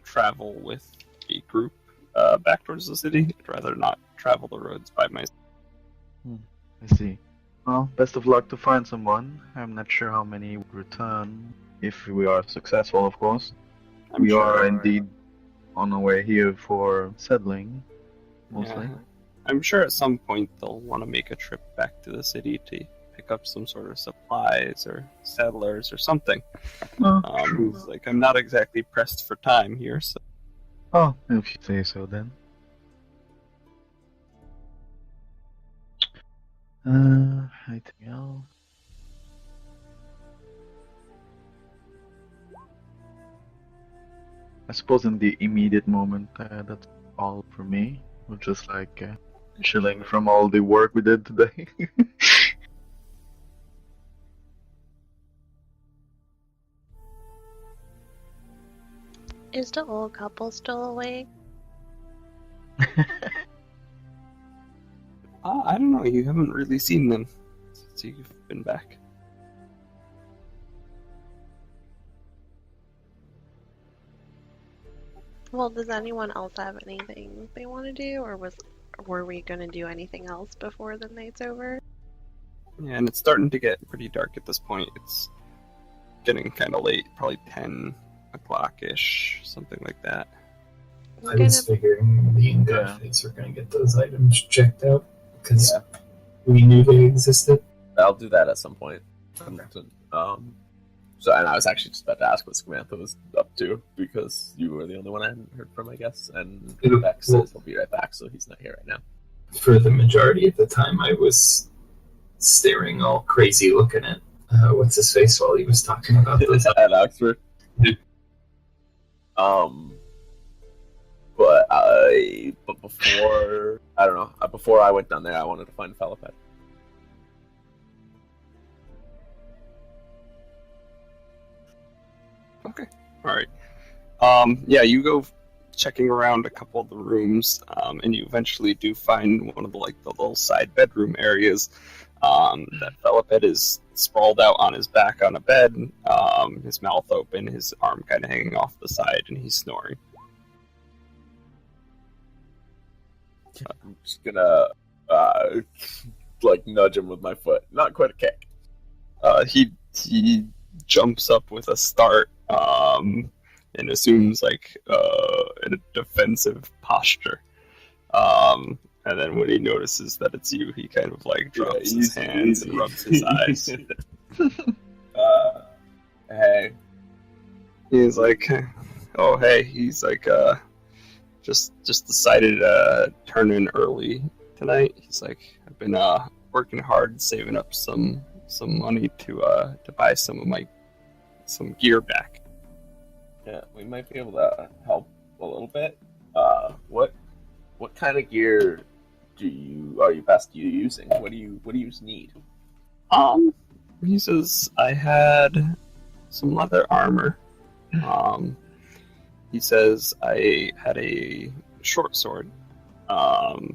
travel with a group back towards the city. I'd rather not travel the roads by myself. I see. Well, best of luck to find someone. I'm not sure how many would return, if we are successful, of course. I'm We sure- are indeed on our way here for settling, mostly. Yeah. I'm sure at some point they'll want to make a trip back to the city to pick up some sort of supplies or settlers or something. True. It's like, I'm not exactly pressed for time here, so Oh, if you say so then. Anything else? I suppose in the immediate moment, that's all for me. We're just like chilling from all the work we did today. Is the old couple still awake? I don't know. You haven't really seen them. since you've been back. Well, does anyone else have anything they want to do, or were we going to do anything else before the night's over? Yeah, and it's starting to get pretty dark at this point. It's getting kind of late, probably 10 o'clock-ish, something like that. I was figuring me and Godface were going to get those items checked out, because we knew they existed. I'll do that at some point. So, and I was actually just about to ask what Skoomantha was up to, because you were the only one I hadn't heard from, I guess, and Beck says he'll be right back, so he's not here right now. For the majority of the time, I was staring all crazy looking at what's his face while he was talking about those. At Oxford. But before, I don't know, before I went down there, I wanted to find Felliped. Okay. Alright. Yeah, you go checking around a couple of the rooms, and you eventually do find one of the little side bedroom areas. That Felliped is sprawled out on his back on a bed, his mouth open, his arm kind of hanging off the side, and he's snoring. I'm just gonna, nudge him with my foot. Not quite a kick. He jumps up with a start, and assumes a defensive posture. And then when he notices that it's you, he kind of drops his hands and rubs his eyes. Hey. He's like, oh hey. He's like, just decided to turn in early tonight. He's like, I've been working hard, saving up some money to buy some gear back. Yeah, we might be able to help a little bit. What kind of gear are you best using? What do you need? He says I had some leather armor. He says I had a short sword. And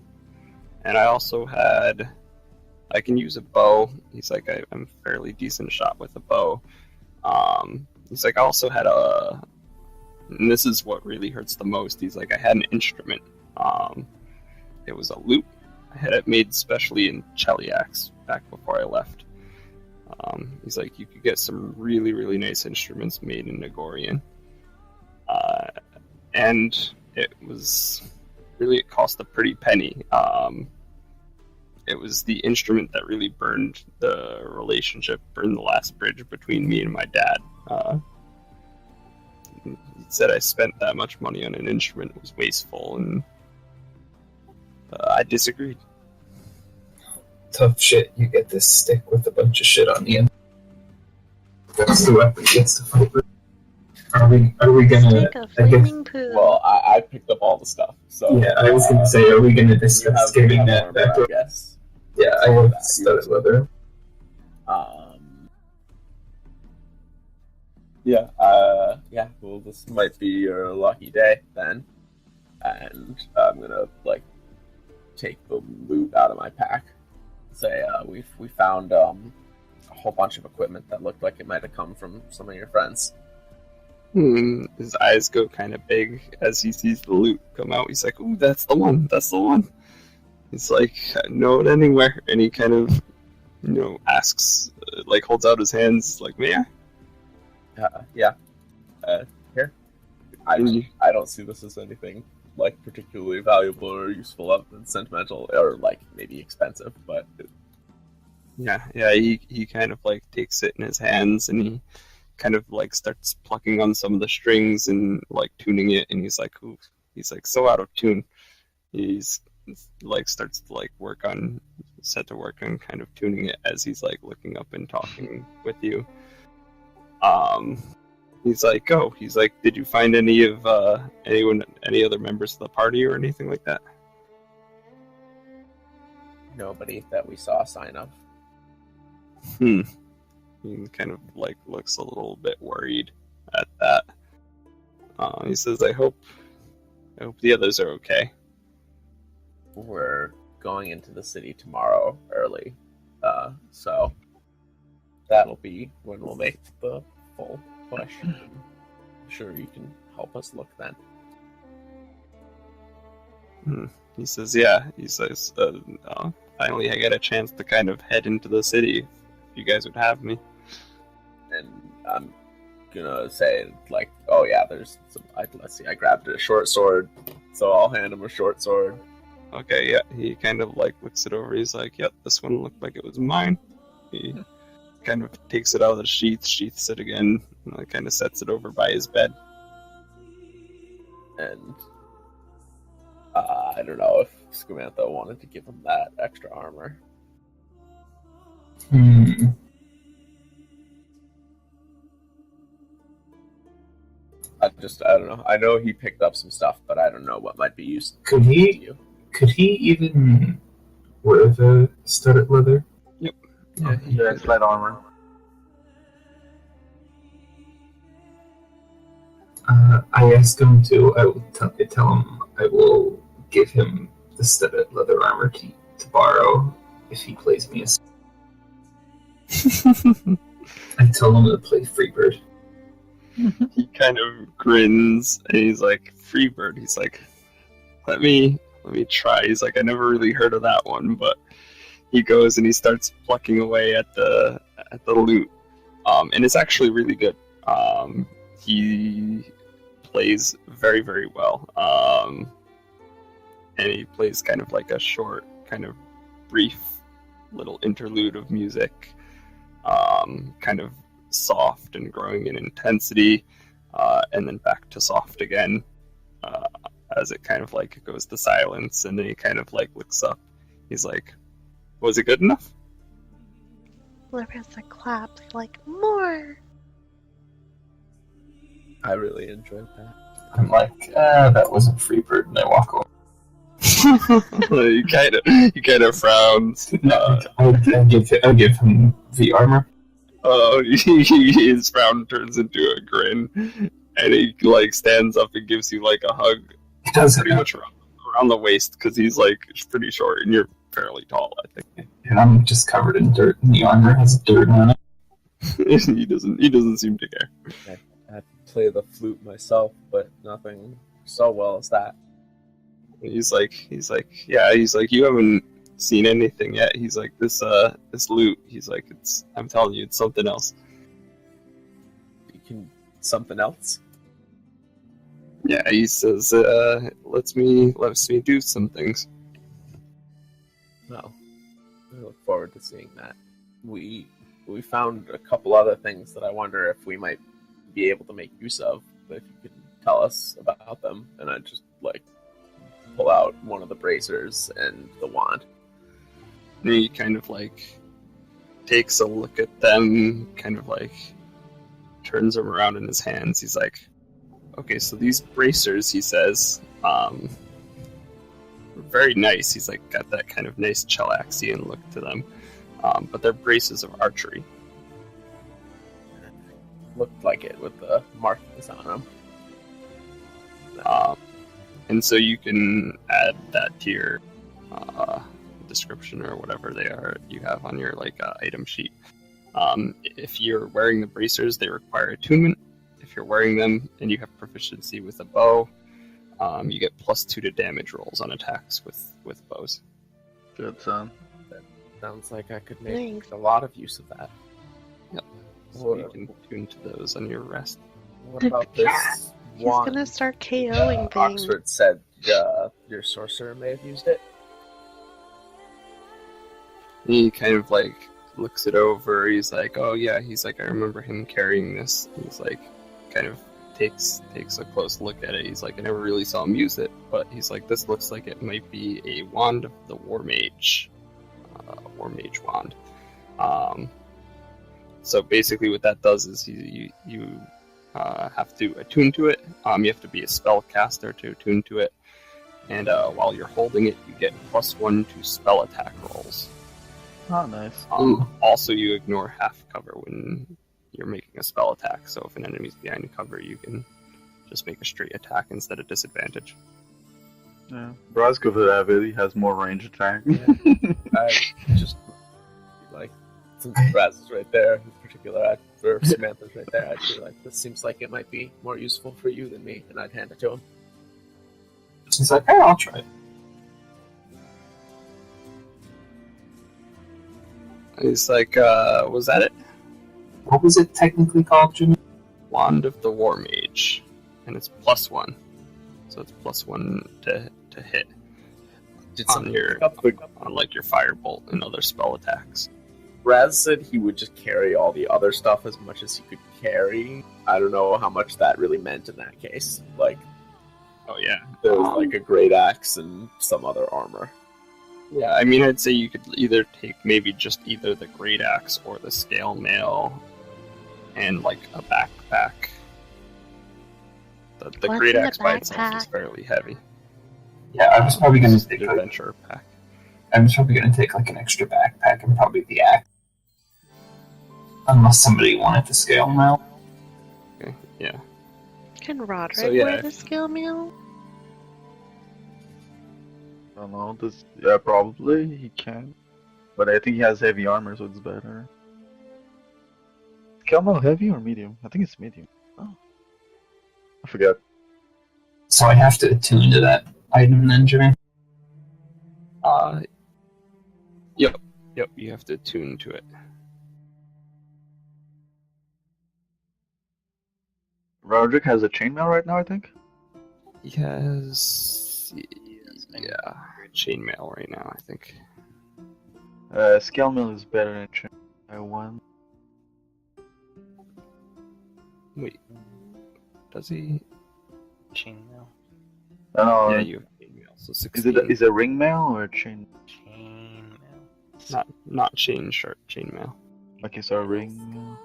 I also I can use a bow. He's like, I'm a fairly decent shot with a bow. He's like, I also had and this is what really hurts the most. He's like, I had an instrument. It was a lute. I had it made specially in Cheliax back before I left. He's like, you could get some really, really nice instruments made in Nagorian. And it cost a pretty penny. It was the instrument that really burned the last bridge between me and my dad. He said I spent that much money on an instrument. It was wasteful, and I disagreed. Tough shit. You get this stick with a bunch of shit on the end. That's the weapon he gets to fight with. Are we gonna? Well, I picked up all the stuff. So yeah, I was gonna say, are we gonna discuss giving that back? Yes. Yeah, I have studded leather. Yeah. Well, this might be your lucky day then, and I'm gonna take the loot out of my pack. Say, we found a whole bunch of equipment that looked like it might have come from some of your friends. His eyes go kind of big as he sees the loot come out. He's like, ooh, that's the one. He's like, I know it anywhere. And he kind of, asks, holds out his hands, like, may I? Yeah. Here. I don't see this as anything, particularly valuable or useful other than sentimental or, maybe expensive, but... Yeah, he kind of, takes it in his hands, and he kind of, starts plucking on some of the strings and, tuning it, and he's like, ooh, he's, so out of tune. He's, starts to, set to work on kind of tuning it as he's, looking up and talking with you. He's like, oh, did you find any of, any other members of the party or anything like that? Nobody that we saw a sign of. He kind of, looks a little bit worried at that. He says, I hope the others are okay. We're going into the city tomorrow early. So that'll be when we'll make the full push. I'm sure you can help us look then. He says, yeah. He says, finally I get a chance to kind of head into the city, if you guys would have me. And I'm gonna say, like, oh yeah, there's some, let's see, I grabbed a short sword, so I'll hand him a short sword. Okay, yeah. He kind of, like, looks it over. He's like, yep, this one looked like it was mine. He kind of takes it out of the sheaths it again, and kind of sets it over by his bed. And I don't know if Skoomantha wanted to give him that extra armor. I don't know. I know he picked up some stuff, but I don't know what might be used. Could he even wear the studded leather? Yep. Yeah, it's light armor. I asked him to. I will tell him I will give him the studded leather armor to borrow if he plays me a. I tell him to play Freebird. He kind of grins and he's like, Freebird. He's like, let me try. He's like, I never really heard of that one, but he goes and he starts plucking away at the loot, and it's actually really good. He plays very, very well, and he plays kind of like a short, kind of brief little interlude of music, kind of soft and growing in intensity, and then back to soft again, as it kind of like goes to silence, and then he kind of like looks up. He's like, was it good enough? Lerissa claps like, more! I really enjoyed that. I'm like, that wasn't Freebird, and I walk away. He kind of frowns. I'll give him the armor. His frown turns into a grin, and he like stands up and gives you like a hug, pretty much around the waist, because he's like pretty short and you're fairly tall, I think. And I'm just covered in dirt, and the armor has dirt on it. He doesn't seem to care. I play the flute myself, but nothing so well as that. He's like, yeah. He's like, you haven't seen anything yet. He's like, this loot. He's like, I'm telling you, it's something else. Something else? Yeah, he says, lets me do some things. Well, I look forward to seeing that. We found a couple other things that I wonder if we might be able to make use of. But if you could tell us about them, and I just like pull out one of the bracers and the wand. And he kind of like takes a look at them, kind of like turns them around in his hands. He's like, okay, so these bracers, he says, very nice. He's like got that kind of nice Chelaxian look to them, but they're braces of archery. Looked like it with the markings on them. And so you can add that to your description or whatever they are you have on your like item sheet. If you're wearing the bracers, they require attunement. If you're wearing them and you have proficiency with a bow, you get +2 to damage rolls on attacks with bows. Good son. That sounds like I could make Thanks. a lot of use of that. Yep. So you can tune to those on your rest. What about this He's wand? gonna start KOing things. Oxford said your sorcerer may have used it. He kind of like looks it over. He's like, oh yeah. He's like, I remember him carrying this. He's like, kind of takes a close look at it. He's like, I never really saw him use it, but he's like, this looks like it might be a wand of the War Mage wand. So basically, what that does is you have to attune to it. You have to be a spellcaster to attune to it, and while you're holding it, you get +1 to spell attack rolls. Oh, nice. Also, you ignore half cover when you're making a spell attack, so if an enemy's behind cover, you can just make a straight attack instead of disadvantage. Yeah. Brazko Garavel has more range attack. I just Since Raz is right there, in particular, or Samantha's right there, I'd be like, this seems like it might be more useful for you than me, and I'd hand it to him. He's like, hey, I'll try it. He's like, was that it? What was it technically called, Jimmy? Wand of the War Mage. And it's +1. So it's +1 to hit. Did On something your, up the... on like your firebolt and other spell attacks. Raz said he would just carry all the other stuff as much as he could carry. I don't know how much that really meant in that case. Like, Oh yeah. there was like a great axe and some other armor. Yeah, I mean, I'd say you could either take maybe just either the great axe or the scale mail and like a backpack. The What's great in the axe by itself is backpack? fairly heavy. Yeah, I was probably going to take like, adventure pack. I was probably going to take like an extra backpack and probably the axe. Unless somebody wanted to scale mail. Okay, yeah. Can Roderick So, yeah, wear the if- skill mail? I don't know. Yeah, probably he can, but I think he has heavy armor, so it's better. Kelmo heavy or medium? I think it's medium. Oh, I forget. So I have to attune to that item then, Jimmy? Yep, you have to tune to it. Roderick has a chainmail right now, I think. He has, yeah, chainmail right now, I think. Scale mail is better than chainmail. One. Wait, does he? Chainmail. I don't know. Yeah, you have chainmail, so Is 16. it a ring mail or a chain? Chainmail. Not chain shirt, chainmail. Okay, so a ring.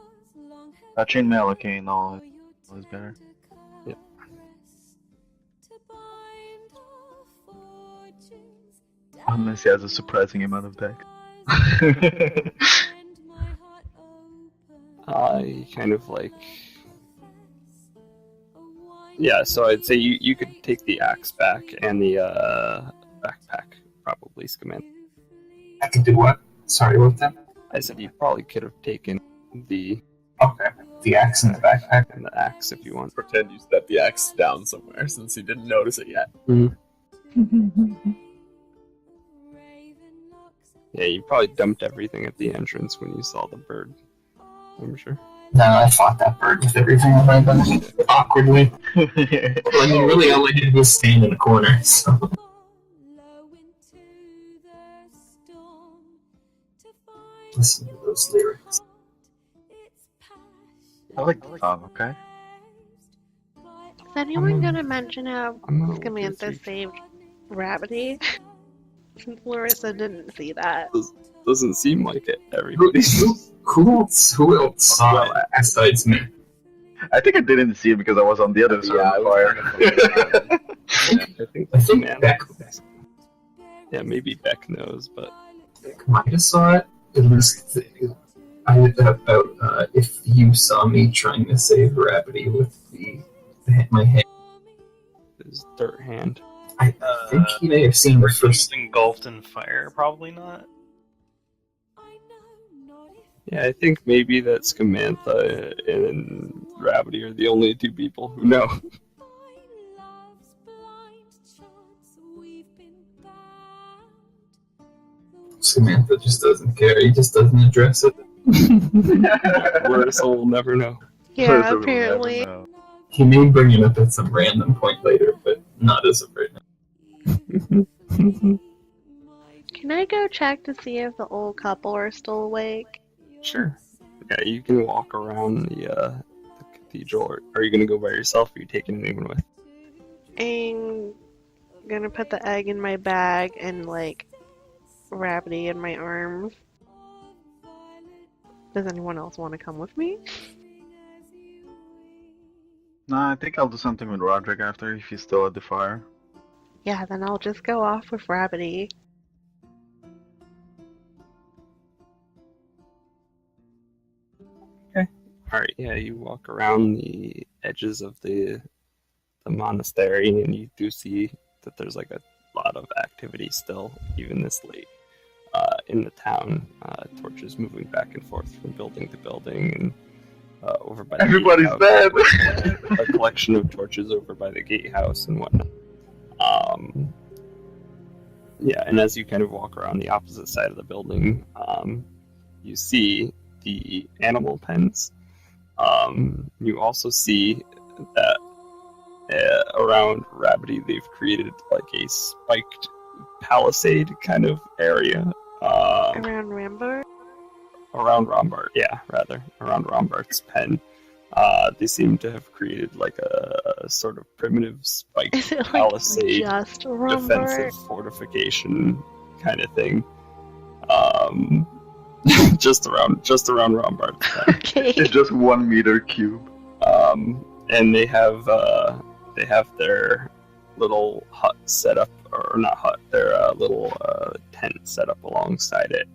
Chainmail. Okay, no, it's better. Yep. Unless he has a surprising amount of deck. I kind of like. Yeah, so I'd say you could take the axe back and the backpack, probably, Skoomantha. I could do what? Sorry, what then? I said you probably could have taken the Okay. The axe in the backpack. and the axe if you want. Pretend you set the axe down somewhere since he didn't notice it yet. Yeah, you probably dumped everything at the entrance when you saw the bird. I'm sure. No, I fought that bird with everything on my back. Awkwardly. Well, I mean, really all I did was stand in the corner, so... Listen to those lyrics. I like the song, okay? Is anyone gonna mention how I'm a Skoomantha saved Rabbidy? Since Lerissa didn't see that. Doesn't seem like it. Everybody. Who else saw it besides me? I think I didn't see it because I was on the other side Yeah, of I the fire. I think Beck Yeah, maybe Beck knows, but might have saw it. At least I heard about if you saw me trying to save Rabbidy with my hand. his dirt hand. I think he may have seen the first. Engulfed in fire, probably not. Yeah, I think maybe that Skoomantha and Rabbidy are the only two people who know. Samantha just doesn't care. He just doesn't address it. Lerissa will never know. Yeah, Person will never apparently. know. He may bring it up at some random point later, but not as of right now. Can I go check to see if the old couple are still awake? Sure. Yeah, you can walk around the cathedral. Or are you going to go by yourself, or are you taking anyone with? I'm gonna put the egg in my bag and, like, Rabbidy in my arms. Does anyone else want to come with me? Nah, I think I'll do something with Roderick after if he's still at the fire. Yeah, then I'll just go off with Rabbidy. Alright, yeah, you walk around the edges of the monastery, and you do see that there's like a lot of activity still, even this late in the town. Torches moving back and forth from building to building, and over by the Everybody's gatehouse, dead. a collection of torches over by the gatehouse and whatnot. Yeah, and as you kind of walk around the opposite side of the building, you see the animal pens. You also see that around Rabbidy, they've created like a spiked palisade kind of area. Around Rombart? Around Rombart, yeah, rather. Around Rombart's pen. They seem to have created like a sort of primitive spiked Is it like palisade just Rombart? defensive fortification kind of thing. just around Rombart's pen. Okay. It's just 1 meter cube. And they have their little hut set up, or not hut, their little tent set up alongside it.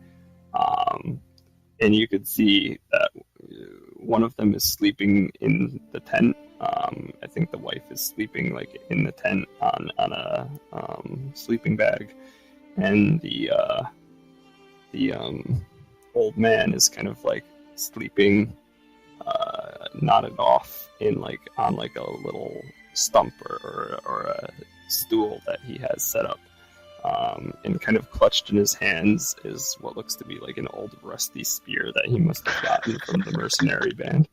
And you could see that one of them is sleeping in the tent. I think the wife is sleeping like in the tent on a sleeping bag, and the old man is kind of like sleeping nodded off in like on like a little stump or a stool that he has set up, and kind of clutched in his hands is what looks to be like an old rusty spear that he must have gotten from the mercenary band.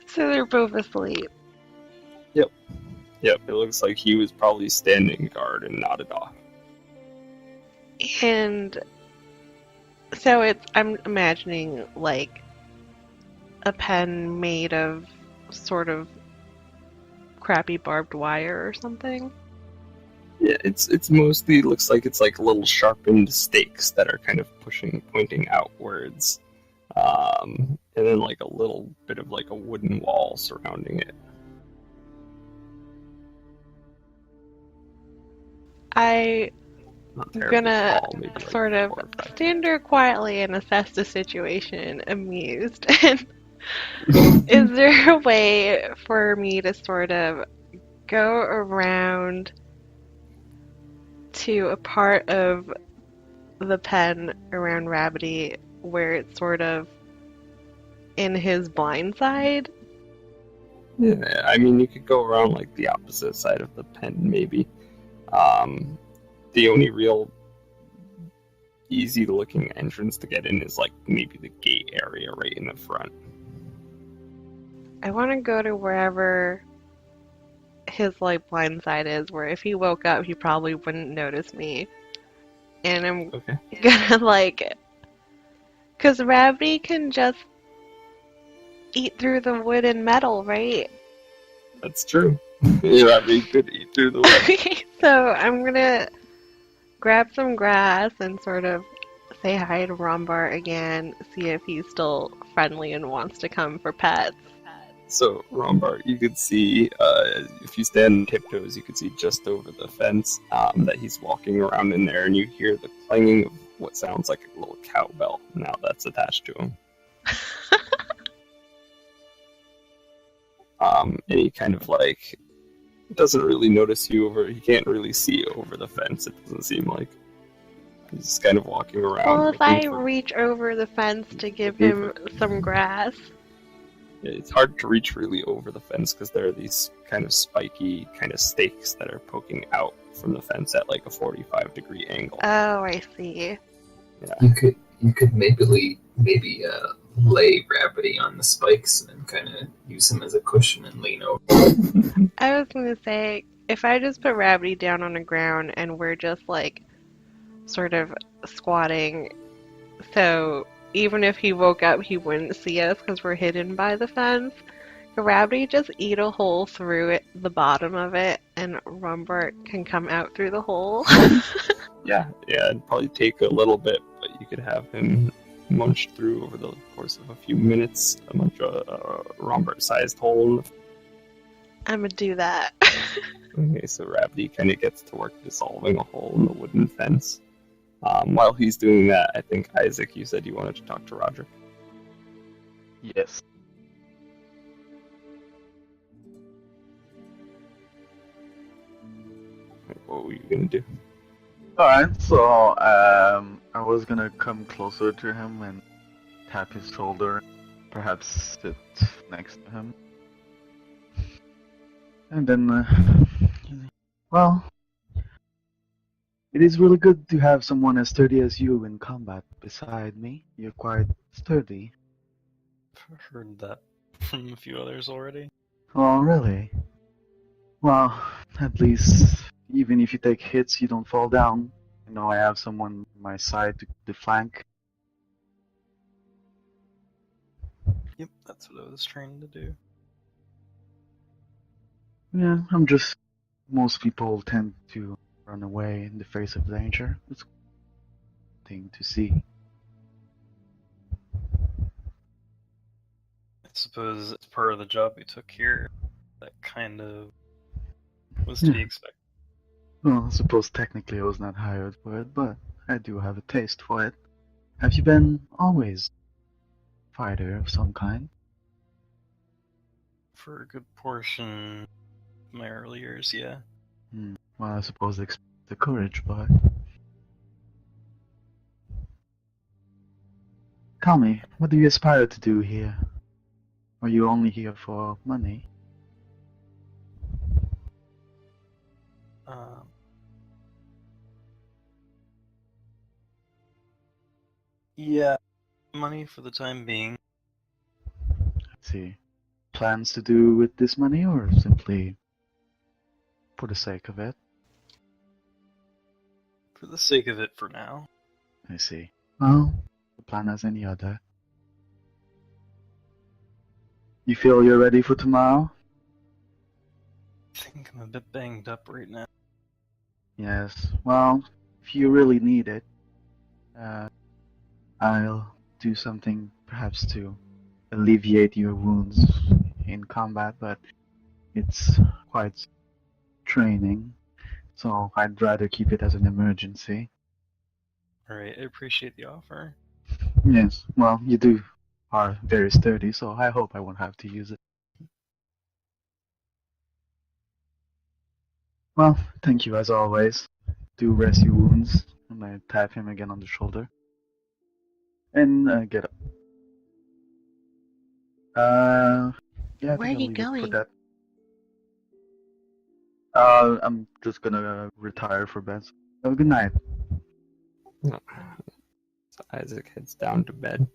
So they're both asleep. Yep, it looks like he was probably standing guard and nodded off. And so I'm imagining like a pen made of sort of crappy barbed wire or something. Yeah, it's mostly looks like it's like little sharpened stakes that are kind of pointing outwards, and then like a little bit of like a wooden wall surrounding it. I'm Gonna tall, maybe, like, sort of 4 or 5. stand there quietly and assess the situation, amused. And is there a way for me to sort of go around to a part of the pen around Rabbidy where it's sort of in his blind side? Yeah, I mean, you could go around like the opposite side of the pen, maybe. The only real easy-looking entrance to get in is like maybe the gate area right in the front. I want to go to wherever his like blind side is, where if he woke up, he probably wouldn't notice me. And I'm Okay. gonna like, cause Rabbidy can just eat through the wood and metal, right? That's true. Yeah, I mean, could eat through the web. So I'm gonna grab some grass and sort of say hi to Rombart again, see if he's still friendly and wants to come for pets. So, Rombart, you could see, if you stand on tiptoes, you could see just over the fence that he's walking around in there, and you hear the clanging of what sounds like a little cowbell now that's attached to him. And he kind of like doesn't really notice you over. He can't really see over the fence. It doesn't seem like he's just kind of walking around. Well, if I looking for- reach over the fence to give him some grass. It's hard to reach really over the fence because there are these kind of spiky kind of stakes that are poking out from the fence at like a 45-degree angle. Oh, I see. You could maybe lay Rabbidy on the spikes and kind of use him as a cushion and lean over. I was gonna say, if I just put Rabbidy down on the ground and we're just like sort of squatting, so even if he woke up, he wouldn't see us because we're hidden by the fence. Could Rabbidy just eat a hole through it, the bottom of it, and Rombart can come out through the hole? Yeah, it'd probably take a little bit, but you could have him munch through over the course of a few minutes, a Rombart-sized hole. I'm gonna do that. Okay, so Rabbidy kind of gets to work dissolving a hole in the wooden fence. While he's doing that, I think, Isaac, you said you wanted to talk to Roderick. Yes. What were you going to do? Alright, so I was gonna come closer to him and tap his shoulder, perhaps sit next to him. And then, well, it is really good to have someone as sturdy as you in combat beside me. You're quite sturdy. I've heard that from a few others already. Oh, really? Well, at least, even if you take hits, you don't fall down. You know, I have someone on my side to flank. Yep, that's what I was trying to do. Yeah, most people tend to run away in the face of danger. It's a thing to see. I suppose as part of the job we took here, that kind of was to be expected. Well, I suppose technically I was not hired for it, but I do have a taste for it. Have you been always a fighter of some kind? For a good portion of my early years, yeah. Well, I suppose they expect the courage, but... Tell me, what do you aspire to do here? Are you only here for money? Yeah, money for the time being. Let's see. Plans to do with this money, or simply for the sake of it? For the sake of it for now. I see. Well, the plan as any other. You feel you're ready for tomorrow? I think I'm a bit banged up right now. Yes. Well, if you really need it, I'll do something perhaps to alleviate your wounds in combat, but it's quite draining, so I'd rather keep it as an emergency. Alright, I appreciate the offer. Yes, well, you are very sturdy, so I hope I won't have to use it. Well, thank you as always. Do rest your wounds. And I tap him again on the shoulder. And get up. Yeah, I Where think are you I'll leave it going? for that. I'm just gonna retire for bed. Have a good night. So Isaac heads down to bed.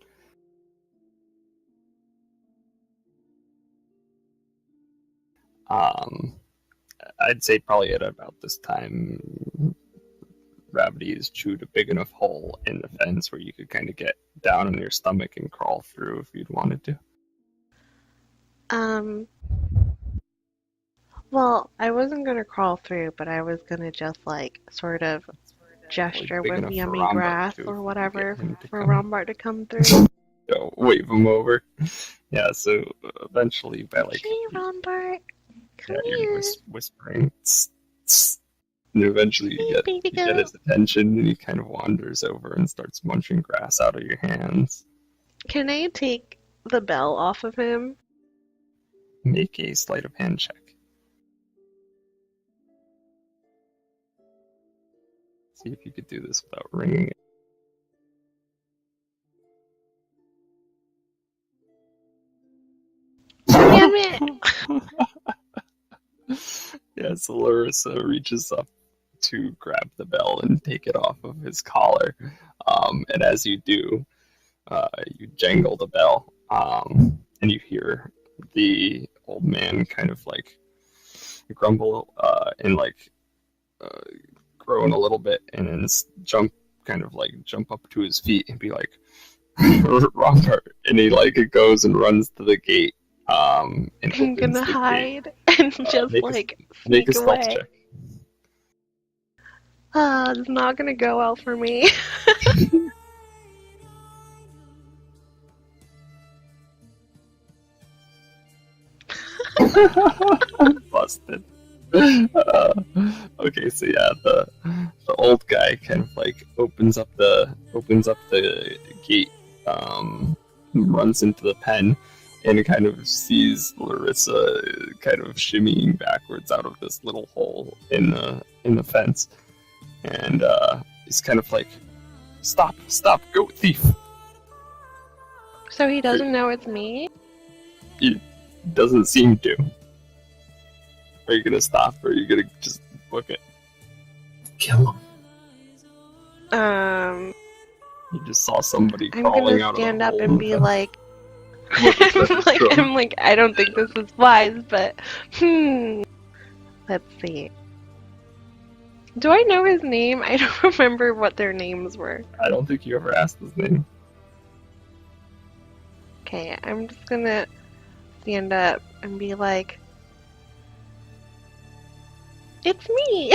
I'd say probably at about this time, Rabbidy has chewed a big enough hole in the fence where you could kind of get down on your stomach and crawl through if you'd wanted to. Well, I wasn't gonna crawl through, but I was gonna just like sort of gesture big with enough for yummy Rombart, grass too, if or you could whatever get him to for come. Rombart to come through. So wave him over. Yeah, so eventually by like... Hey, Rombart, come Yeah, here. you're whispering. Tss, tss. And eventually Hey, you baby get girl. his attention and he kind of wanders over and starts munching grass out of your hands. Can I take the bell off of him? Make a sleight of hand check. See if you could do this without ringing it. Damn it! Yeah, so Lerissa reaches up to grab the bell and take it off of his collar. And as you do, you jangle the bell, and you hear the old man kind of like grumble and like groan a little bit, and then jump up to his feet and be like, Rombart, and he like goes and runs to the gate. And I'm opens gonna the gate. hide and just make like Make a sneak stealth away. check. It's not gonna go well for me. Busted. Okay, so yeah, the old guy kind of like opens up the gate, runs into the pen, and kind of sees Lerissa kind of shimmying backwards out of this little hole in the fence, and he's kind of like, stop, goat thief. So he doesn't know it's me? He doesn't seem to. Are you gonna stop, or are you gonna just book it? Kill him. You just saw somebody I'm crawling gonna out stand of up the and hole. be like, True. I'm like, I don't think this is wise, but let's see. Do I know his name? I don't remember what their names were. I don't think you ever asked his name. Okay, I'm just gonna stand up and be like, it's me!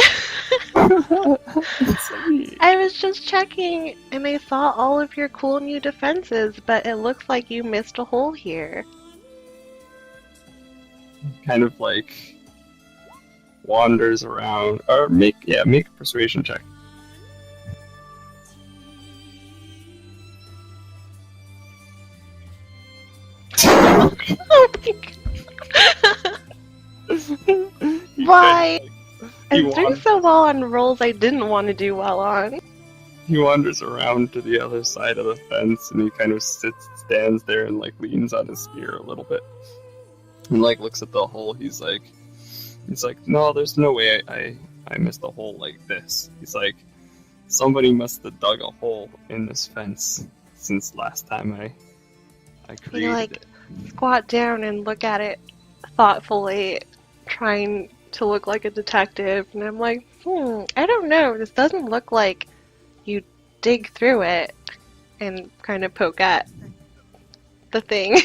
It's me. I was just checking and I saw all of your cool new defenses, but it looks like you missed a hole here. Kind of like wanders around, or make a persuasion check. Oh my god. He Why? kind of, I he was doing wanders- so well on rolls I didn't want to do well on. He wanders around to the other side of the fence, and he kind of stands there and like leans on his spear a little bit, and like looks at the hole. He's like, no, there's no way I missed a hole like this. He's like, somebody must have dug a hole in this fence since last time I created like, it. Squat down and look at it thoughtfully, trying to look like a detective, and I'm like, I don't know, this doesn't look like you dig through it, and kind of poke at the thing.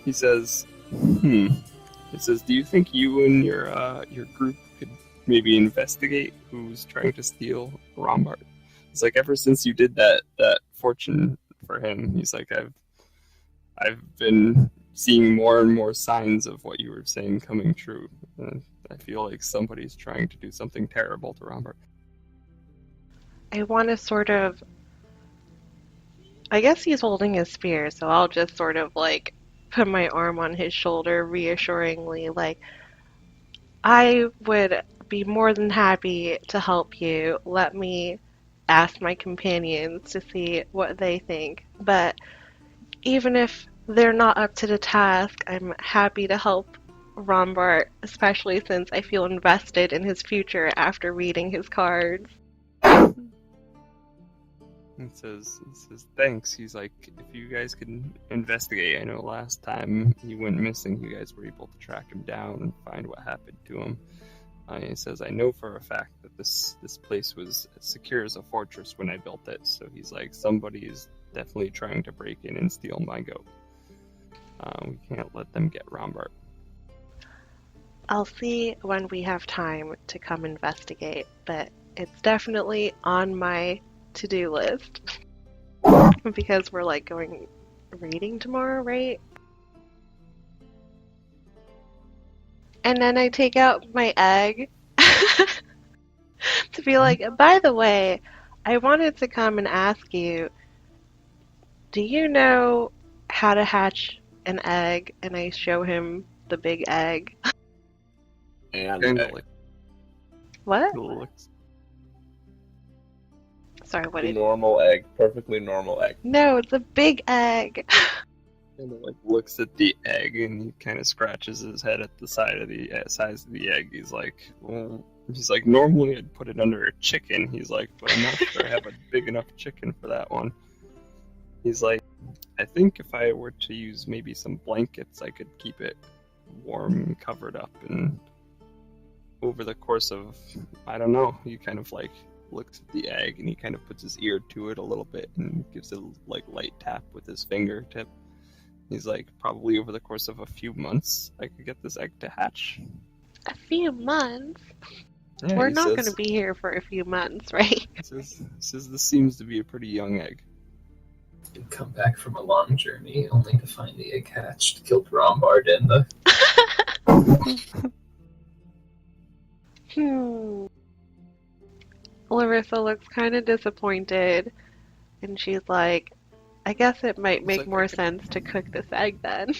He says, He says, do you think you and your group could maybe investigate who's trying to steal Rombart? It's like, ever since you did that fortune for him, he's like, I've been seeing more and more signs of what you were saying coming true. I feel like somebody's trying to do something terrible to Rombart. I want to sort of... I guess he's holding his spear, so I'll just sort of like put my arm on his shoulder reassuringly, like, I would be more than happy to help you. Let me ask my companions to see what they think. But even if they're not up to the task, I'm happy to help Rombart, especially since I feel invested in his future after reading his cards. He says, thanks. He's like, if you guys can investigate, I know last time he went missing, you guys were able to track him down and find what happened to him. He says, I know for a fact that this place was as secure as a fortress when I built it. So he's like, somebody is definitely trying to break in and steal my goat. We can't let them get Rombart. I'll see when we have time to come investigate, but it's definitely on my to-do list. Because we're like going reading tomorrow, right? And then I take out my egg to be like, by the way, I wanted to come and ask you, do you know how to hatch an egg? And I show him the big egg. And Kind of like What? looks. Sorry, what a did... normal egg, perfectly normal egg. No, it's a big egg. Kind of like looks at the egg, and he kind of scratches his head at the side of the size of the egg. He's like, well, normally I'd put it under a chicken. He's like, but I'm not sure I have a big enough chicken for that one. He's like, I think if I were to use maybe some blankets, I could keep it warm and covered up. And over the course of, I don't know, he kind of like looks at the egg, and he kind of puts his ear to it a little bit and gives it a like light tap with his fingertip. He's like, probably over the course of a few months, I could get this egg to hatch. A few months? Yeah, We're he not says- going to be here for a few months, right? He says this seems to be a pretty young egg. And come back from a long journey only to find the egg hatched, killed Rombart in the... Lerissa looks kind of disappointed, and she's like, I guess it might Looks make like more I could- sense to cook this egg then.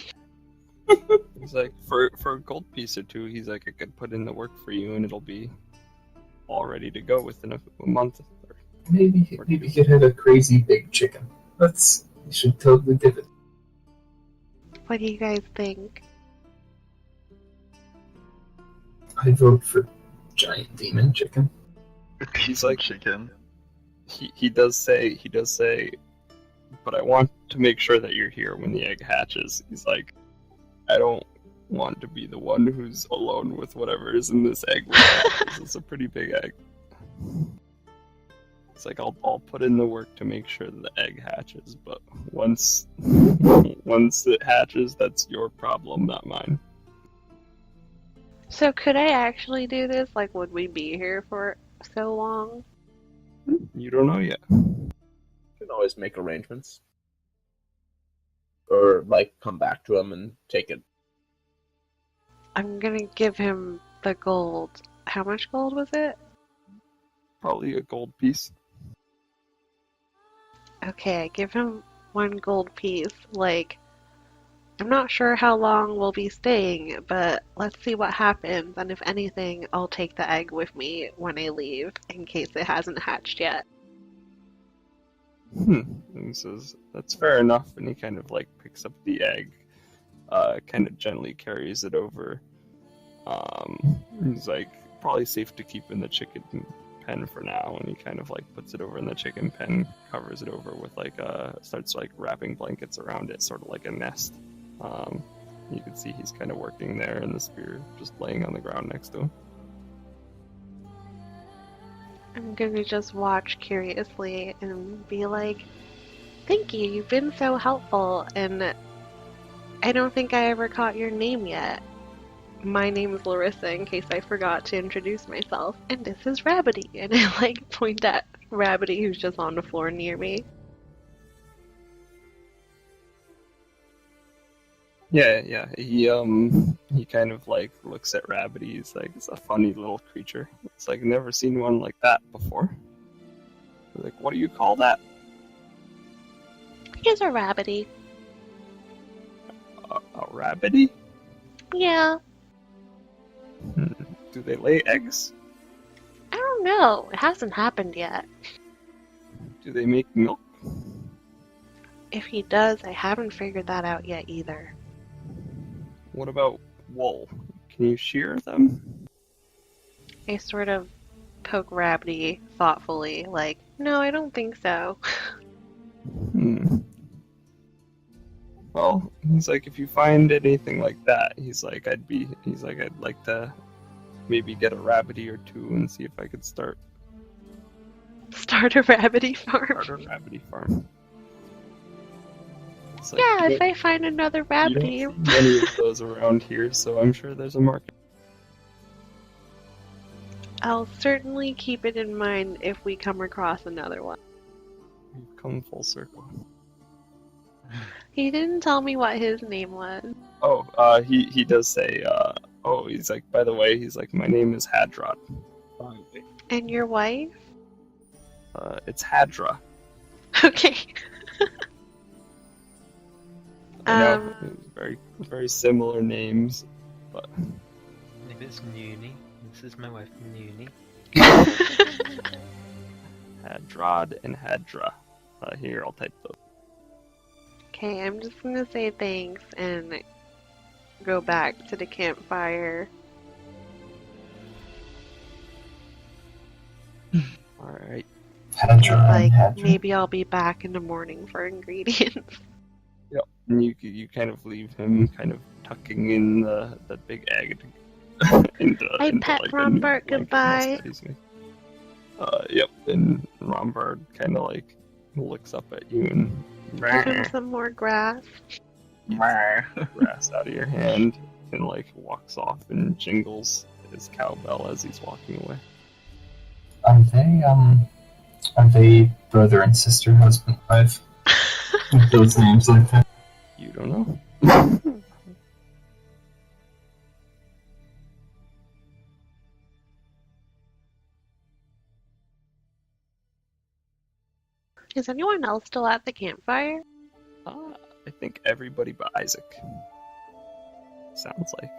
He's like, for a gold piece or two, he's like, I could put in the work for you, and it'll be all ready to go within a month. Maybe he could have a crazy big chicken. We should totally do it. What do you guys think? I vote for giant demon chicken. He's like chicken. He does say, but I want to make sure that you're here when the egg hatches. He's like, I don't want to be the one who's alone with whatever is in this egg when it hatches. It's a pretty big egg. It's like I'll put in the work to make sure that the egg hatches, but once it hatches, that's your problem, not mine. So could I actually do this? Like, would we be here for so long? You don't know yet. You can always make arrangements. Or, like, come back to him and take it. I'm gonna give him the gold. How much gold was it? Probably a gold piece. Okay, I give him 1 gold piece. Like, I'm not sure how long we'll be staying, but let's see what happens, and if anything, I'll take the egg with me when I leave, in case it hasn't hatched yet. And he says, that's fair enough, and he kind of like picks up the egg, kind of gently carries it over. He's like, probably safe to keep in the chicken pen for now, and he kind of like puts it over in the chicken pen, covers it over with like starts like wrapping blankets around it, sort of like a nest. You can see he's kind of working there, and the spear just laying on the ground next to him. I'm gonna just watch curiously and be like, thank you, you've been so helpful, and I don't think I ever caught your name yet. My name is Lerissa, in case I forgot to introduce myself, and this is Rabbidy, and I like point at Rabbidy, who's just on the floor near me. Yeah. He kind of like looks at Rabbidy. He's like, it's a funny little creature. It's like, never seen one like that before. Like, what do you call that? Here's a Rabbidy. A Rabbidy? Yeah, Do they lay eggs? I don't know. It hasn't happened yet. Do they make milk? If he does, I haven't figured that out yet either. What about wool? Can you shear them? I sort of poke Rabbidy thoughtfully, like, no, I don't think so. Well, he's like, if you find anything like that, he's like, I'd like to maybe get a Rabbidy or two and see if I could start Start a Rabbidy farm. a Rabbidy farm. It's like, Yeah, you if I find another don't Rabbidy. see many of those around here, so I'm sure there's a market. I'll certainly keep it in mind if we come across another one. We've come full circle. He didn't tell me what his name was. Oh, he does say, he's like, by the way, he's like, my name is Hadrod. And your wife? It's Hadra. Okay. I know, very, very similar names, but... Maybe it's Noonie. This is my wife, Noonie. Hadrod and Hadra. Here, I'll type those. Okay, I'm just gonna say thanks and go back to the campfire. Alright. Like, maybe I'll be back in the morning for ingredients. Yep. And you kind of leave him kind of tucking in the big egg into Pet like, Rombart, goodbye. Yep. And Rombart kind of like looks up at you and Give him some more grass. grass out of your hand and like walks off and jingles his cowbell as he's walking away. Are they brother and sister, husband, wife? With those names like that? You don't know. Is anyone else still at the campfire? I think everybody but Isaac. Sounds like.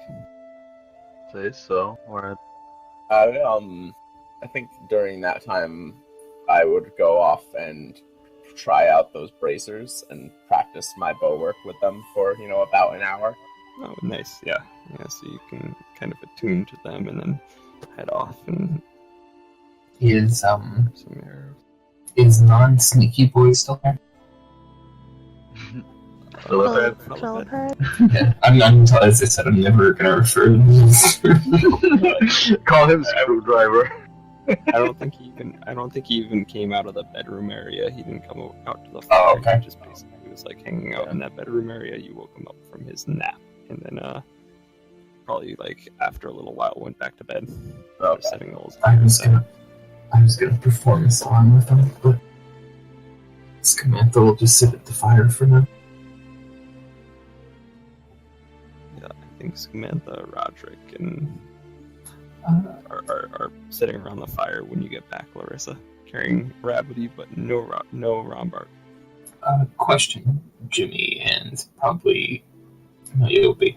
Say so. Or I I think during that time, I would go off and try out those bracers and practice my bow work with them for, about an hour. Oh, nice. Yeah. So you can kind of attune to them and then head off and Is some arrows. is non-sneaky boy still there? Felliped. Felliped? Yeah, as I said, I'm never gonna refer to him. Call him Screwdriver. I don't think he even came out of the bedroom area. He didn't come out to the fire. Oh, okay. He just basically was like hanging out in that bedroom area. You woke him up from his nap, and then probably like after a little while went back to bed. Okay. Setting those. I was gonna perform a song with him, but Skoomantha will just sit at the fire for now. Yeah, I think Skoomantha, Roderick, and are sitting around the fire when you get back, Lerissa, carrying Rabbidy, but no Rombart. Question, Jimmy, and probably Niobe.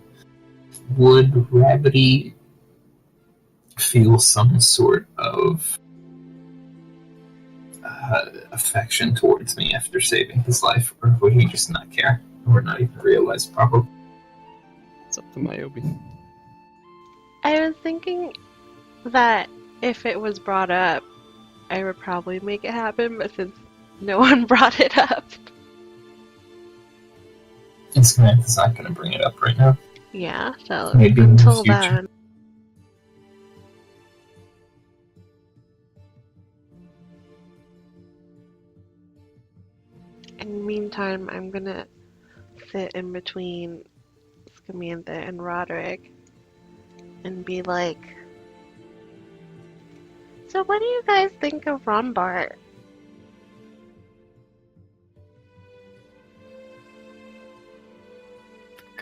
Would Rabbidy feel some sort of affection towards me after saving his life, or would he just not care, or not even realize probably? It's up to Niobe. I was thinking that if it was brought up, I would probably make it happen, but since no one brought it up. And Skoomantha's not going to bring it up right now. Yeah, so Maybe in the until future. then. In the meantime, I'm gonna sit in between Skoomantha and Roderick and be like, so what do you guys think of Rombart?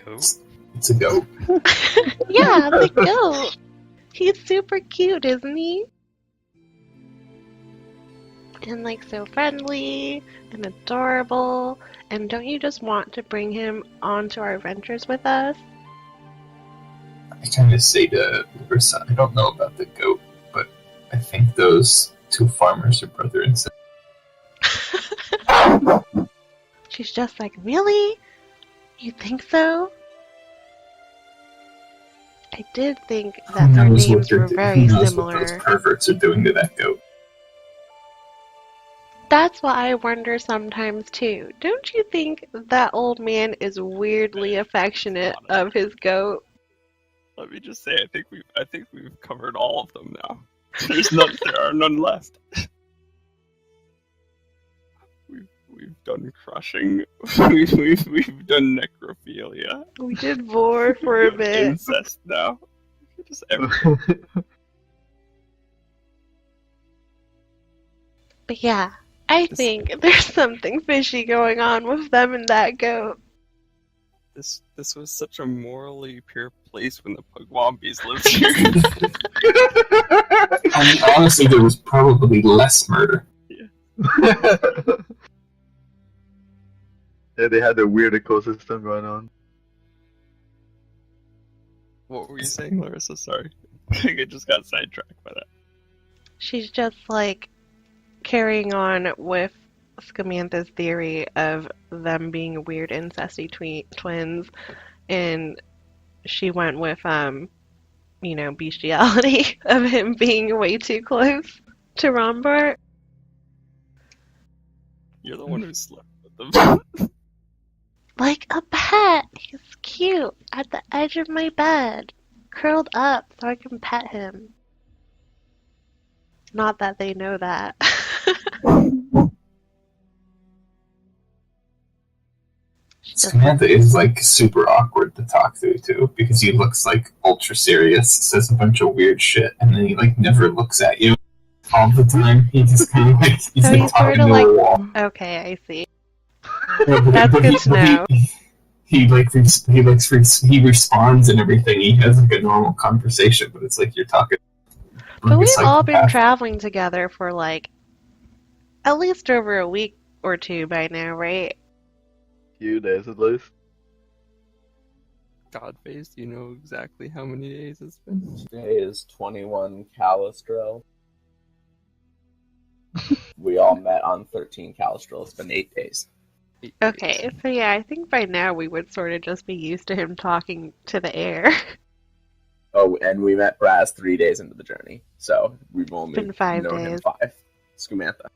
Goat? It's a goat. Yeah, the goat. He's super cute, isn't he? And like so friendly and adorable. And don't you just want to bring him onto our adventures with us? I kind of say to Lerissa, I don't know about the goat, but I think those two farmers are brother and sister. She's just like, really? You think so? I did think that their names were very who knows similar. what those perverts are doing to that goat. That's what I wonder sometimes too. Don't you think that old man is weirdly affectionate of his goat? Let me just say, I think we've covered all of them now. There are none left. We've done crushing. We've done necrophilia. We did vor for a bit. Incest now. Just everything. But yeah, I think there's something fishy going on with them and that goat. This was such a morally pure place when the Pugwambies lived here. I mean, honestly, there was probably less murder. Yeah, they had a weird ecosystem going on. What were you saying, Lerissa? Sorry. I think I just got sidetracked by that. She's just like carrying on with Skoomantha's theory of them being weird incesty twins, and she went with bestiality of him being way too close to Rombart. You're the one who slept with them. Like a pet. He's cute at the edge of my bed, curled up so I can pet him. Not that they know that. Skoomantha is like super awkward to talk to too, because he looks like ultra serious, says a bunch of weird shit, and then he like never looks at you all the time. He just kind of like he's So like he's talking sorta to like- a wall. Okay, I see. Yeah, That's good to know. He responds and everything. He has like a normal conversation, but it's like you're talking. But like a we've all been psychopath. traveling together for like at least over a week or two by now, right? Few days at least. Godface, do you know exactly how many days it's been? Today is 21 Calistro. We all met on 13 Calistral. It's been 8 days. Okay, so yeah, I think by now we would sort of just be used to him talking to the air. Oh, and we met Braz 3 days into the journey, so we've only Been 5 known him days. 5. Skoomantha.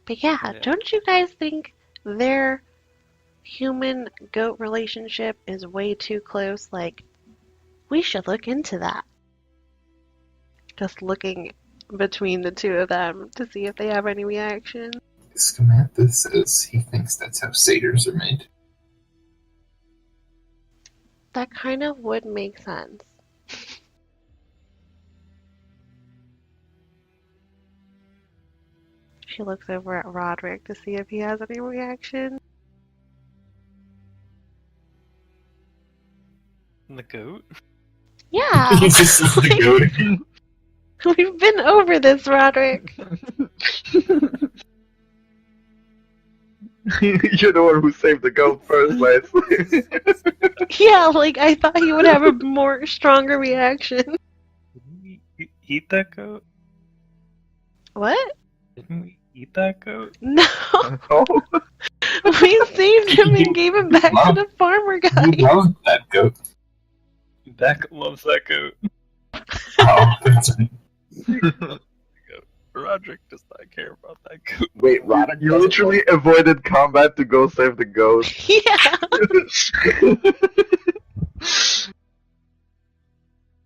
But yeah, Yeah. don't you guys think their human-goat relationship is way too close? Like, we should look into that. Just looking between the two of them to see if they have any reaction. Skoomantha says he thinks that's how satyrs are made. That kind of would make sense. She looks over at Roderick to see if he has any reaction. The goat? Yeah! He just says the goat. We've been over this, Roderick. You're the one who saved the goat first, place. Yeah, like, I thought he would have a more stronger reaction. Didn't we eat that goat? What? Didn't we eat that goat? No! Oh, We saved him and gave him back to the farmer guy. You love that goat. Beck loves that goat. Oh, that's right. Roderick does not care about that goat. Wait, Roderick. you literally avoided combat to go save the goat. Yeah!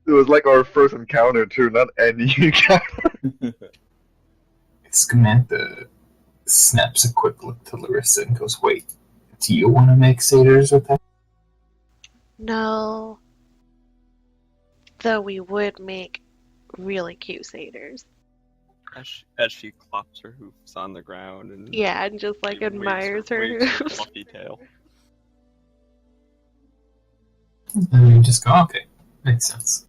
It was like our first encounter too, not any encounter. Skoomantha snaps a quick look to Lerissa and goes, "Wait, do you want to make satyrs with that?" No. Though we would make really cute satyrs. As she clops her hoofs on the ground and Yeah, and just like waves admires her. waves her fluffy tail. And you just go, "Okay, makes sense."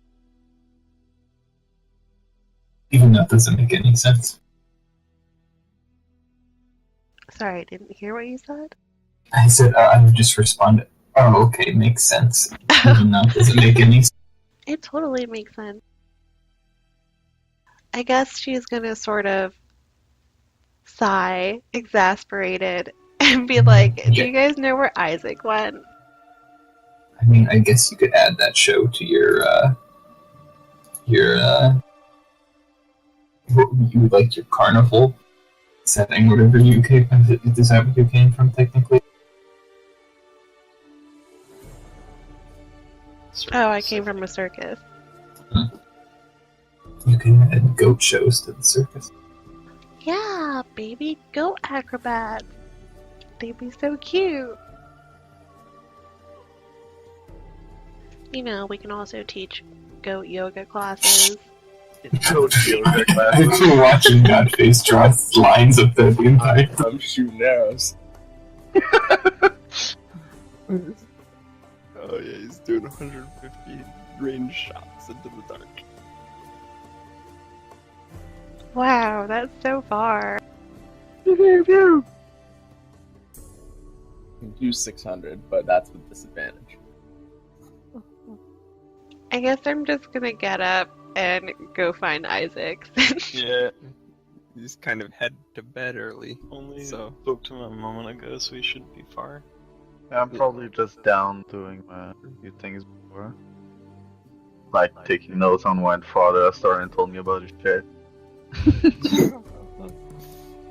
Even that doesn't make any sense. Sorry, I didn't hear what you said. I said, I would just respond, "Oh, okay, makes sense." Even though it doesn't make any sense. It totally makes sense. I guess she's gonna sort of sigh, exasperated, and be like, do you guys know where Isaac went? I mean, I guess you could add that show to your carnival setting, whatever you came. Is that what you came from, technically? Oh, I came from a circus. You can add goat shows to the circus. Yeah, baby goat acrobats. They'd be so cute. You know, we can also teach goat yoga classes. Goat yoga If classes. you're watching Godface draw lines up there the entire time. I'm shooting arrows. Oh yeah, he's doing 150 range shots into the dark. Wow, that's so far. You can do 600, but that's with disadvantage. I guess I'm just gonna get up and go find Isaac. Yeah, he's kind of head to bed early. Only So- spoke to him a moment ago, so we should be far. I'm probably just down doing a few things before. Like taking notes on what Father Zastoran told me about his shit.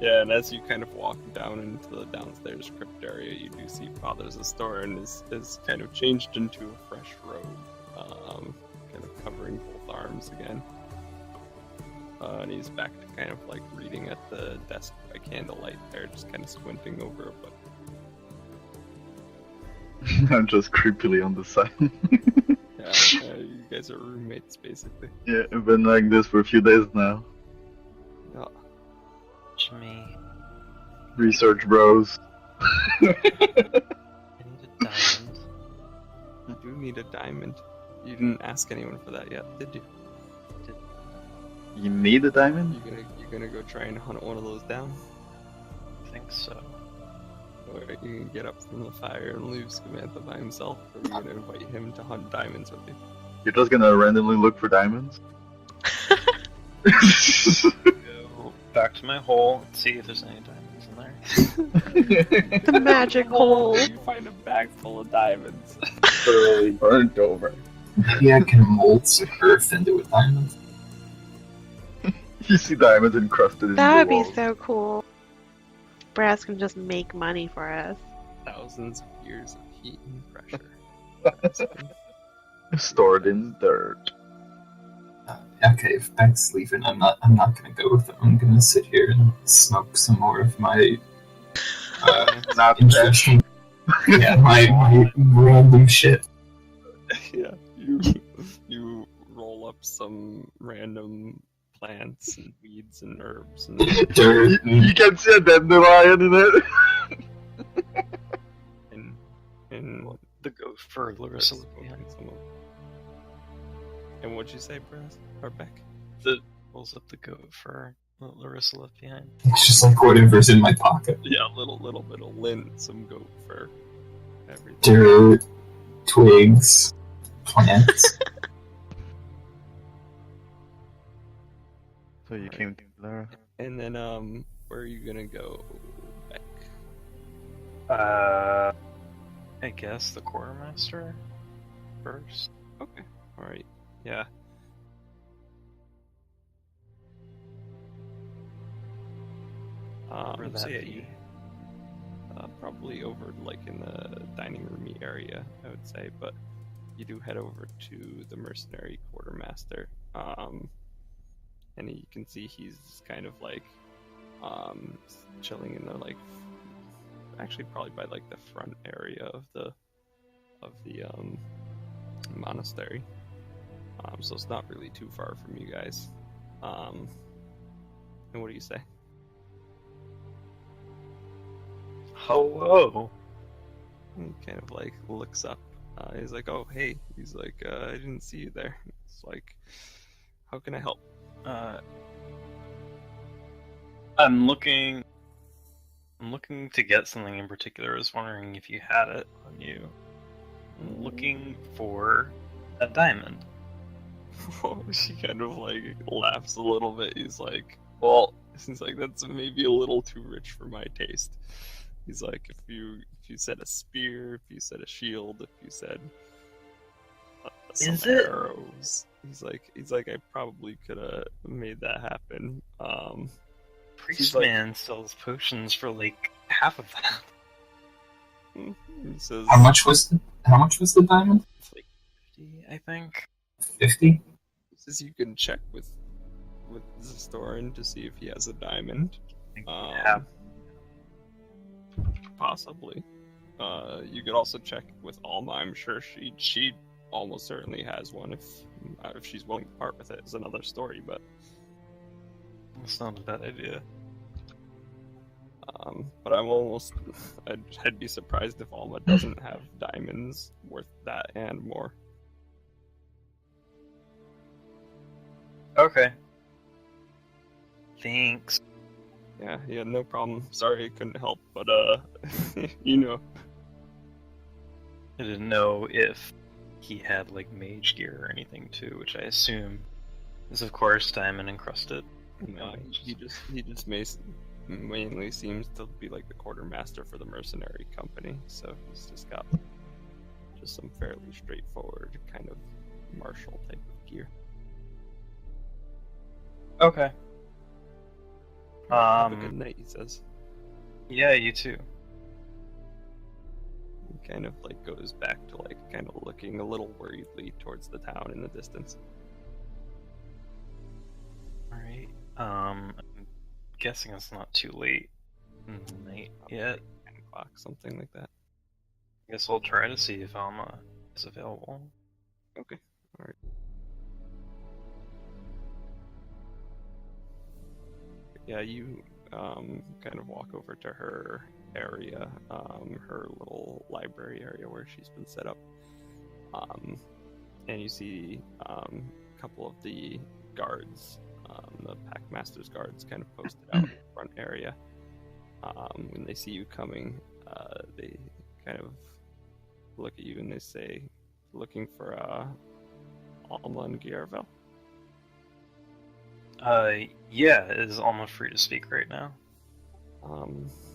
Yeah, and as you kind of walk down into the downstairs crypt area, you do see Father Zastoran is kind of changed into a fresh robe, kind of covering both arms again. And he's back to kind of like reading at the desk by candlelight there, just kind of squinting over a book. I'm just creepily on the side. Yeah, you guys are roommates basically. Yeah, I've been like this for a few days now. Yeah. Jimmy, Research bros. I need a diamond. You do need a diamond. You didn't ask anyone for that yet, did you? You need a diamond? You gonna go try and hunt one of those down? I think so. Or you can get up from the fire and leave Skoomantha by himself, or are you gonna invite him to hunt diamonds with you? You're just gonna randomly look for diamonds? Go back to my hole and see if there's any diamonds in there. The magic hole. You find a bag full of diamonds. Thoroughly burnt over. Maybe I can mold some earth into a diamond. You see diamonds encrusted in That would the be walls. so cool. Brass can just make money for us. Thousands of years of heat and pressure. Stored in dirt. Okay, if Beck's leaving, I'm not gonna go with him. I'm gonna sit here and smoke some more of my Not interesting, yeah, my random shit. Yeah, you roll up some random plants and weeds and herbs and Dirt. You can see a dandelion in it. and The goat fur, Lerissa left behind behind. some of. And what'd you say, Brass or Beck? Pulls up the goat fur that Lerissa left behind. It's just like whatever's in my pocket. Yeah, a little bit of lint, some goat fur, everything. Dirt, twigs, plants. So you came to Lara. And then where are you gonna go, Beck? I guess the quartermaster first. Okay, all right, yeah. Where So that yeah, be? you probably over like in the dining roomy area, I would say, but you do head over to the mercenary quartermaster, and you can see he's kind of like chilling in the like actually probably by like the front area of the monastery, so it's not really too far from you guys. And what do you say? Hello. He kind of like looks up. He's like, "Oh, hey." He's like, "I didn't see you there." It's like, "How can I help?" I'm looking to get something in particular. I was wondering if you had it on you. I'm looking for a diamond. She kind of like laughs a little bit. He's like, "Well," he's like, "That's maybe a little too rich for my taste." He's like, if you said a spear, if you said a shield, if you said some Is it? arrows, he's like, I probably could have made that happen. Priest like- man sells potions for like half of that. He says, How much was the diamond? It's like 50, I think. 50? He says you can check with Zastoran to see if he has a diamond. I think Um, you have. Possibly. You could also check with Alma. I'm sure she almost certainly has one. If she's willing to part with it, is another story. But That's not a bad idea. but I'd be surprised if Alma doesn't have diamonds worth that and more. Okay. Thanks. Yeah, no problem. Sorry I couldn't help, but you know. I didn't know if he had like mage gear or anything too, which I assume is of course diamond encrusted. He just mainly seems to be like the quartermaster for the mercenary company, so he's just got just some fairly straightforward kind of martial type of gear. Okay. Have a good night, he says. Yeah, you too. He kind of like goes back to like kind of looking a little worriedly towards the town in the distance. Alright. I'm guessing it's not too late in the night yet. 10 o'clock, something like that. I guess I'll try to see if Alma is available. Okay, alright. Yeah, you kind of walk over to her area, her little library area where she's been set up, and you see a couple of the guards, the Packmaster's guards, kind of posted out in the front area. When they see you coming, they kind of look at you and they say, "Looking for Alma and Garavel?" Yeah, is Alma free to speak right now?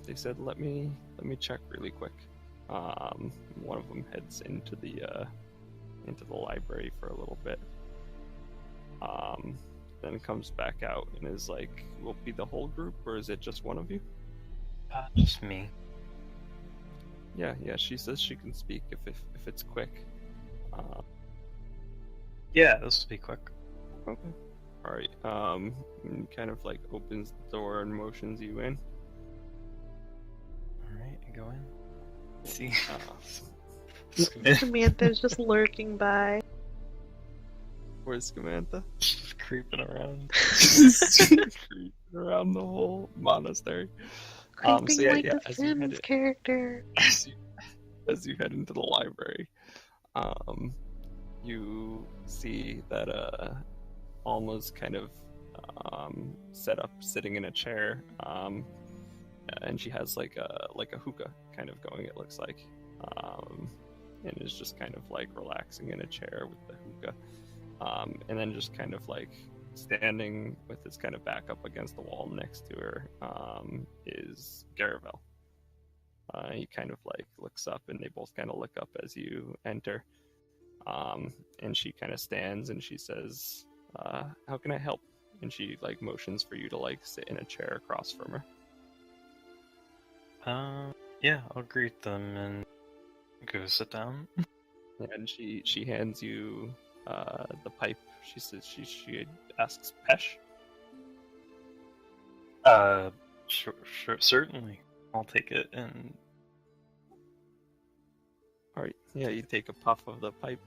They said, let me check really quick. One of them heads into the library for a little bit. Then comes back out and is like, will it be the whole group, or is it just one of you? Just me. Yeah, she says she can speak if it's quick. Yeah, this will be quick. Okay. Alright, kind of like opens the door and motions you in. Alright, I go in. See? Samantha's just lurking by. Where's Skoomantha? Just creeping around. Creeping around the whole monastery. Creeping like yeah, the Sims character. As you head into the library, you see that Alma's kind of set up, sitting in a chair, and she has like a hookah kind of going. It looks like, and is just kind of like relaxing in a chair with the hookah, and then just kind of like standing with his kind of back up against the wall next to her is Garavel. He kind of like looks up, and they both kind of look up as you enter. And she kind of stands and she says, how can I help? And she like motions for you to like sit in a chair across from her. Yeah, I'll greet them and go sit down. And she hands you the pipe. She says she asks Pesh. Sure, certainly. I'll take it and... Alright, yeah, you take a puff of the pipe.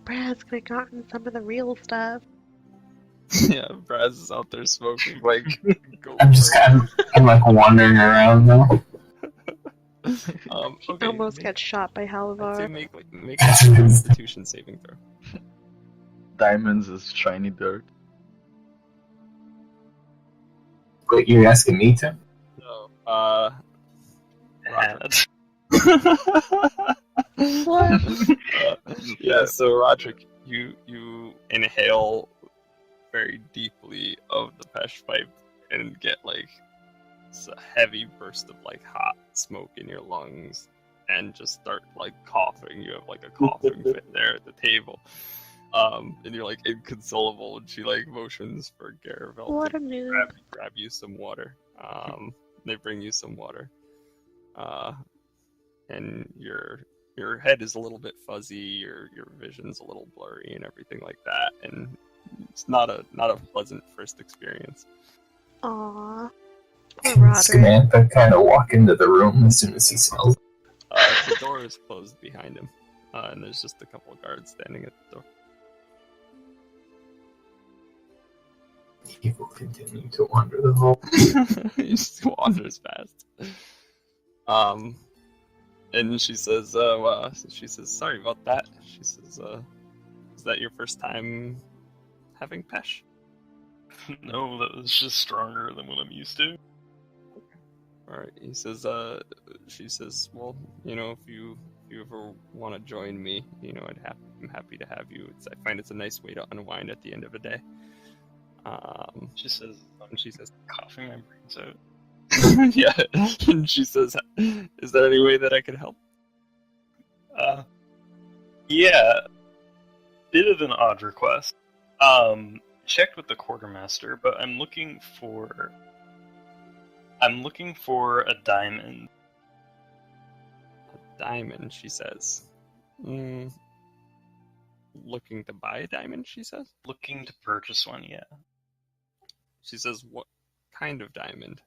Brad's could have gotten some of the real stuff. Yeah, Braz is out there smoking, like... I'm like wandering around though. He almost got shot by Halavor. Make a Constitution saving throw. Diamonds is shiny dirt. Wait, you're asking me to? No, Roderick. What? Yeah, so Roderick, you inhale very deeply of the Pesh pipe and get like a heavy burst of like hot smoke in your lungs and just start like coughing. You have like a coughing fit there at the table. And you're like inconsolable, and she like motions for Garavel What to a noob. grab you some water. They bring you some water. And your head is a little bit fuzzy, your vision's a little blurry and everything like that, and it's not a pleasant first experience. Aww. Poor Can Roderick. Skoomantha kind of walk into the room as soon as he smells it? The door is closed behind him, and there's just a couple of guards standing at the door. He will continue to wander the hall. He just wanders past. And she says, sorry about that. She says, is that your first time having Pesh? No, that was just stronger than what I'm used to. Alright, he says, she says, well, if you ever want to join me, I'm happy to have you. I find it's a nice way to unwind at the end of a day. She says, coughing my brains out. Yeah, and she says, is there any way that I could help? Yeah, bit of an odd request. Checked with the quartermaster, but I'm looking for a diamond. A diamond, she says. Looking to buy a diamond, she says? Looking to purchase one, yeah. She says, what kind of diamond?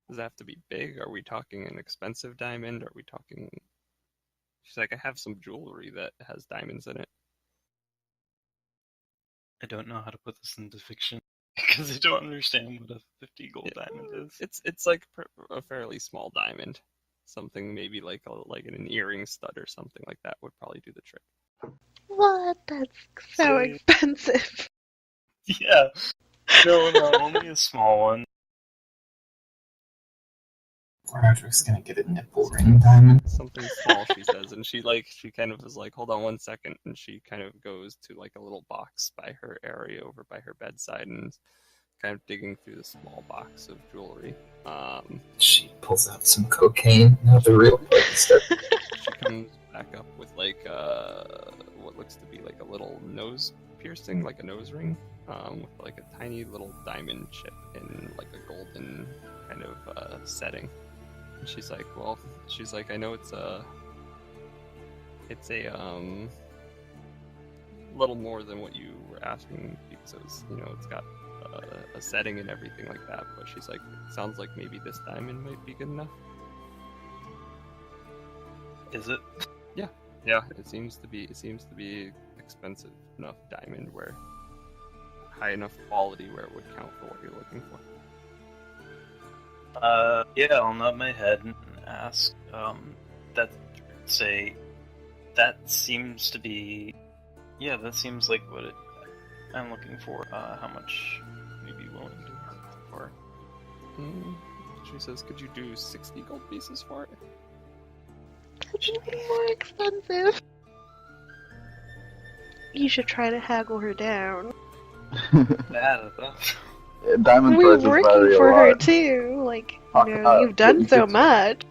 Does it have to be big? Are we talking an expensive diamond? Are we talking... She's like, I have some jewelry that has diamonds in it. I don't know how to put this into fiction, because I don't understand what a 50 gold diamond is. It's like a fairly small diamond. Something maybe like an earring stud or something like that would probably do the trick. What? That's so expensive. Yeah. No, only a small one. Roderick's gonna get a nipple ring diamond. Something small, she says, and she kind of is like, hold on one second, and she kind of goes to like a little box by her area over by her bedside and kind of digging through the small box of jewelry. She pulls out some cocaine. Now the real party starts. She comes back up with like what looks to be like a little nose piercing, like a nose ring, with like a tiny little diamond chip in like a golden kind of setting. And she's like, I know it's a little more than what you were asking because it was, it's got a setting and everything like that. But she's like, it sounds like maybe this diamond might be good enough. Is it? Yeah, it seems to be expensive enough diamond where high enough quality where it would count for what you're looking for. Yeah, I'll nod my head and ask, that seems to be, yeah, that seems like what I'm looking for. How much would you be willing to work for? She says, could you do 60 gold pieces for it? That's even more expensive. You should try to haggle her down. Diamond We're prices working vary for a her lot. too. Like, you've done so much.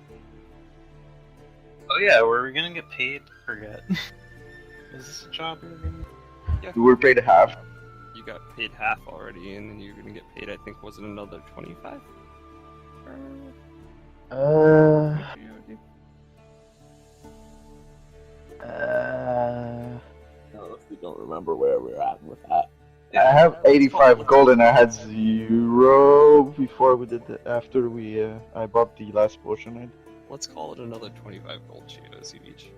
Oh yeah, were we gonna get paid? Forget. Is this a job you're gonna... Yeah. You were paid half. You got paid half already, and then you're gonna get paid, I think, was it another 25? No, if we don't remember where we're at with that. I have 85 gold and I had 0 before we did the, after we I bought the last potion. Let's call it another 25 gold she owes you each.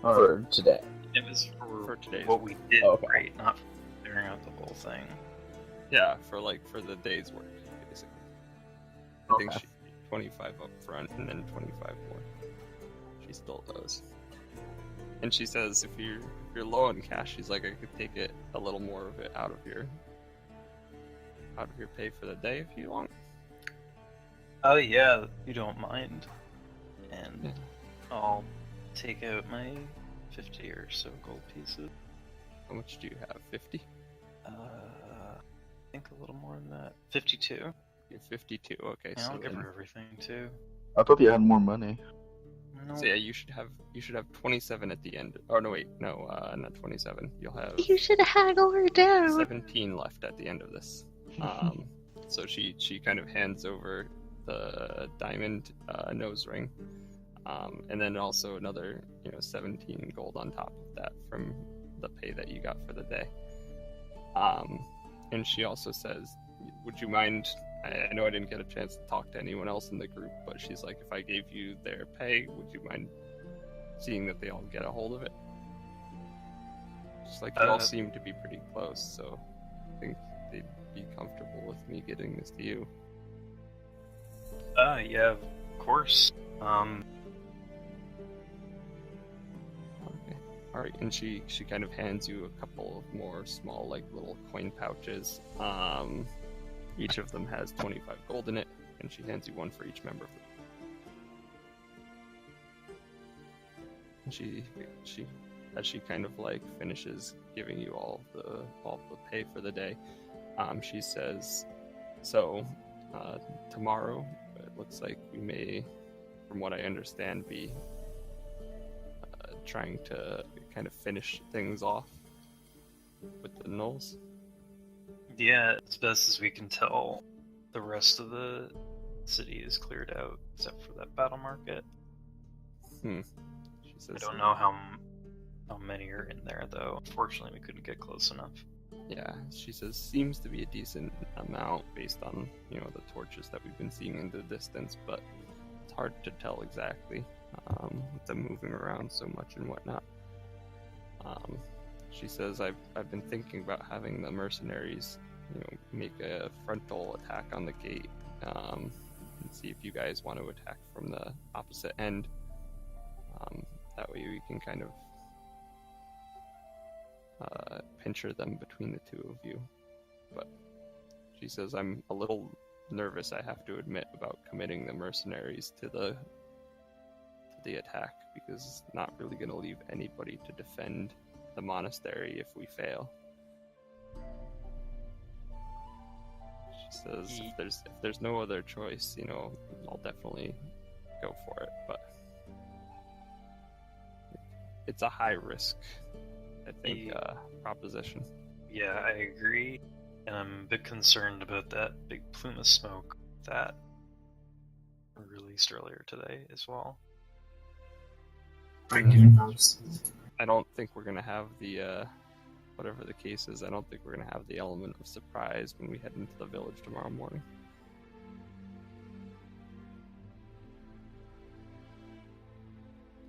For today. It was For today's what we did, Okay. right? Not for figuring out the whole thing. Yeah, for the day's work, basically. I think Okay. she 25 up front and then 25 more. She still owes. And she says if you're low on cash, she's like, I could take it a little more of it out of your pay for the day if you want. Oh yeah, if you don't mind. And Yeah. I'll take out my 50 or so gold pieces. How much do you have? 50? I think a little more than that. 52. You're 52. Okay, Yeah, so I'll give then- her everything too. I thought you had more money. No. So yeah, you should have 27 at the end. Oh no, wait, no, not 27. You'll have You should haggle her down. 17 left at the end of this. So she kind of hands over the diamond nose ring, and then also another 17 gold on top of that from the pay that you got for the day. And she also says, would you mind, I know I didn't get a chance to talk to anyone else in the group, but she's like, if I gave you their pay, would you mind seeing that they all get a hold of it? Just like, you all seem to be pretty close, so I think they'd be comfortable with me getting this to you. Yeah, of course. Okay. Alright, and she kind of hands you a couple of more small, like, little coin pouches. Each of them has 25 gold in it, and she hands you one for each member of the... And she as she kind of like finishes giving you all the pay for the day, she says, so tomorrow it looks like we may, from what I understand, be trying to kind of finish things off with the gnolls. Yeah, as best as we can tell, the rest of the city is cleared out, except for that battle market. She says, I don't know how many are in there, though. Unfortunately, we couldn't get close enough. Yeah, she says, seems to be a decent amount based on, the torches that we've been seeing in the distance, but it's hard to tell exactly, with them moving around so much and whatnot. She says, I've been thinking about having the mercenaries, make a frontal attack on the gate, and see if you guys want to attack from the opposite end. That way we can kind of pincher them between the two of you. But she says, I'm a little nervous, I have to admit, about committing the mercenaries to the attack, because it's not really going to leave anybody to defend the monastery if we fail. She says, if there's no other choice, I'll definitely go for it, but it's a high risk, I think, proposition. Yeah, I agree, and I'm a bit concerned about that big plume of smoke that released earlier today as well. I don't think we're going to have the, whatever the case is, I don't think we're going to have the element of surprise when we head into the village tomorrow morning.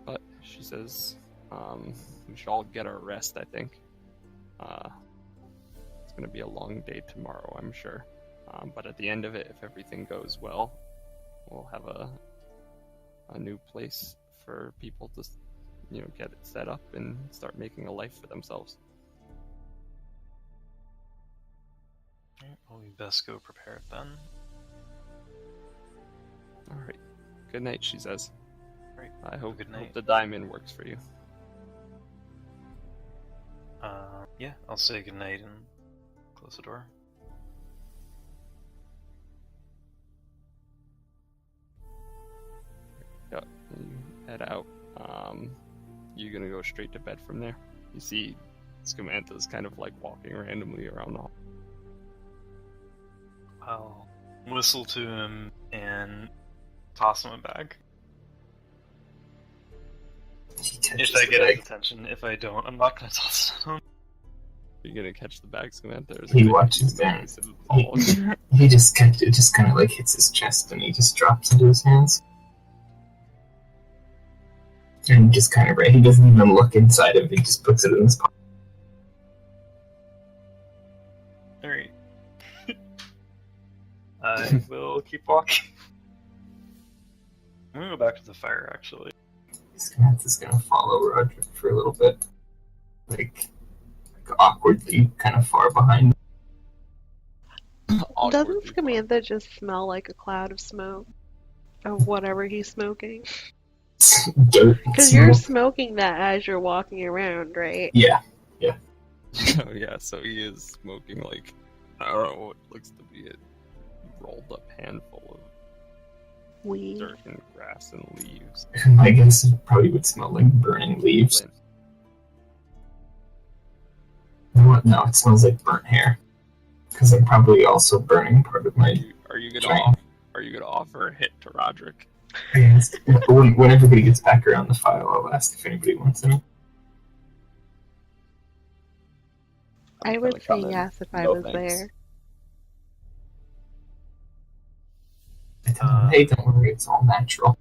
But she says, we should all get our rest, I think. It's going to be a long day tomorrow, I'm sure. But at the end of it, if everything goes well, we'll have a new place for people to, get it set up and start making a life for themselves. Well, we best go prepared then. Alright. Good night, she says. Right. I hope Good night. the diamond works for you. Yeah, I'll say good night and close the door. Yeah, you head out. You gonna go straight to bed from there? You see Skoomantha's kind of like walking randomly around the hall. I'll whistle to him and toss him a bag. If I get his attention, if I don't, I'm not gonna toss it at him. Are you gonna catch the bag, Skoomantha? Or is it He gonna watches catch that. the He just kind of like hits his chest and he just drops into his hands. And just kind of, he doesn't even look inside of it, he just puts it in his pocket. Alright. I will keep walking. I'm gonna go back to the fire, actually. Skoomantha's gonna follow Roderick for a little bit. Like awkwardly, kind of far behind. Doesn't Skoomantha just smell like a cloud of smoke? Of whatever he's smoking? Dirt. Because you're smoking that as you're walking around, right? Yeah. Oh yeah, so he is smoking like, I don't know, what looks to be a rolled up handful of Weed. dirt and grass and leaves. My guess is it probably would smell like burning leaves. You know what? No, it smells like burnt hair. Because I'm probably also burning part of my. Are you gonna offer a hit to Roderick? Yes. When everybody gets back around the file, I'll ask if anybody wants any. I would say yes if I was there. Hey, don't worry, it's all natural.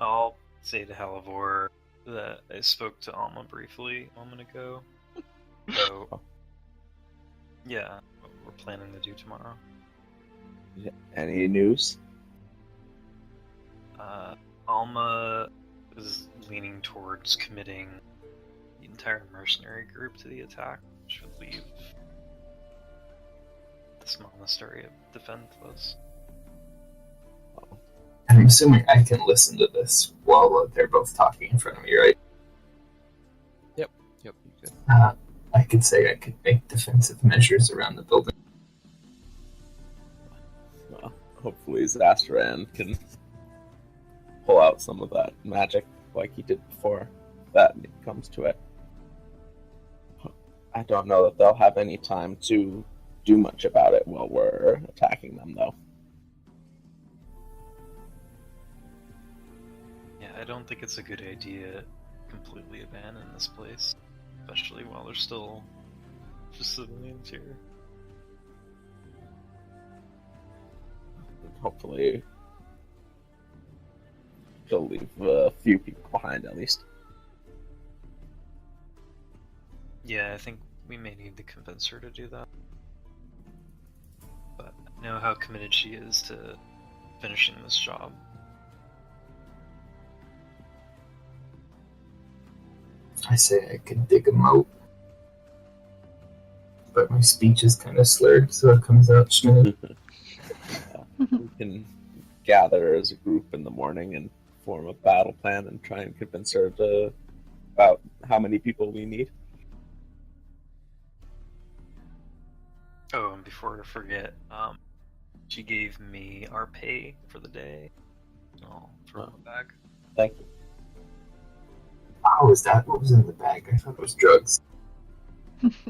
I'll say to Halavor that I spoke to Alma briefly a moment ago. So, yeah, what we're planning to do tomorrow. Any news? Alma is leaning towards committing the entire mercenary group to the attack, which would leave this monastery defenseless. I'm assuming I can listen to this while they're both talking in front of me, right? Yep, you could. I could say I could make defensive measures around the building. Well, hopefully Zastoran can pull out some of that magic like he did before that comes to it. I don't know that they'll have any time to do much about it while we're attacking them, though. Yeah, I don't think it's a good idea to completely abandon this place, especially while there's still just civilians here. Hopefully they'll leave a few people behind at least. Yeah, I think we may need to convince her to do that. But I know how committed she is to finishing this job. I say I could dig a moat. But my speech is kind of slurred, so it comes out Schmidt. We can gather as a group in the morning and form a battle plan and try and convince her about how many people we need. Oh, and before I forget, she gave me our pay for the day. I'll throw it back. Thank you. How was that? What was in the bag? I thought it was drugs. Samantha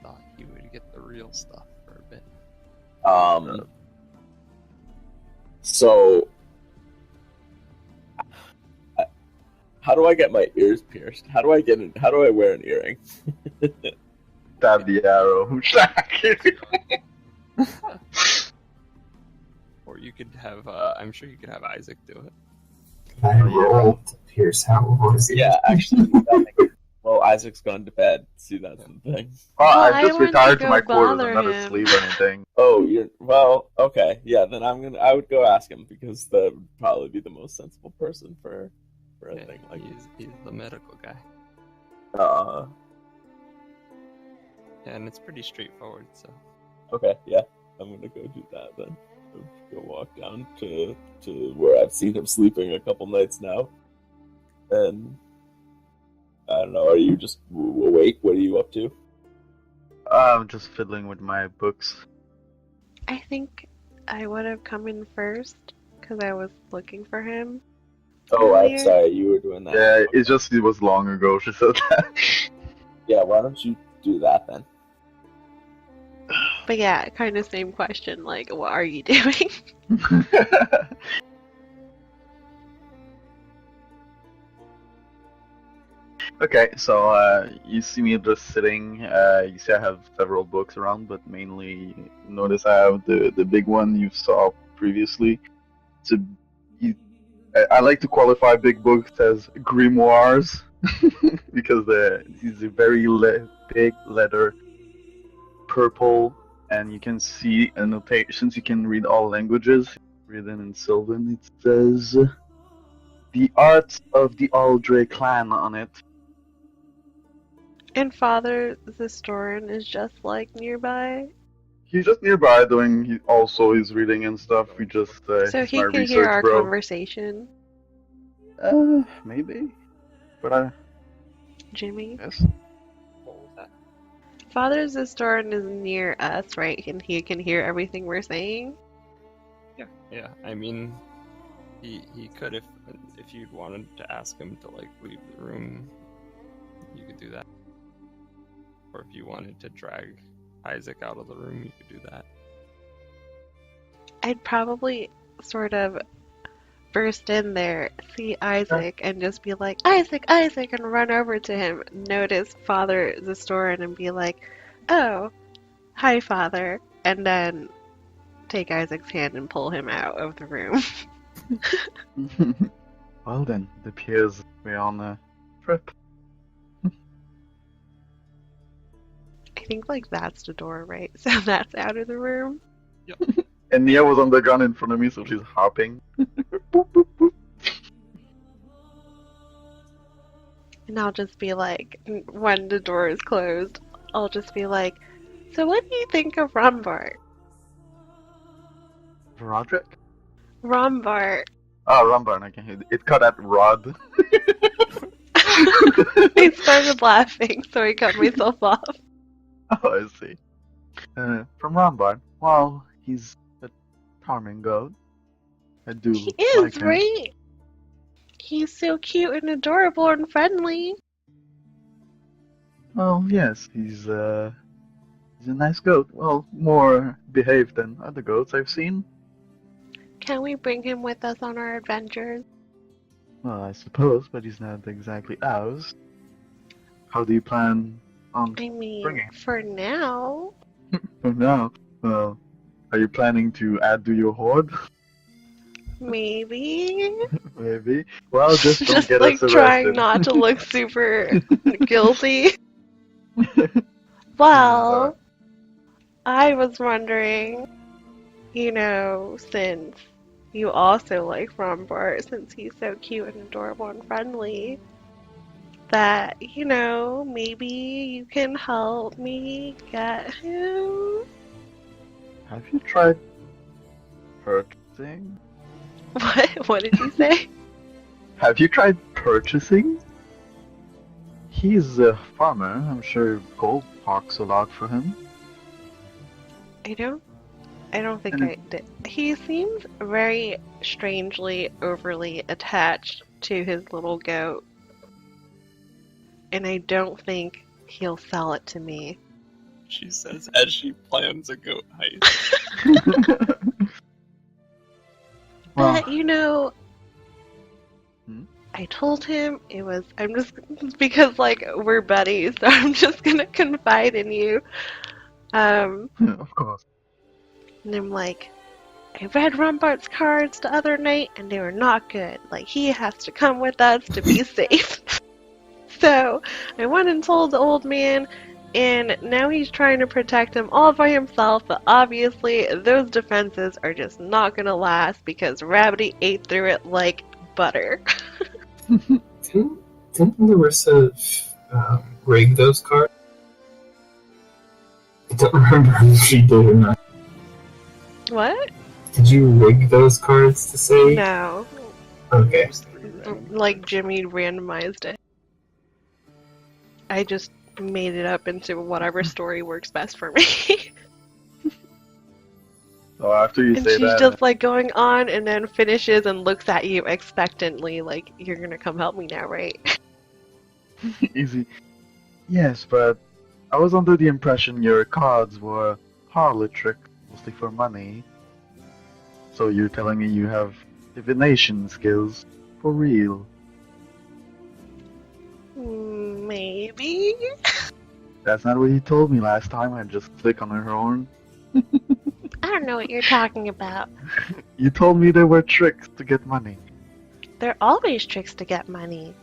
thought he would get the real stuff for a bit. So, how do I get my ears pierced? How do I wear an earring? Stab the arrow. Or you could have, I'm sure you could have Isaac do it. I rolled to pierce Halavor's ears. Yeah, actually. Well, Isaac's gone to bed. See, that's the thing. Well, I I just went to retired to go my quarters. bother I'm not him. asleep or anything. Oh, okay. Yeah, then I would go ask him because that would probably be the most sensible person for a Yeah, thing like he's the medical guy. Yeah, and it's pretty straightforward, so. Okay, yeah. I'm gonna go do that then. Go walk down to where I've seen him sleeping a couple nights now. And I don't know, are you just awake? What are you up to? I'm just fiddling with my books. I think I would have come in first because I was looking for him. Oh, I'm Earlier? sorry, you were doing that. Yeah, it was long ago she said that. Yeah, why don't you do that then? But yeah, kind of same question. Like, what are you doing? Okay, so you see me just sitting. You see I have several books around, but mainly notice I have the big one you saw previously. I like to qualify big books as grimoires because these are very big letter, purple, and you can see annotations. You can read all languages. Written in Sylvan, it says the arts of the Aldrey clan on it. And Father Zastoran is just like nearby, He's just nearby doing his reading and stuff. We just so he's he my can research hear our bro. conversation. Maybe, but Jimmy, yes. What was that? Father Zastoran is near us, right? And he can hear everything we're saying. Yeah, I mean, he could if you wanted to ask him to like leave the room, you could do that. Or if you wanted to drag Isaac out of the room, you could do that. I'd probably sort of burst in there, see Isaac, and just be like, Isaac, Isaac, and run over to him. Notice Father Zastoran and be like, oh, hi, Father. And then take Isaac's hand and pull him out of the room. Well then, it appears we're on a trip. I think like that's the door, right? So that's out of the room. And Nia was on the gun in front of me, so she's hopping. Boop, boop, boop. And I'll just be like, when the door is closed, I'll just be like, so what do you think of Rombart? Roderick? Rombart. Oh, Rombart, I can hear it cut at Rod. I started laughing, so I cut myself off. Oh, I see. From Rombart. Well, he's a charming goat. I do He like is, him. right? He's so cute and adorable and friendly. Oh, yes, he's a nice goat. Well, more behaved than other goats I've seen. Can we bring him with us on our adventures? Well, I suppose, but he's not exactly ours. How do you plan on I mean, bringing him? for now. Oh, no. Well, are you planning to add to your horde? Maybe. Maybe. Well, just don't Just get like us arrested. trying not to look super guilty. Well, I was wondering, since you also like Rombart since he's so cute and adorable and friendly. That, maybe you can help me get him. Have you tried purchasing? What did you say? Have you tried purchasing? He's a farmer. I'm sure gold talks a lot for him. I don't think And I did. He seems very strangely overly attached to his little goat. And I don't think he'll sell it to me. She says as she plans a goat heist. But, Hmm? I told him because, we're buddies, so I'm just gonna confide in you. Of course. And I'm like, I read Rombart's cards the other night, and they were not good. Like, he has to come with us to be safe. So, I went and told the old man, and now he's trying to protect him all by himself, but obviously, those defenses are just not gonna last because Rabbidy ate through it like butter. Didn't Lerissa rig those cards? I don't remember if she did or not. What? Did you rig those cards to say? No. Okay. Like, Jimmy randomized it. I just made it up into whatever story works best for me. So after you And say she's that, just like going on and then finishes and looks at you expectantly like, you're gonna come help me now, right? easy. Yes, but I was under the impression your cards were harlot tricks, mostly for money. So you're telling me you have divination skills for real? Maybe? That's not what you told me last time. I just click on her horn. I don't know what you're talking about. You told me there were tricks to get money. There are always tricks to get money.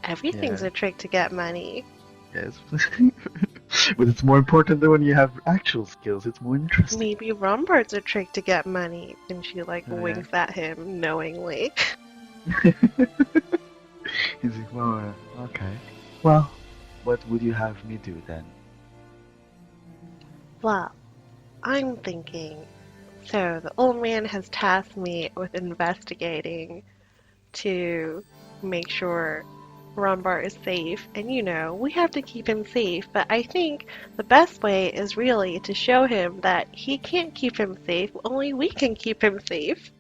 Everything's Yeah. a trick to get money. Yes. But it's more important than when you have actual skills. It's more interesting. Maybe Rombart's a trick to get money. And she Oh, yeah. winks at him knowingly. He's like, well, okay. Well, what would you have me do then? Well, I'm thinking. So the old man has tasked me with investigating to make sure Rombart is safe. And we have to keep him safe. But I think the best way is really to show him that he can't keep him safe. Only we can keep him safe.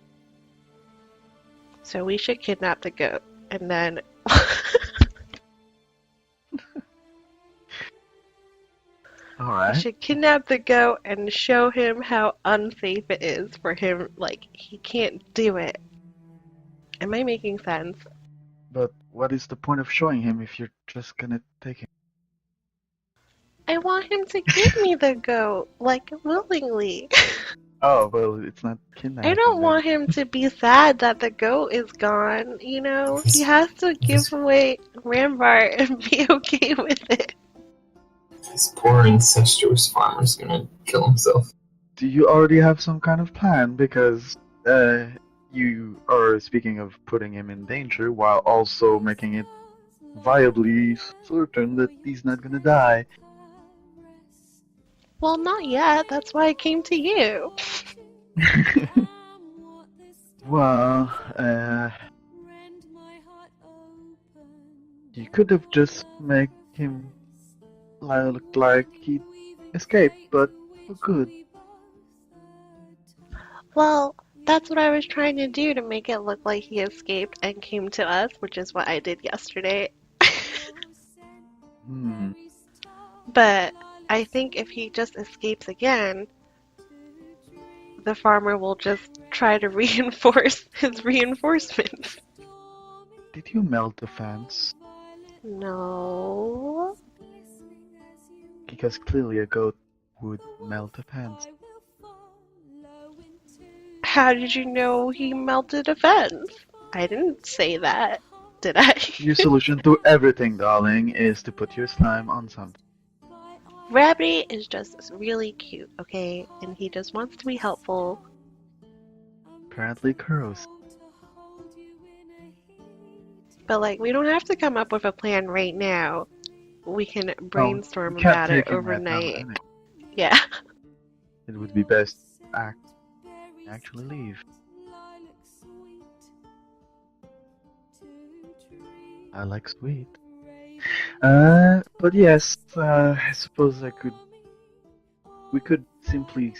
So we should kidnap the goat. And then... We Alright. should kidnap the goat and show him how unsafe it is for him. Like, he can't do it. Am I making sense? But what is the point of showing him if you're just gonna take him? I want him to give me the goat, like, willingly. Oh, well, it's not kidnapping. I don't then. want him to be sad that the goat is gone, He has to give away Rombart and be okay with it. This poor incestuous farmer's gonna kill himself. Do you already have some kind of plan? Because you are speaking of putting him in danger while also making it viably certain that he's not gonna die. Well, not yet. That's why I came to you. Well, you could have just made him look like he escaped, but for good. Well, that's what I was trying to do to make it look like he escaped and came to us, which is what I did yesterday. But I think if he just escapes again, the farmer will just try to reinforce his reinforcements. Did you melt the fence? No. Because clearly a goat would melt a fence. How did you know he melted a fence? I didn't say that, did I? Your solution to everything, darling, is to put your slime on something. Rabbidy is just really cute, okay? And he just wants to be helpful. apparently corrosive. But like, we don't have to come up with a plan right now. We can brainstorm You can't about take it him right now, overnight. anyway. Yeah. It would be best to actually leave. I like sweet. But yes, I suppose we could simply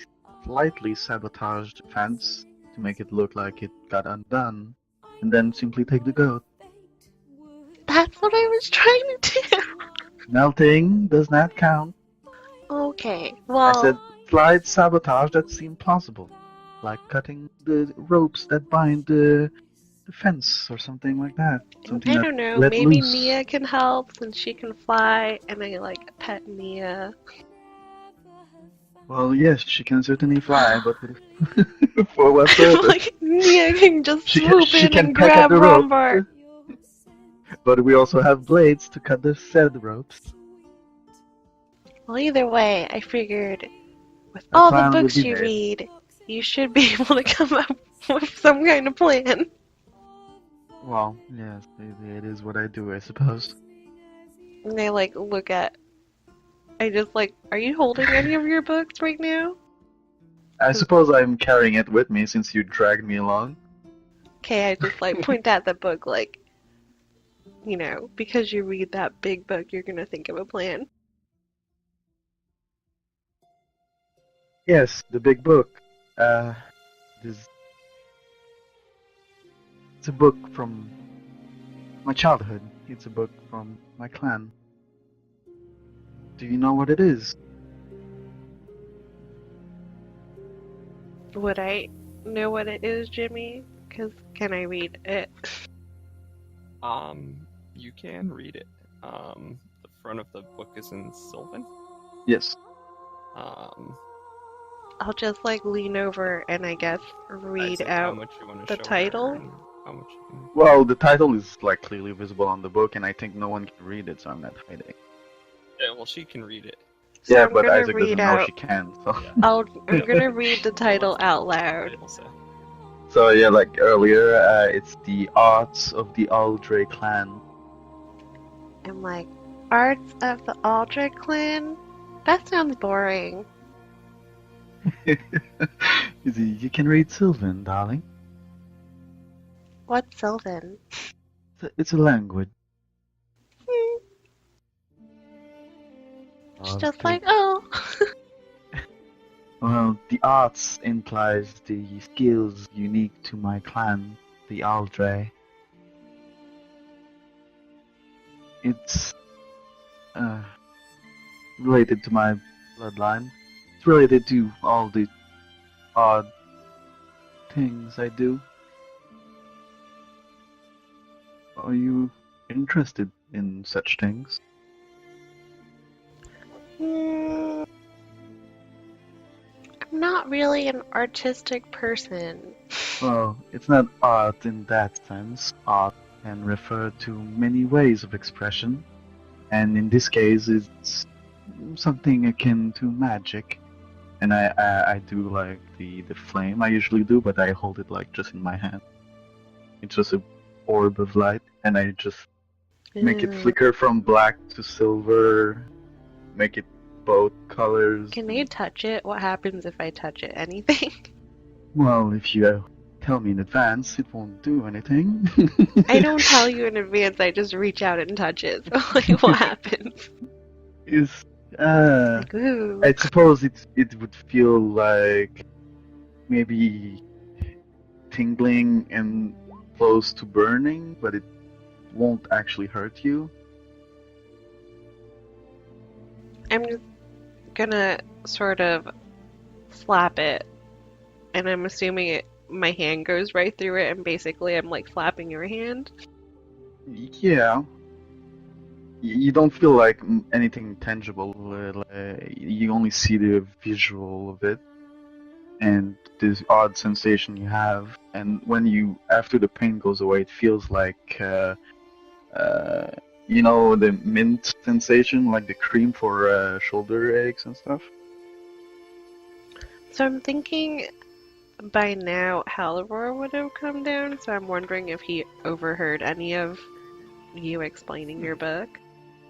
slightly sabotage the fence to make it look like it got undone, and then simply take the goat. That's what I was trying to do. Melting does not count. Okay, I well, said slight sabotage that seemed plausible, like cutting the ropes that bind the fence or something like that. Something I that don't know. let Maybe loose. Nia can help since she can fly, and I like pet Nia. Well, yes, she can certainly fly, but for what purpose? Like Nia can just swoop She in can and peck at grab the rope. Rombart. But we also have blades to cut the said ropes. Well, either way, I figured with A all the plan would books be you made. read, you should be able to come up with some kind of plan. Well, yes, it is what I do, I suppose. And they like look at. I just like, are you holding any of your books right now? I suppose I'm carrying it with me since you dragged me along. Okay, I just like point at the book, like, you know, because you read that big book, you're gonna think of a plan. Yes, the big book. It's a book from my childhood. It's a book from my clan. Do you know what it is? Would I know what it is, Jimmy? Because can I read it? You can read it. The front of the book is in Sylvan. Yes. I'll just like lean over and I guess read how out much you want to the show her title. and how much you can... Well, the title is like clearly visible on the book, and I think no one can read it, so I'm not hiding. Yeah, well, she can read it. So Yeah, I'm but gonna Isaac doesn't read know out. she can. So. I'm gonna read the title out loud. Title say. So yeah, like earlier, it's the arts of the Aldrey clan. I'm like, Arts of the Aldrich clan? That sounds boring. You can read Sylvan, darling. What's Sylvan? It's a language. It's just like, oh. Well, the arts implies the skills unique to my clan, the Aldrey. It's related to my bloodline. It's related to all the odd things I do. Are you interested in such things? I'm not really an artistic person. Well, it's not art in that sense. Art can refer to many ways of expression, and in this case, it's something akin to magic. And I do like the flame. I usually do, but I hold it like just in my hand. It's just a orb of light, and I just make it flicker from black to silver. Make it both colors. Can I touch it? What happens if I touch it? Anything? Well, if you tell me in advance, it won't do anything. I don't tell you in advance, I just reach out and touch it. So, like, what happens? Like, ooh. I suppose it would feel like maybe tingling and close to burning, but it won't actually hurt you. I'm just gonna sort of slap it, and I'm assuming my hand goes right through it, and basically I'm like slapping your hand. Yeah. You don't feel like anything tangible. You only see the visual of it, and this odd sensation you have. And when after the pain goes away, it feels like, you know, the mint sensation, like the cream for shoulder aches and stuff. So I'm thinking by now Halavor would have come down, so I'm wondering if he overheard any of you explaining your book.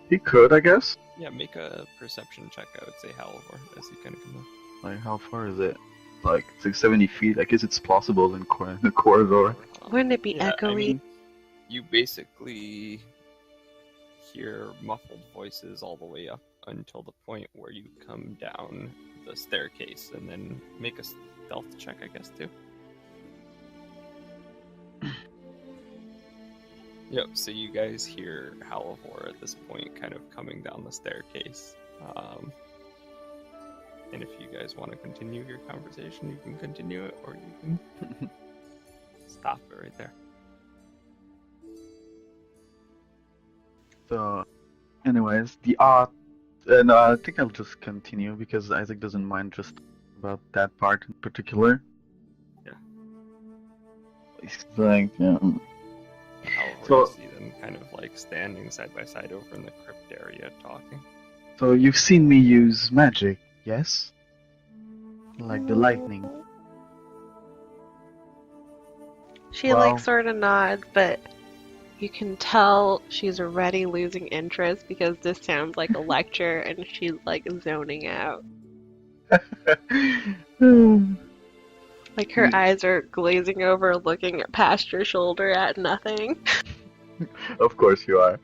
He could, I guess. Yeah, make a perception check, I would say, Halavor, as you kind of come up. Like, how far is it? Like 70 feet. I guess it's possible in the corridor. Wouldn't it be Yeah, echoey? I mean, you basically hear muffled voices all the way up until the point where you come down the staircase, and then make a stealth check, I guess, too. Yep, so you guys hear Halavor at this point kind of coming down the staircase. And if you guys want to continue your conversation, you can continue it, or you can stop it right there. So, anyways, the art. No, I think I'll just continue because Isaac doesn't mind just about that part in particular. Yeah. He's like, Halavor, So- you see them kind of like standing side by side over in the crypt area talking. so you've seen me use magic, yes? Like the lightning. She Well- sort of nods, but you can tell she's already losing interest because this sounds like a lecture and she's zoning out. Like her eyes are glazing over, looking past your shoulder at nothing. Of course you are.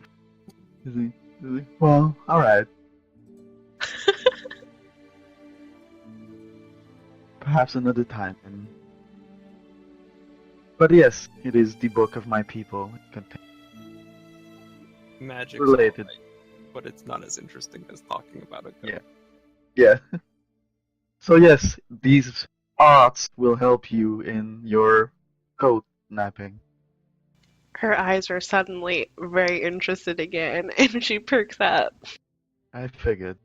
Is he? Well, alright. Perhaps another time. But yes, it is the book of my people. It contains Magic's related. alright, but it's not as interesting as talking about it. Yeah. Yeah. So yes, these arts will help you in your goat napping. Her eyes are suddenly very interested again, and she perks up. I figured.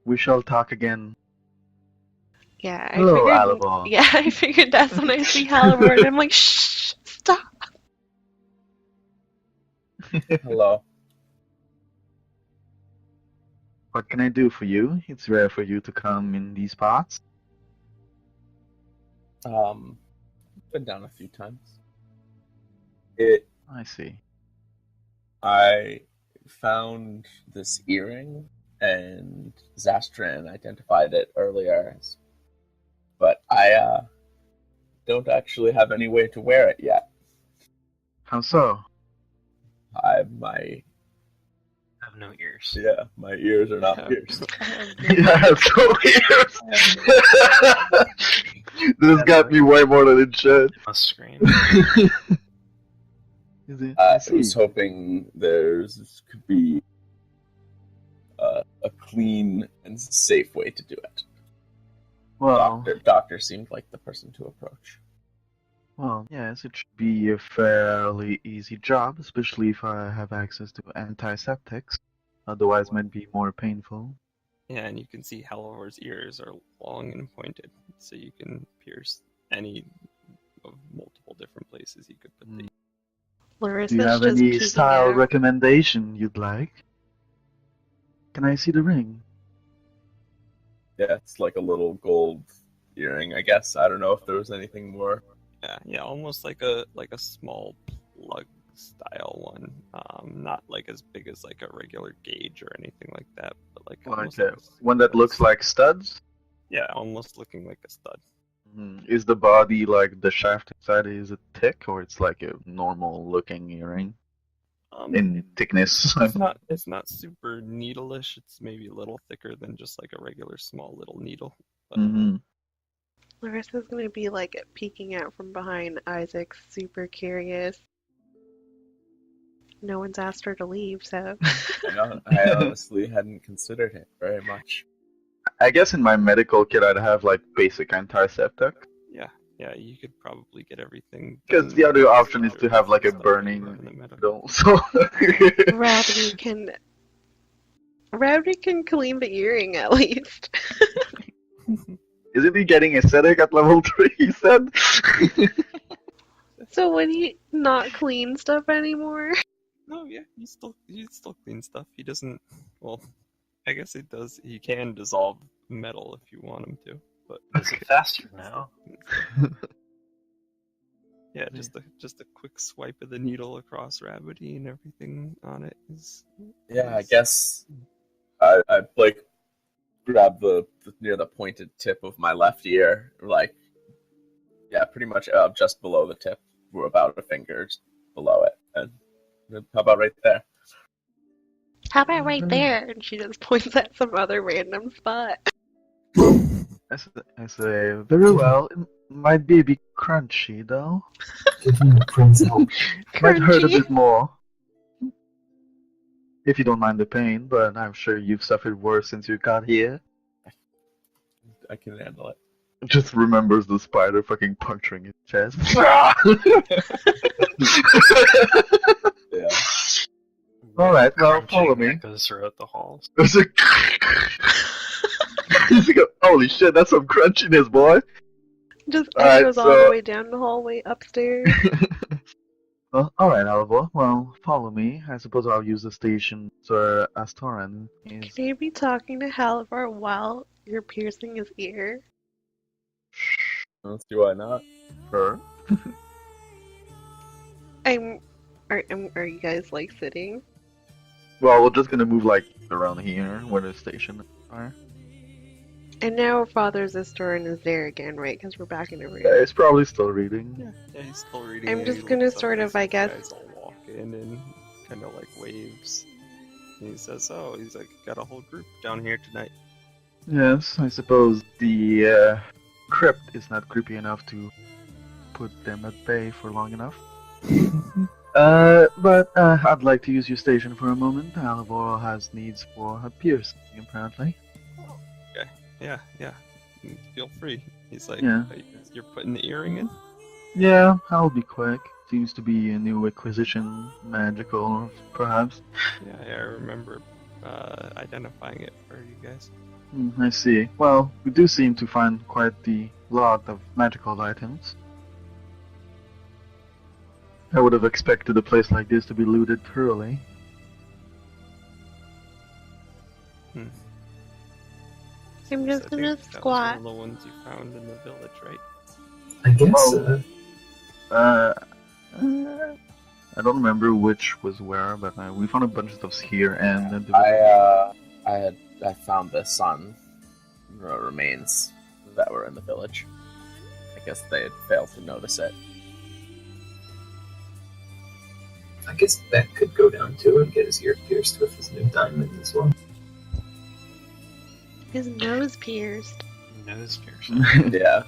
We shall talk again. Yeah, I Hello, figured. Halavor. Yeah, I figured that's when I see Halavor, and I'm like, shh, stop. Hello. What can I do for you? It's rare for you to come in these parts. Been down a few times. I see. I found this earring, and Zastoran identified it earlier, but I don't actually have any way to wear it yet. How so? My no ears. Yeah, my ears are not pierced. Yeah, so ears. This got me way more than it should. Must scream. Is it? I was hoping there's could be a clean and safe way to do it. Well, Doctor seemed like the person to approach. well, yes, it should be a fairly easy job, especially if I have access to antiseptics. Otherwise, it might be more painful. Yeah, and you can see Halavor's ears are long and pointed, so you can pierce any of multiple different places you could put the. Larissa's Do you have just any peeking style out. recommendation you'd like? Can I see the ring? Yeah, it's like a little gold earring, I guess. I don't know if there was anything more. Yeah, almost like a small plug style one. Not like as big as like a regular gauge or anything like that, but like almost Like like one that looks like studs? yeah, almost looking like a stud. Is the body like the shaft inside? Is it thick or it's like a normal looking earring in thickness? It's not super needle-ish. It's maybe a little thicker than just like a regular small little needle. But Larissa's gonna be peeking out from behind Isaac, super curious. No one's asked her to leave, so. I honestly hadn't considered it very much. I guess in my medical kit I'd have like basic antiseptic. Yeah, you could probably get everything. Because done the other with option is to have like a stuff burning in the medical. needle. So Rabbidy can clean the earring at least. isn't he getting aesthetic at level 3? He said. So would he not clean stuff anymore? No, yeah, he still clean stuff. He doesn't. Well, I guess he does. He can dissolve metal if you want him to, but Is it faster now? Yeah, just a quick swipe of the needle across Rabbidy and everything on it is. Yeah, I guess I like grab the near the pointed tip of my left ear, like pretty much just below the tip. We're about a finger below it, and how about right there? How about right there? And she just points at some other random spot. I say, very well. It might be a bit crunchy, though. Give him the prince help. Might hurt a Crunchy. bit more. If you don't mind the pain, but I'm sure you've suffered worse since you got here. I can handle it. Just remembers the spider fucking puncturing his chest. Yeah. Alright, well, Crunching follow me. echoes throughout the halls. There's a... Holy shit, that's some crunchiness, boy! Just Alright, echoes all so- the way down the hallway upstairs. Well, alright, Halavor. Well, follow me. I suppose I'll use the station Sir Zastoran is... Can you be talking to Halavor while you're piercing his ear? Let's see why not. her. Are you guys like sitting? Well, we're just gonna move, like, around here, where the station are. And now Father Zastoran is there again, right? Because we're back in the room. Yeah, he's probably still reading. Yeah, he's still reading. I'm it. just He gonna looks up sort and of, I sees you guess- guys all walk in and kind of like waves. And he says, "Oh, he's like got a whole group down here tonight." Yes, I suppose the crypt is not creepy enough to put them at bay for long enough. But I'd like to use your station for a moment. Halavor has needs for a piercing, apparently. Yeah. Feel free. He's like, Yeah. "You're putting the earring in?" Yeah, I'll be quick. Seems to be a new acquisition, magical, perhaps. Yeah, I remember identifying it for you guys. I see. Well, we do seem to find quite the lot of magical items. I would have expected a place like this to be looted thoroughly. I'm just I think gonna that was squat. one of the ones you found in the village, right? I guess. Oh. I don't remember which was where, but we found a bunch of stuff here and I found the sun remains that were in the village. I guess they had failed to notice it. I guess Beck could go down too and get his ear pierced with his new diamond as well. His nose pierced. Nose piercing. Yeah.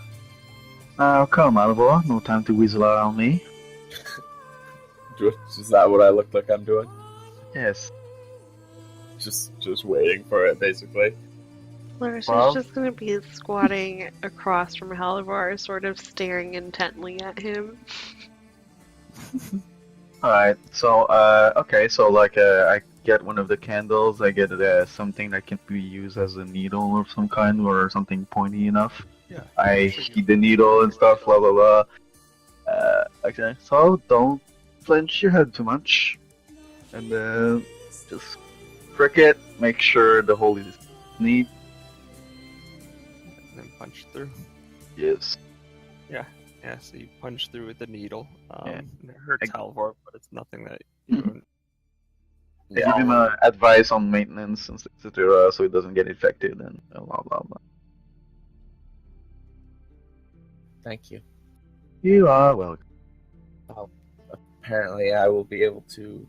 Come, Halavor. No time to weasel out on me. Is that what I look like I'm doing? Yes. Just waiting for it, basically. Larissa's Well- just gonna be squatting across from Halavor, sort of staring intently at him. Alright, so, I get one of the candles, I get something that can be used as a needle of some kind, or something pointy enough. Yeah. I heat the needle and stuff, blah blah blah. Okay, so don't flinch your head too much. And just prick it, make sure the hole is neat. And then punch through. Yes. Yeah, so you punch through with the needle. Yeah. And it hurts I- Halavor, but it's nothing that you I give him advice on maintenance and etc. so it doesn't get infected and blah blah blah. Thank you. You are welcome. Apparently, I will be able to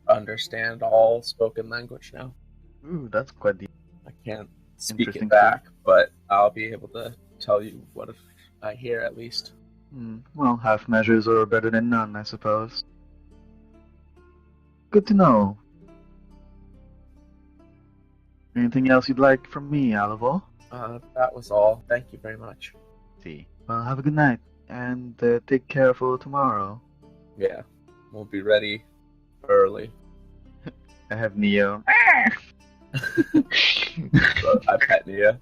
understand all spoken language now. Ooh, that's quite deep. I can't speak Interesting it back, but I'll be able to tell you what I hear at least. Well, half measures are better than none, I suppose. Good to know. Anything else you'd like from me, Halavor? That was all. Thank you very much. See. Well, have a good night, and take care for tomorrow. Yeah, we'll be ready early. I have Neo. So I pet Nia.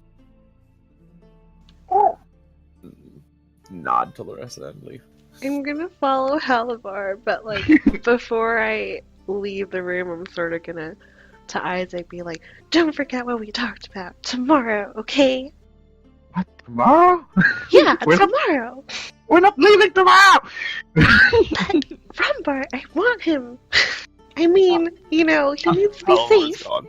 Nod to Lerissa and leave. I'm gonna follow Halavor, but like before I leave the room, I'm sort of gonna to Isaac be like, "Don't forget what we talked about tomorrow, okay?" What Tomorrow? Yeah, We're not- tomorrow. We're not leaving tomorrow! Rombart, I want him. I mean, he needs to be Halavor's safe. gone.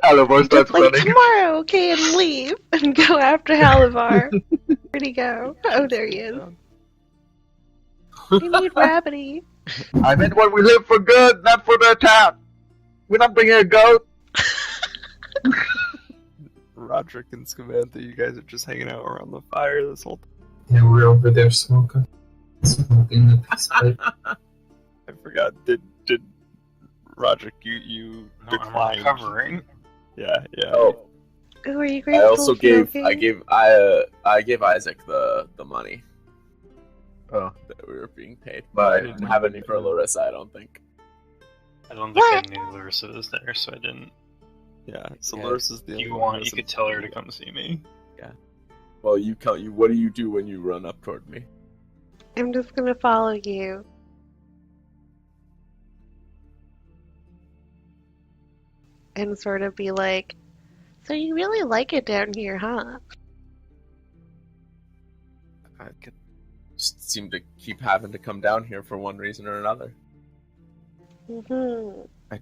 Halavor starts Just like running. tomorrow, okay, and leave and go after Halavor. Where'd he go? Oh, there he is. We need Rabbidy. I meant when we live for good, not for the town. We're not bringing a goat. Roderick and Skoomantha, you guys are just hanging out around the fire this whole time. Yeah, we're over there smoking the peace pipe. I forgot. Did Roderick you No, I'm declined? recovering. Yeah. Oh, Oh, are you I grateful? also gave I gave Isaac the money Oh. that we were being paid. But I didn't have any for Lerissa, I don't think. I don't think What? I knew Lerissa was there, so I didn't. Yeah. So Yeah. Larissa's the If only you one want, who you doesn't could tell her to feel come see me. Well, what do you do when you run up toward me? I'm just gonna follow you. And sort of be like, so you really like it down here, huh? I could just seem to keep having to come down here for one reason or another. Mm-hmm. I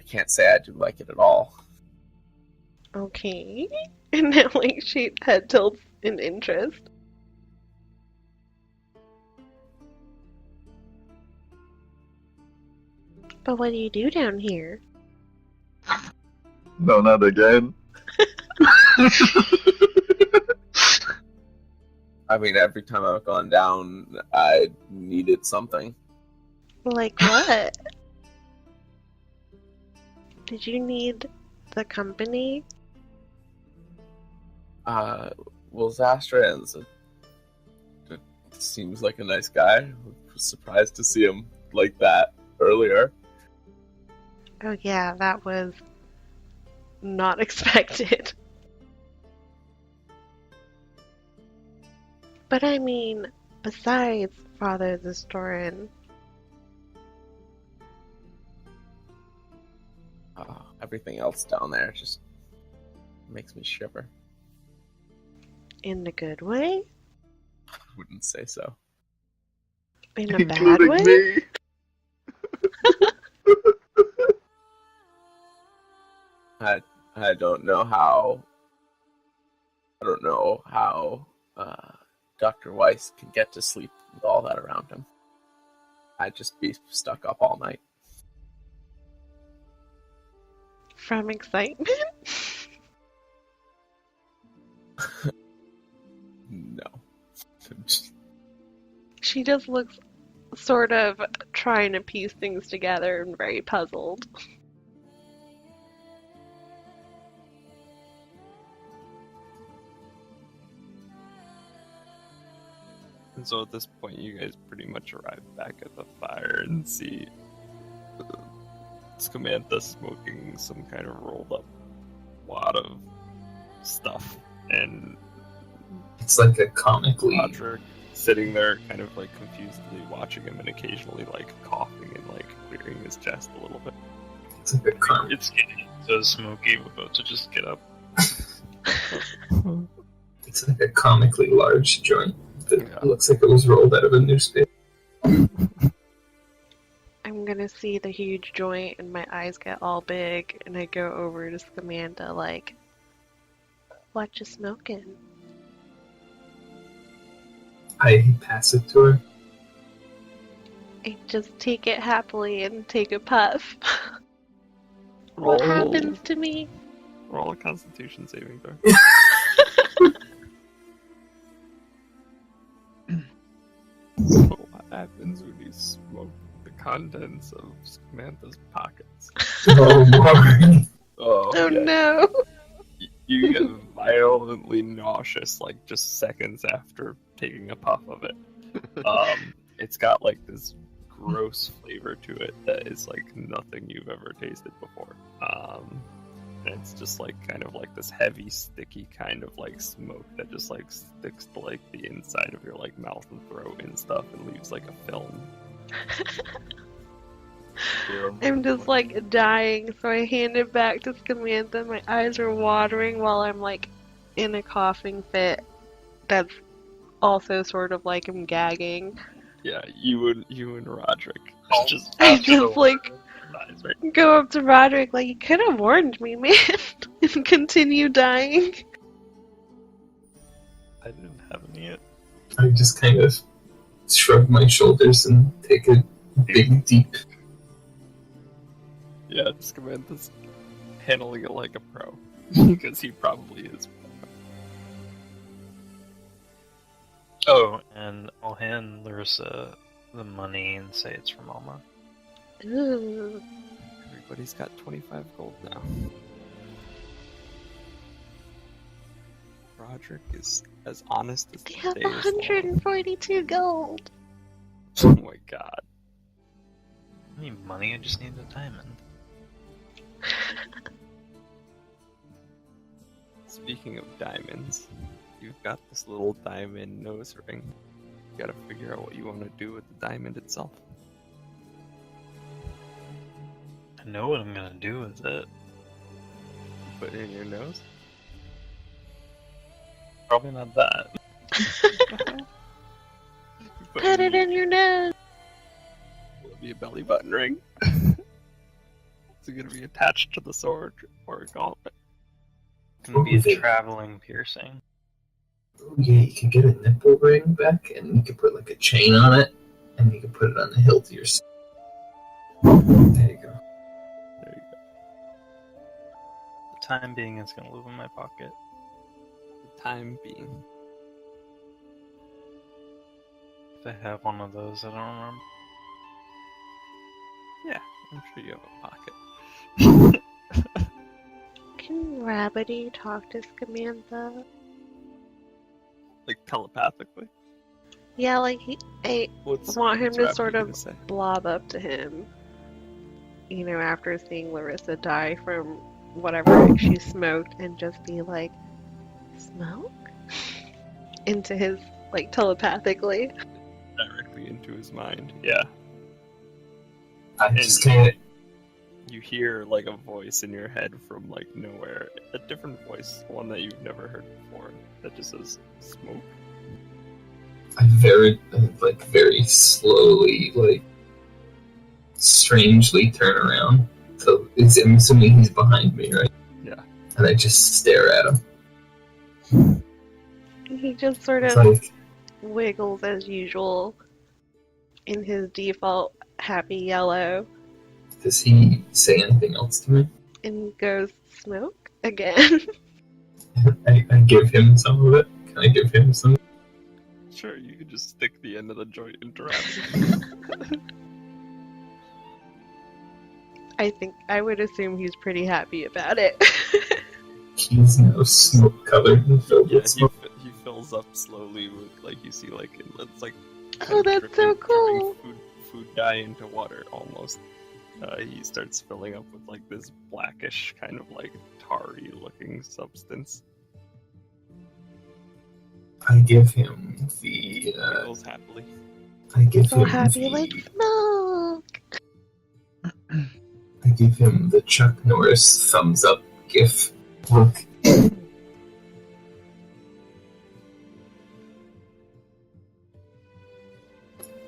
can't say I do like it at all. Okay. And then, like, she head tilts in interest. But what do you do down here? No, not again. I mean, every time I've gone down, I needed something. Like what? Did you need the company? Well, Zastoran seems like a nice guy. I was surprised to see him like that earlier. Oh yeah, that was not expected. But I mean, besides Father Zastoran, Everything else down there just makes me shiver. in a good way? I wouldn't say so. In a bad Including way? me. I don't know how. Dr. Weiss can get to sleep with all that around him. I'd just be stuck up all night. From excitement? No. She just looks sort of trying to piece things together and very puzzled. And so at this point, you guys pretty much arrive back at the fire and see Skoomantha smoking some kind of rolled up wad of stuff, and It's like a comically. Roderick sitting there kind of like confusedly watching him and occasionally like coughing and like clearing his chest a little bit. It's like a comic. It's getting so smoky, we're about to just get up. It's like a comically large joint that Yeah. looks like it was rolled out of a newspaper. I'm gonna see the huge joint and my eyes get all big and I go over to Skoomantha like, what you smoking? I pass it to her. I just take it happily and take a puff. What happens to me? Roll a Constitution saving throw. What happens when you smoke the contents of Skoomantha's pockets? Oh, boy. Oh, Oh yeah. no! You get violently nauseous, like just seconds after taking a puff of it. It's got like this gross flavor to it that is like nothing you've ever tasted before. And it's just like kind of like this heavy, sticky kind of like smoke that just like sticks to like the inside of your like mouth and throat and stuff and leaves like a film. I'm just like dying, so I hand it back to Skoomantha. My eyes are watering while I'm like in a coughing fit. That's also sort of like I'm gagging. Yeah, you and Roderick. Just I after the just like eyes, right? go up to Roderick like, you could have warned me, man, and continue dying. I didn't have any yet. I just kind of shrug my shoulders and take a big deep. Yeah, Skoomantha's handling it like a pro. Because he probably is. Oh, and I'll hand Lerissa the money and say it's from Alma. Ooh. Everybody's got 25 gold now. Roderick is as honest as They the have day is long. 142 gold. Oh my god. I need money, I just need a diamond. Speaking of diamonds, you've got this little diamond nose ring. You gotta figure out what you want to do with the diamond itself. I know what I'm gonna do with it. Put it in your nose? Probably not that. Put it in your nose. Will it be a belly button ring? Is it gonna be attached to the sword or a gauntlet? It's gonna be a traveling piercing. Yeah, you can get a nipple ring back, and you can put like a chain on it, and you can put it on the hilt of your sword. There you go. There you go. The time being, it's gonna live in my pocket. The time being. If I have one of those, I don't remember. Yeah, I'm sure you have a pocket. Can Rabbidy talk to Skoomantha? Like telepathically? Yeah, like I want him to Rabbidy sort gonna of say? blob up to him. You know, after seeing Lerissa die from whatever she smoked, and just be like, smoke? Into his, like, telepathically. Directly into his mind. Yeah. I just can't. You hear like a voice in your head from like nowhere. A different voice, one that you've never heard before, that just says smoke. I very slowly, like, strangely turn around. So I'm assuming he's behind me, right? Yeah. And I just stare at him. He just sort It's of like, wiggles as usual in his default happy yellow does he say anything else to me? and goes, smoke again. I give him some of it. Can I give him some? Sure, you could just stick the end of the joint into Rabbidy. I think I would assume he's pretty happy about it. He's now smoke colored and filled Yeah, with smoke. he fills up slowly with like you see like it's like Oh, that's so cool. Food dye into water almost. He starts filling up with like this blackish kind of like tarry looking substance. I give him the. Feels happily. I give So him happy, the. like, smoke! I give him the Chuck Norris thumbs up gif look. And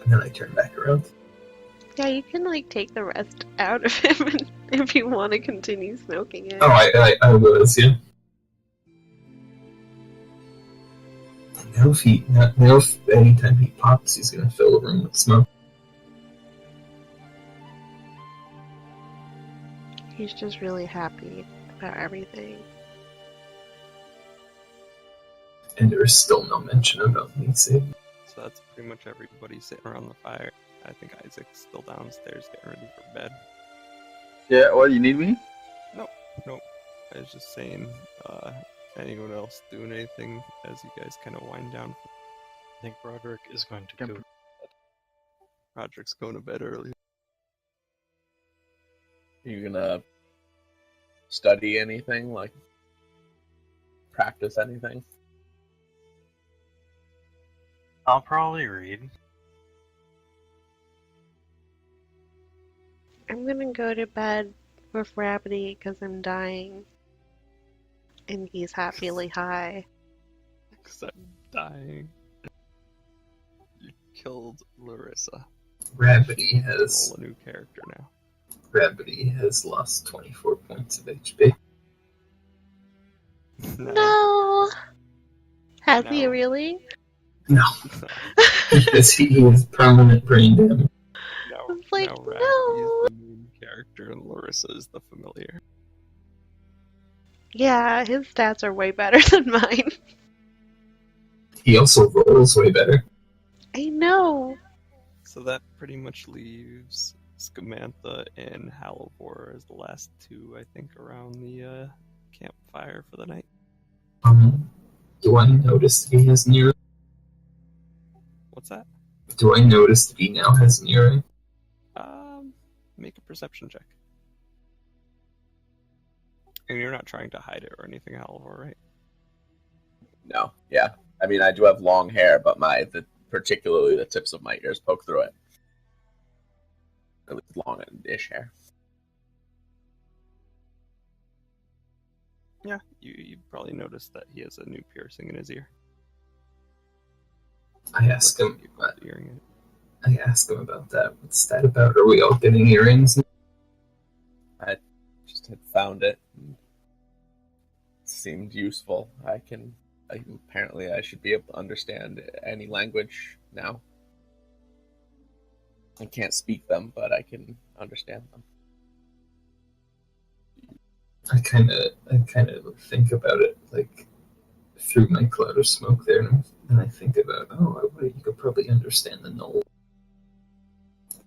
then I turn back around. Yeah, you can, like, take the rest out of him if you want to continue smoking it. Oh, I was, yeah. Now if anytime he pops, he's gonna fill the room with smoke. He's just really happy about everything. And there is still no mention about me saving. So that's pretty much everybody sitting around the fire. I think Isaac's still downstairs getting ready for bed. Yeah, what, you need me? Nope. I was just saying, anyone else doing anything as you guys kind of wind down? I think Roderick is going to go. Roderick's going to bed early. You gonna study anything, like practice anything? I'll probably read. I'm gonna go to bed with Rabbidy because I'm dying. And he's happily high. Because I'm dying. You killed Lerissa. Rabbidy has Roll a new character now. Rabbidy has lost 24 points of HP. No! Has he No. really? No, because he has permanent brain damage. No, I was like, no, Rat. no. He's the main character and Larissa is the familiar. Yeah, his stats are way better than mine. He also rolls way better. I know. So that pretty much leaves Skoomantha and Halavor as the last two, I think, around the campfire for the night. Do I notice that he has an earring? What's that? Do I notice that he now has an earring? Make a perception check. And you're not trying to hide it or anything, Halavor, right? No, yeah. I mean, I do have long hair, but particularly the tips of my ears poke through it. At least long-ish hair. Yeah, you probably noticed that he has a new piercing in his ear. I ask him. Earring it. I ask him about that. What's that about? Are we all getting earrings? I just had found it. It seemed useful. Apparently I should be able to understand any language now. I can't speak them, but I can understand them. I kind of think about it, like, through my cloud of smoke there, and I think about, you could probably understand the knoll.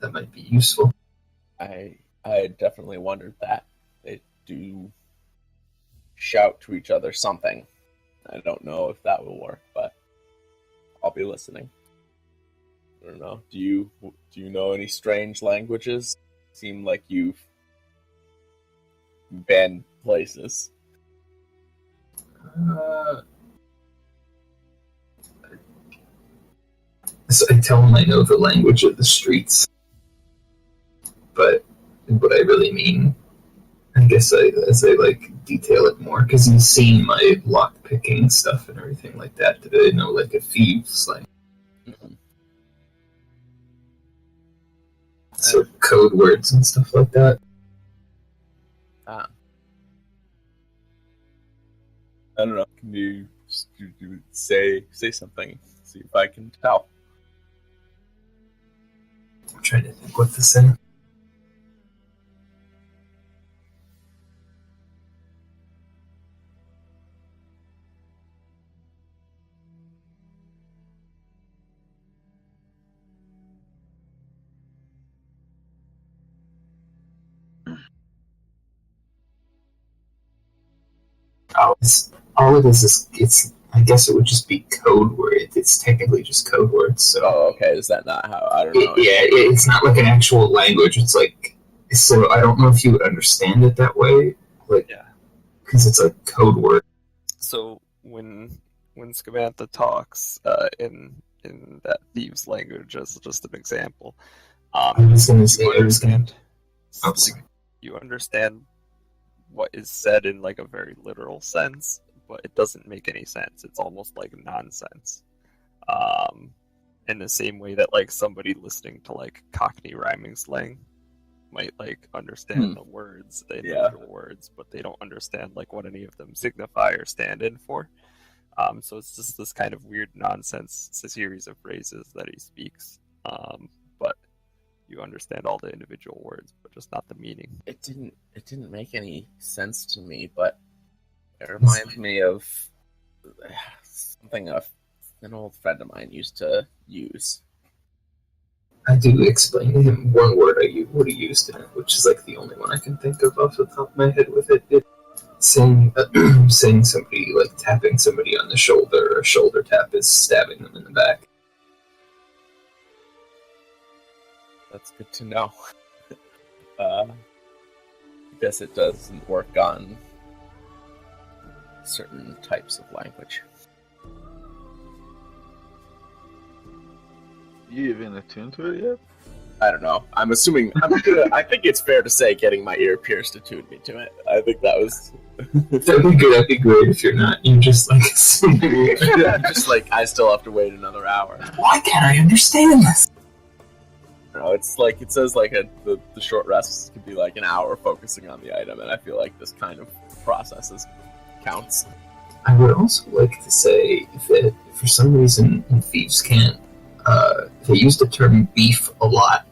That might be useful. I definitely wondered that. They do shout to each other something. I don't know if that will work, but I'll be listening. I don't know. Do you know any strange languages? Seem like you've been places. So I tell him I know the language of the streets, but what I really mean, I guess as I like detail it more, because he's seen my lock picking stuff and everything like that. That I know like a thieves like. Mm-hmm. So code words and stuff like that. I don't know. Can you say something? See if I can tell. I'm trying to think what to say. All it is it's. I guess it would just be code word. It's technically just code words. So. Oh, okay. Is that not how? I don't know. It's not like an actual language. It's like, so I don't know if you would understand it that way. Like, Yeah. Because it's a code word. So when Skoomantha talks in that thieves' language, as just an example, I was going to say, you understand what is said in like a very literal sense, but it doesn't make any sense. It's almost like nonsense. In the same way that like somebody listening to like Cockney rhyming slang might like understand the words, the individual words, but they don't understand like what any of them signify or stand in for. So it's just this kind of weird nonsense. It's a series of phrases that he speaks, but you understand all the individual words, but just not the meaning. It didn't make any sense to me, but it reminds me of something an old friend of mine used to use. I do explain to him one word I would have used in it, which is like the only one I can think of off the top of my head with it. Saying somebody, like tapping somebody on the shoulder, or a shoulder tap is stabbing them in the back. That's good to know. I guess it doesn't work on certain types of language. You even attuned to it yet? I don't know. I'm assuming. I think it's fair to say getting my ear pierced attuned me to it. I think that was. That'd be great if you're not. You're just like assuming. Just like I still have to wait another hour. Why can't I understand this? No, it's like it says like the short rests could be like an hour focusing on the item, and I feel like this kind of process counts. I would also like to say that for some reason in Thieves' Cant, they use the term beef a lot,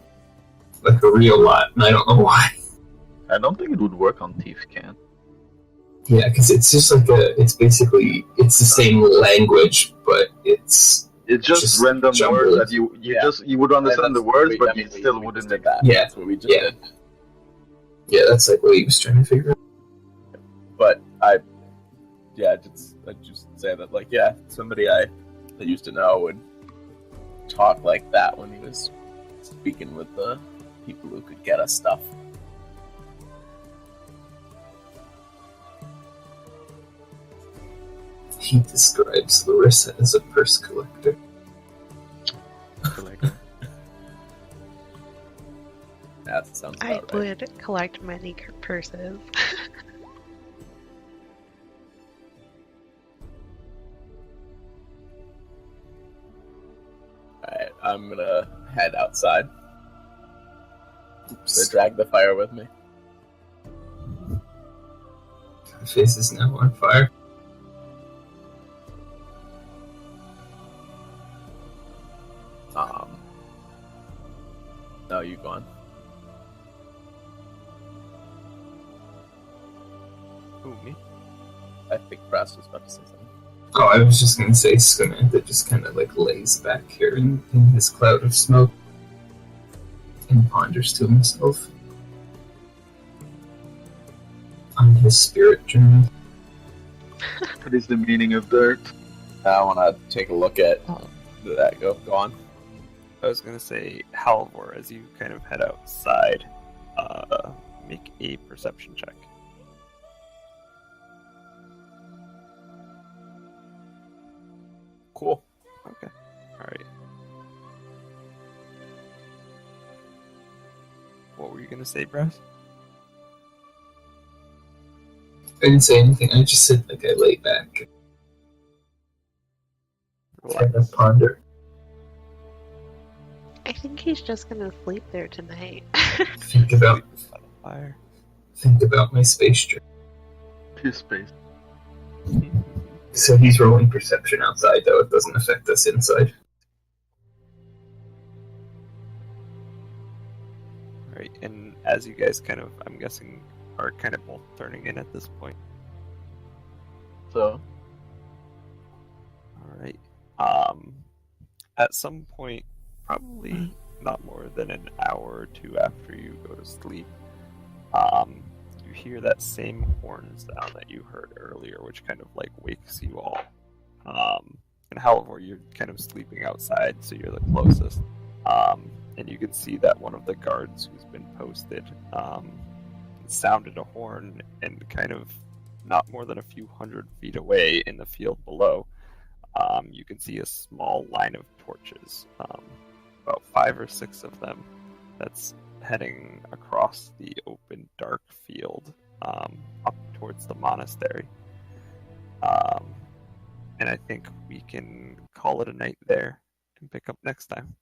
like a real lot, and I don't know why. I don't think it would work on Thief Can. Yeah, because it's just like it's the same language, but it's just random jumbled. words that you would understand the words, but you still wouldn't. Did that. Yeah, That's what we just did. Yeah, that's like what he was trying to figure out. But I just say that like somebody I used to know would talk like that when he was speaking with the people who could get us stuff. He describes Lerissa as a purse collector. That sounds I about right. would collect many purses. Alright, I'm gonna head outside. So drag the fire with me. My face is now on fire. No, you go on. Who, me? I think Brass was about to say something. Oh, I was just gonna say Skoomantha just kind of like lays back here in his cloud of smoke and ponders to himself on his spirit journey. What is the meaning of dirt? I want to take a look at that. Go on. I was gonna say, Halavor, as you kind of head outside, make a perception check. Cool. Okay. Alright. What were you gonna say, Brass? I didn't say anything, I just said like I lay back and I ponder. I think he's just gonna sleep there tonight. Think about Fire. my space journey. His space. So he's rolling perception outside, though it doesn't affect us inside. Alright, and as you guys kind of, I'm guessing, are kind of both turning in at this point. So, Alright. At some point, probably not more than an hour or two after you go to sleep, you hear that same horn sound that you heard earlier, which kind of like wakes you all. And Halavor, you're kind of sleeping outside, so you're the closest. And you can see that one of the guards who's been posted sounded a horn, and kind of not more than a few 100 feet away in the field below, you can see a small line of torches, about 5 or 6 of them, that's heading across the open dark field up towards the monastery. And I think we can call it a night there and pick up next time.